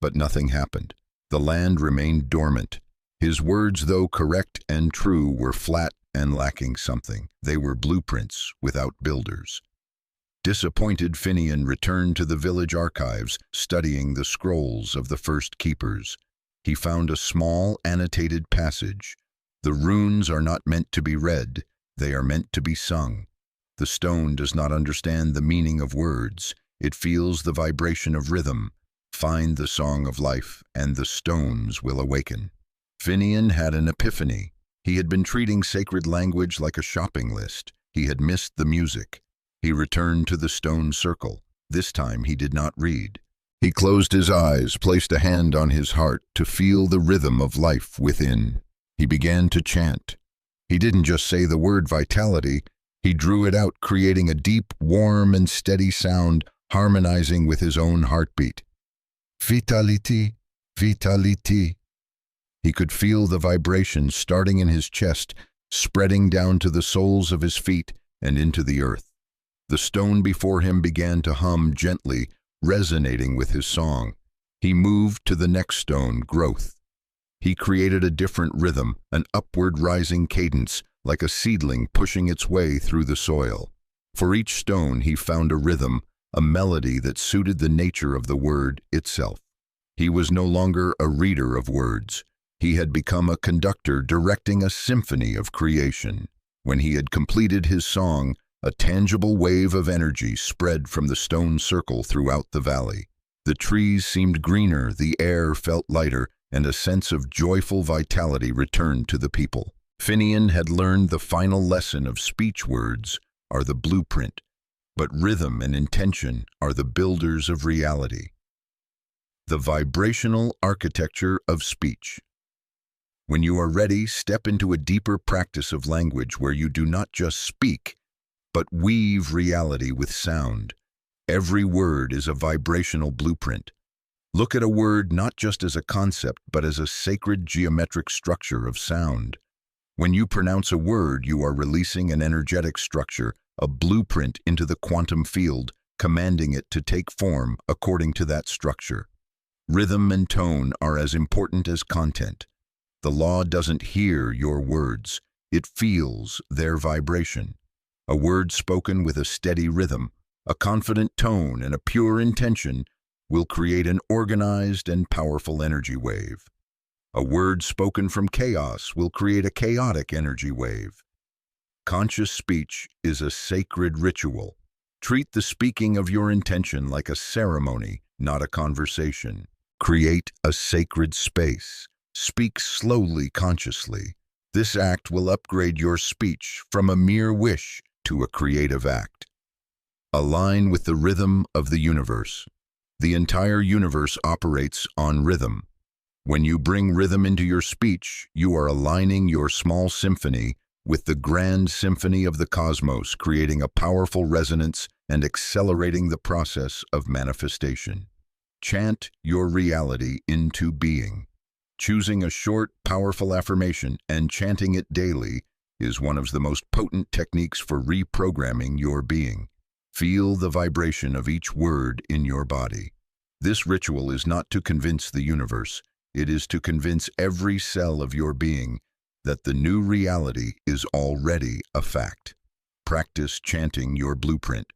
But nothing happened. The land remained dormant. His words, though correct and true, were flat and lacking something. They were blueprints without builders. Disappointed, Finian returned to the village archives, studying the scrolls of the first keepers. He found a small, annotated passage. The runes are not meant to be read, they are meant to be sung. The stone does not understand the meaning of words. It feels the vibration of rhythm. Find the song of life, and the stones will awaken. Finian had an epiphany. He had been treating sacred language like a shopping list. He had missed the music. He returned to the stone circle. This time he did not read. He closed his eyes, placed a hand on his heart to feel the rhythm of life within. He began to chant. He didn't just say the word vitality. He drew it out, creating a deep, warm, and steady sound, harmonizing with his own heartbeat. Vitality, vitality. He could feel the vibration starting in his chest, spreading down to the soles of his feet and into the earth. The stone before him began to hum gently, resonating with his song. He moved to the next stone, growth. He created a different rhythm, an upward rising cadence, like a seedling pushing its way through the soil. For each stone he found a rhythm, a melody that suited the nature of the word itself. He was no longer a reader of words. He had become a conductor directing a symphony of creation. When he had completed his song, a tangible wave of energy spread from the stone circle throughout the valley. The trees seemed greener, the air felt lighter, and a sense of joyful vitality returned to the people. Finian had learned the final lesson of speech. Words are the blueprint, but rhythm and intention are the builders of reality. The vibrational architecture of speech. When you are ready, step into a deeper practice of language where you do not just speak, but weave reality with sound. Every word is a vibrational blueprint. Look at a word not just as a concept, but as a sacred geometric structure of sound. When you pronounce a word, you are releasing an energetic structure, a blueprint into the quantum field, commanding it to take form according to that structure. Rhythm and tone are as important as content. The law doesn't hear your words, it feels their vibration. A word spoken with a steady rhythm, a confident tone, and a pure intention will create an organized and powerful energy wave. A word spoken from chaos will create a chaotic energy wave. Conscious speech is a sacred ritual. Treat the speaking of your intention like a ceremony, not a conversation. Create a sacred space. Speak slowly, consciously. This act will upgrade your speech from a mere wish to a creative act. Align with the rhythm of the universe. The entire universe operates on rhythm. When you bring rhythm into your speech, you are aligning your small symphony with the grand symphony of the cosmos, creating a powerful resonance and accelerating the process of manifestation. Chant your reality into being. Choosing a short, powerful affirmation and chanting it daily is one of the most potent techniques for reprogramming your being. Feel the vibration of each word in your body. This ritual is not to convince the universe, it is to convince every cell of your being that the new reality is already a fact. Practice chanting your blueprint.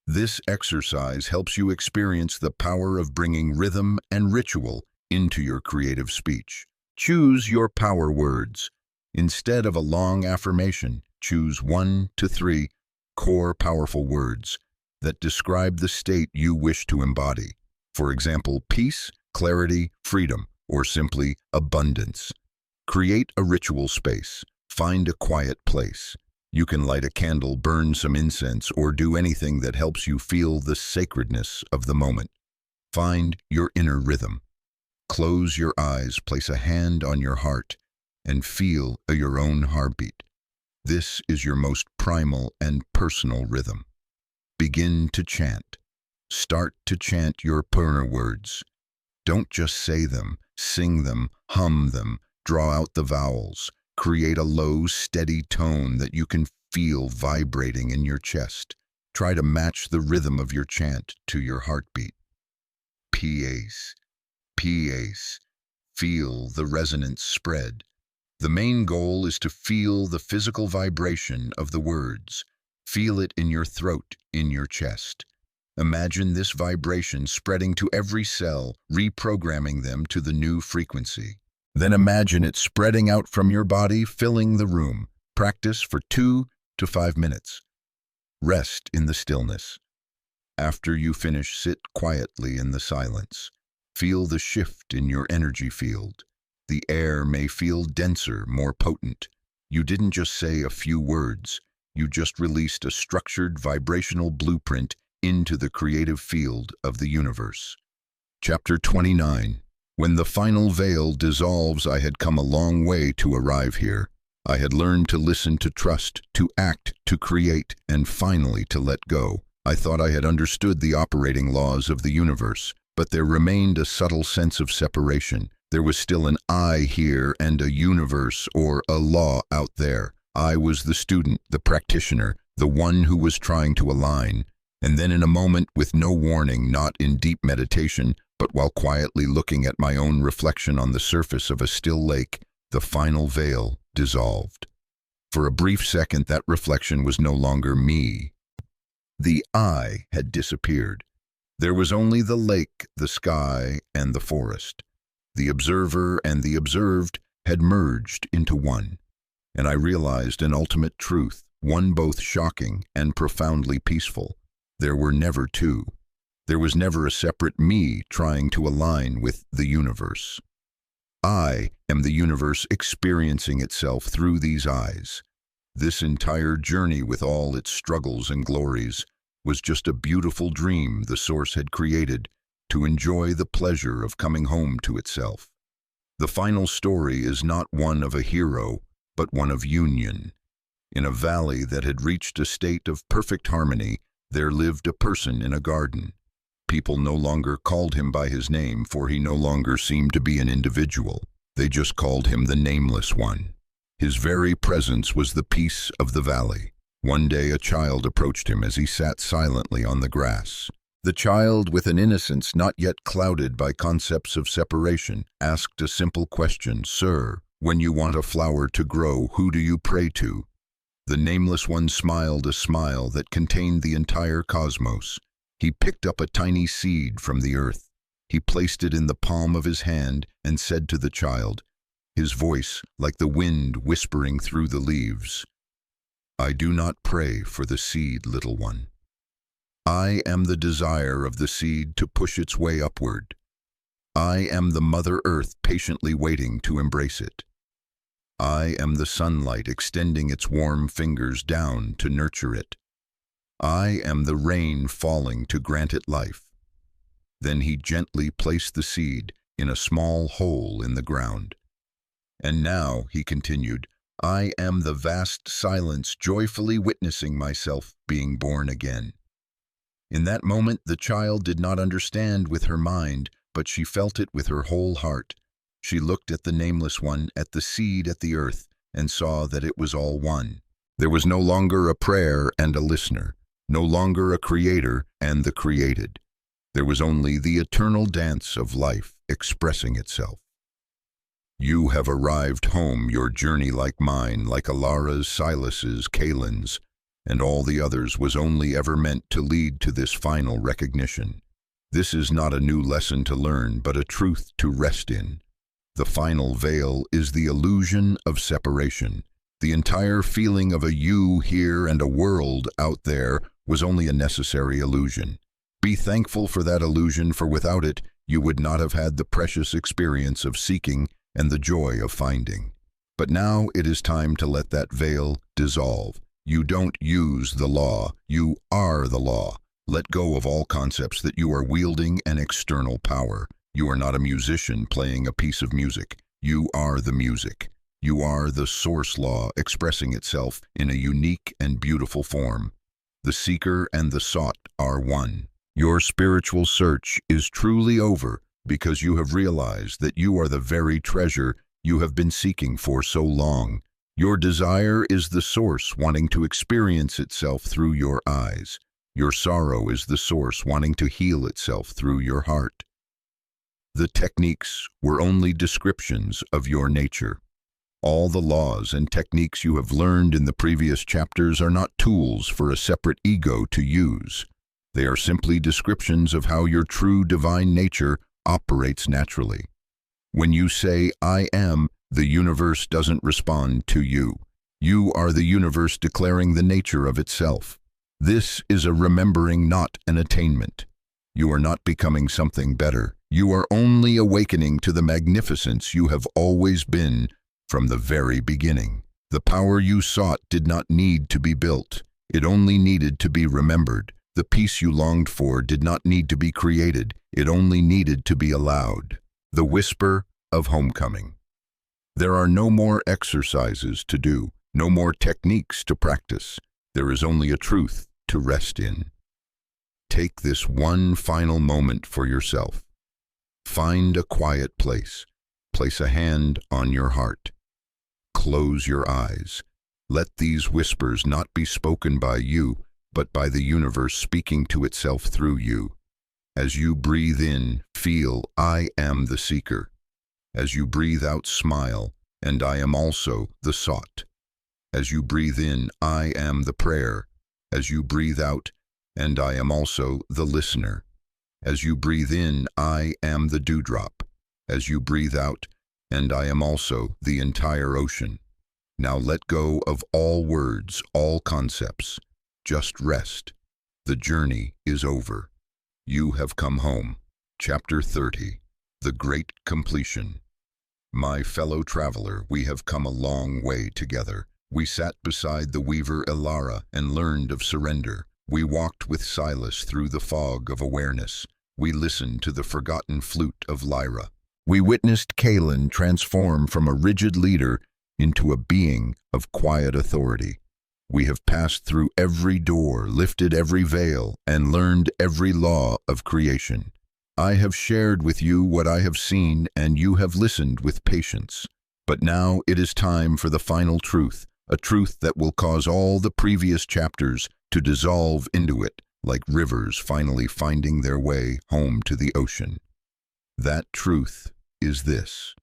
This exercise helps you experience the power of bringing rhythm and ritual into your creative speech. Choose your power words. Instead of a long affirmation, choose 1 to 3 core powerful words that describe the state you wish to embody. For example, peace, clarity, freedom, or simply abundance. Create a ritual space. Find a quiet place. You can light a candle, burn some incense, or do anything that helps you feel the sacredness of the moment. Find your inner rhythm. Close your eyes, place a hand on your heart, and feel your own heartbeat. This is your most primal and personal rhythm. Begin to chant. Start to chant your purna words. Don't just say them, sing them, hum them, draw out the vowels. Create a low, steady tone that you can feel vibrating in your chest. Try to match the rhythm of your chant to your heartbeat. Peace. Peace. Feel the resonance spread. The main goal is to feel the physical vibration of the words. Feel it in your throat, in your chest. Imagine this vibration spreading to every cell, reprogramming them to the new frequency. Then imagine it spreading out from your body, filling the room. Practice for 2 to 5 minutes. Rest in the stillness. After you finish, sit quietly in the silence. Feel the shift in your energy field. The air may feel denser, more potent. You didn't just say a few words. You just released a structured vibrational blueprint into the creative field of the universe. Chapter 29. When the final veil dissolves, I had come a long way to arrive here. I had learned to listen, to trust, to act, to create, and finally to let go. I thought I had understood the operating laws of the universe, but there remained a subtle sense of separation. There was still an I here and a universe or a law out there. I was the student, the practitioner, the one who was trying to align. And then in a moment, with no warning, not in deep meditation, but while quietly looking at my own reflection on the surface of a still lake, the final veil dissolved. For a brief second, that reflection was no longer me. The I had disappeared. There was only the lake, the sky, and the forest. The observer and the observed had merged into one. And I realized an ultimate truth, one both shocking and profoundly peaceful. There were never two. There was never a separate me trying to align with the universe. I am the universe experiencing itself through these eyes. This entire journey, with all its struggles and glories, was just a beautiful dream the Source had created to enjoy the pleasure of coming home to itself. The final story is not one of a hero, but one of union. In a valley that had reached a state of perfect harmony, there lived a person in a garden. People no longer called him by his name, for he no longer seemed to be an individual. They just called him the Nameless One. His very presence was the peace of the valley. One day a child approached him as he sat silently on the grass. The child, with an innocence not yet clouded by concepts of separation, asked a simple question. "Sir, when you want a flower to grow, who do you pray to?" The Nameless One smiled a smile that contained the entire cosmos. He picked up a tiny seed from the earth. He placed it in the palm of his hand and said to the child, his voice like the wind whispering through the leaves, "I do not pray for the seed, little one. I am the desire of the seed to push its way upward. I am the Mother Earth patiently waiting to embrace it. I am the sunlight extending its warm fingers down to nurture it. I am the rain falling to grant it life." Then he gently placed the seed in a small hole in the ground. "And now," he continued, I am the vast silence, joyfully witnessing myself being born again. In that moment, the child did not understand with her mind, but she felt it with her whole heart. She looked at the nameless one, at the seed, at the earth, and saw that it was all one. There was no longer a prayer and a listener, no longer a creator and the created. There was only the eternal dance of life expressing itself. You have arrived home, your journey like mine, like Alara's, Silas's, Kalen's, and all the others was only ever meant to lead to this final recognition. This is not a new lesson to learn, but a truth to rest in. The final veil is the illusion of separation. The entire feeling of a you here and a world out there was only a necessary illusion. Be thankful for that illusion, for without it, you would not have had the precious experience of seeking and the joy of finding. But now it is time to let that veil dissolve. You don't use the law, you are the law. Let go of all concepts that you are wielding an external power. You are not a musician playing a piece of music. You are the music. You are the source law expressing itself in a unique and beautiful form. The seeker and the sought are one. Your spiritual search is truly over because you have realized that you are the very treasure you have been seeking for so long. Your desire is the source wanting to experience itself through your eyes. Your sorrow is the source wanting to heal itself through your heart. The techniques were only descriptions of your nature. All the laws and techniques you have learned in the previous chapters are not tools for a separate ego to use. They are simply descriptions of how your true divine nature operates naturally. When you say, I am, the universe doesn't respond to you. You are the universe declaring the nature of itself. This is a remembering, not an attainment. You are not becoming something better. You are only awakening to the magnificence you have always been from the very beginning. The power you sought did not need to be built. It only needed to be remembered. The peace you longed for did not need to be created. It only needed to be allowed. The whisper of homecoming. There are no more exercises to do, no more techniques to practice. There is only a truth to rest in. Take this one final moment for yourself. Find a quiet place. Place a hand on your heart. Close your eyes. Let these whispers not be spoken by you, but by the universe speaking to itself through you. As you breathe in, feel, I am the seeker. As you breathe out, smile, and I am also the sought. As you breathe in, I am the prayer. As you breathe out, and I am also the listener. As you breathe in, I am the dewdrop. As you breathe out, and I am also the entire ocean. Now let go of all words, all concepts. Just rest. The journey is over. You have come home. Chapter 30. The Great Completion. My fellow traveler, we have come a long way together. We sat beside the weaver Alara and learned of surrender. We walked with Silas through the fog of awareness. We listened to the forgotten flute of Lyra. We witnessed Kalen transform from a rigid leader into a being of quiet authority. We have passed through every door, lifted every veil, and learned every law of creation. I have shared with you what I have seen, and you have listened with patience. But now it is time for the final truth, a truth that will cause all the previous chapters to dissolve into it, like rivers finally finding their way home to the ocean. That truth is this: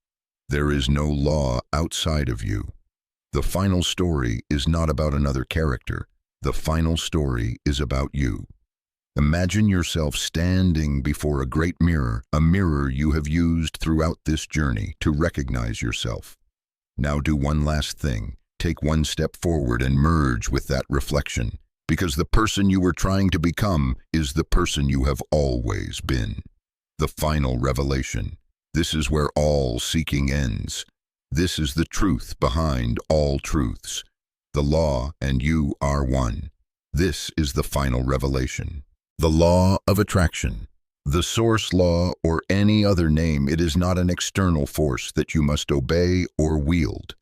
there is no law outside of you. The final story is not about another character. The final story is about you. Imagine yourself standing before a great mirror, a mirror you have used throughout this journey to recognize yourself. Now do one last thing. Take one step forward and merge with that reflection, because the person you were trying to become is the person you have always been. The final revelation. This is where all seeking ends. This is the truth behind all truths. The law and you are one. This is the final revelation. The law of attraction. The source law, or any other name, it is not an external force that you must obey or wield.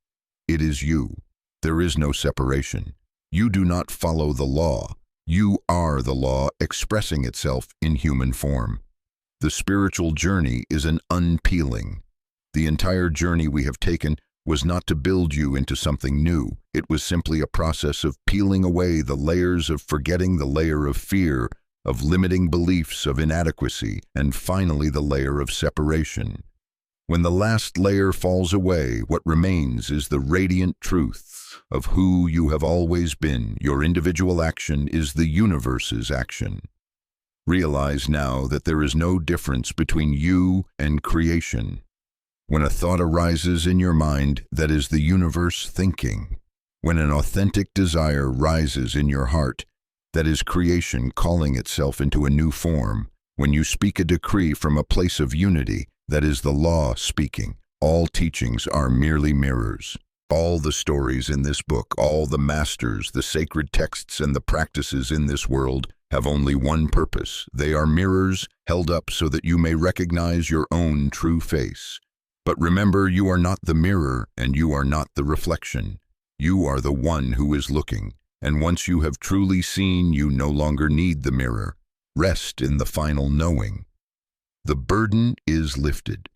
It is you. There is no separation. You do not follow the law. You are the law expressing itself in human form. The spiritual journey is an unpeeling. The entire journey we have taken was not to build you into something new. It was simply a process of peeling away the layers of forgetting, the layer of fear, of limiting beliefs, of inadequacy, and finally the layer of separation. When the last layer falls away, what remains is the radiant truth of who you have always been. Your individual action is the universe's action. Realize now that there is no difference between you and creation. When a thought arises in your mind, that is the universe thinking. When an authentic desire rises in your heart, that is creation calling itself into a new form. When you speak a decree from a place of unity, that is the law speaking. All teachings are merely mirrors. All the stories in this book, all the masters, the sacred texts, and the practices in this world have only one purpose. They are mirrors held up so that you may recognize your own true face. But remember, you are not the mirror, and you are not the reflection. You are the one who is looking, and once you have truly seen, you no longer need the mirror. Rest in the final knowing. The burden is lifted.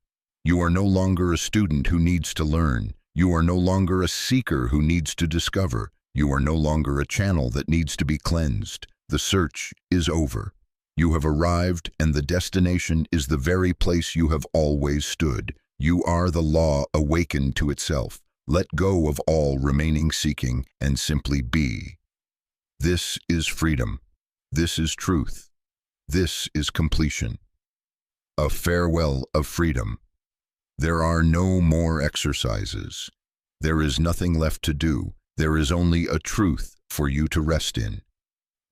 You are no longer a student who needs to learn. You are no longer a seeker who needs to discover. You are no longer a channel that needs to be cleansed. The search is over. You have arrived, and the destination is the very place you have always stood. You are the law awakened to itself. Let go of all remaining seeking and simply be. This is freedom. This is truth. This is completion. A farewell of freedom. There are no more exercises. There is nothing left to do. There is only a truth for you to rest in.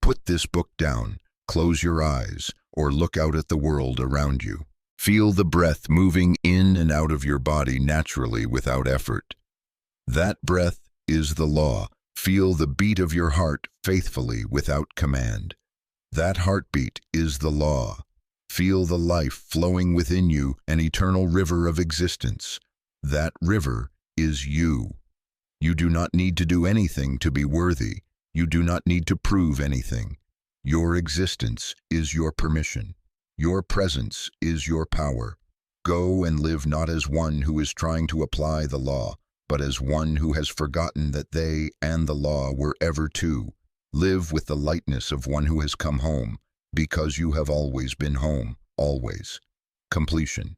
Put this book down, close your eyes, or look out at the world around you. Feel the breath moving in and out of your body naturally without effort. That breath is the law. Feel the beat of your heart faithfully without command. That heartbeat is the law. Feel the life flowing within you, an eternal river of existence. That river is you. You do not need to do anything to be worthy. You do not need to prove anything. Your existence is your permission. Your presence is your power. Go and live not as one who is trying to apply the law, but as one who has forgotten that they and the law were ever two. Live with the lightness of one who has come home, because you have always been home, always. Completion.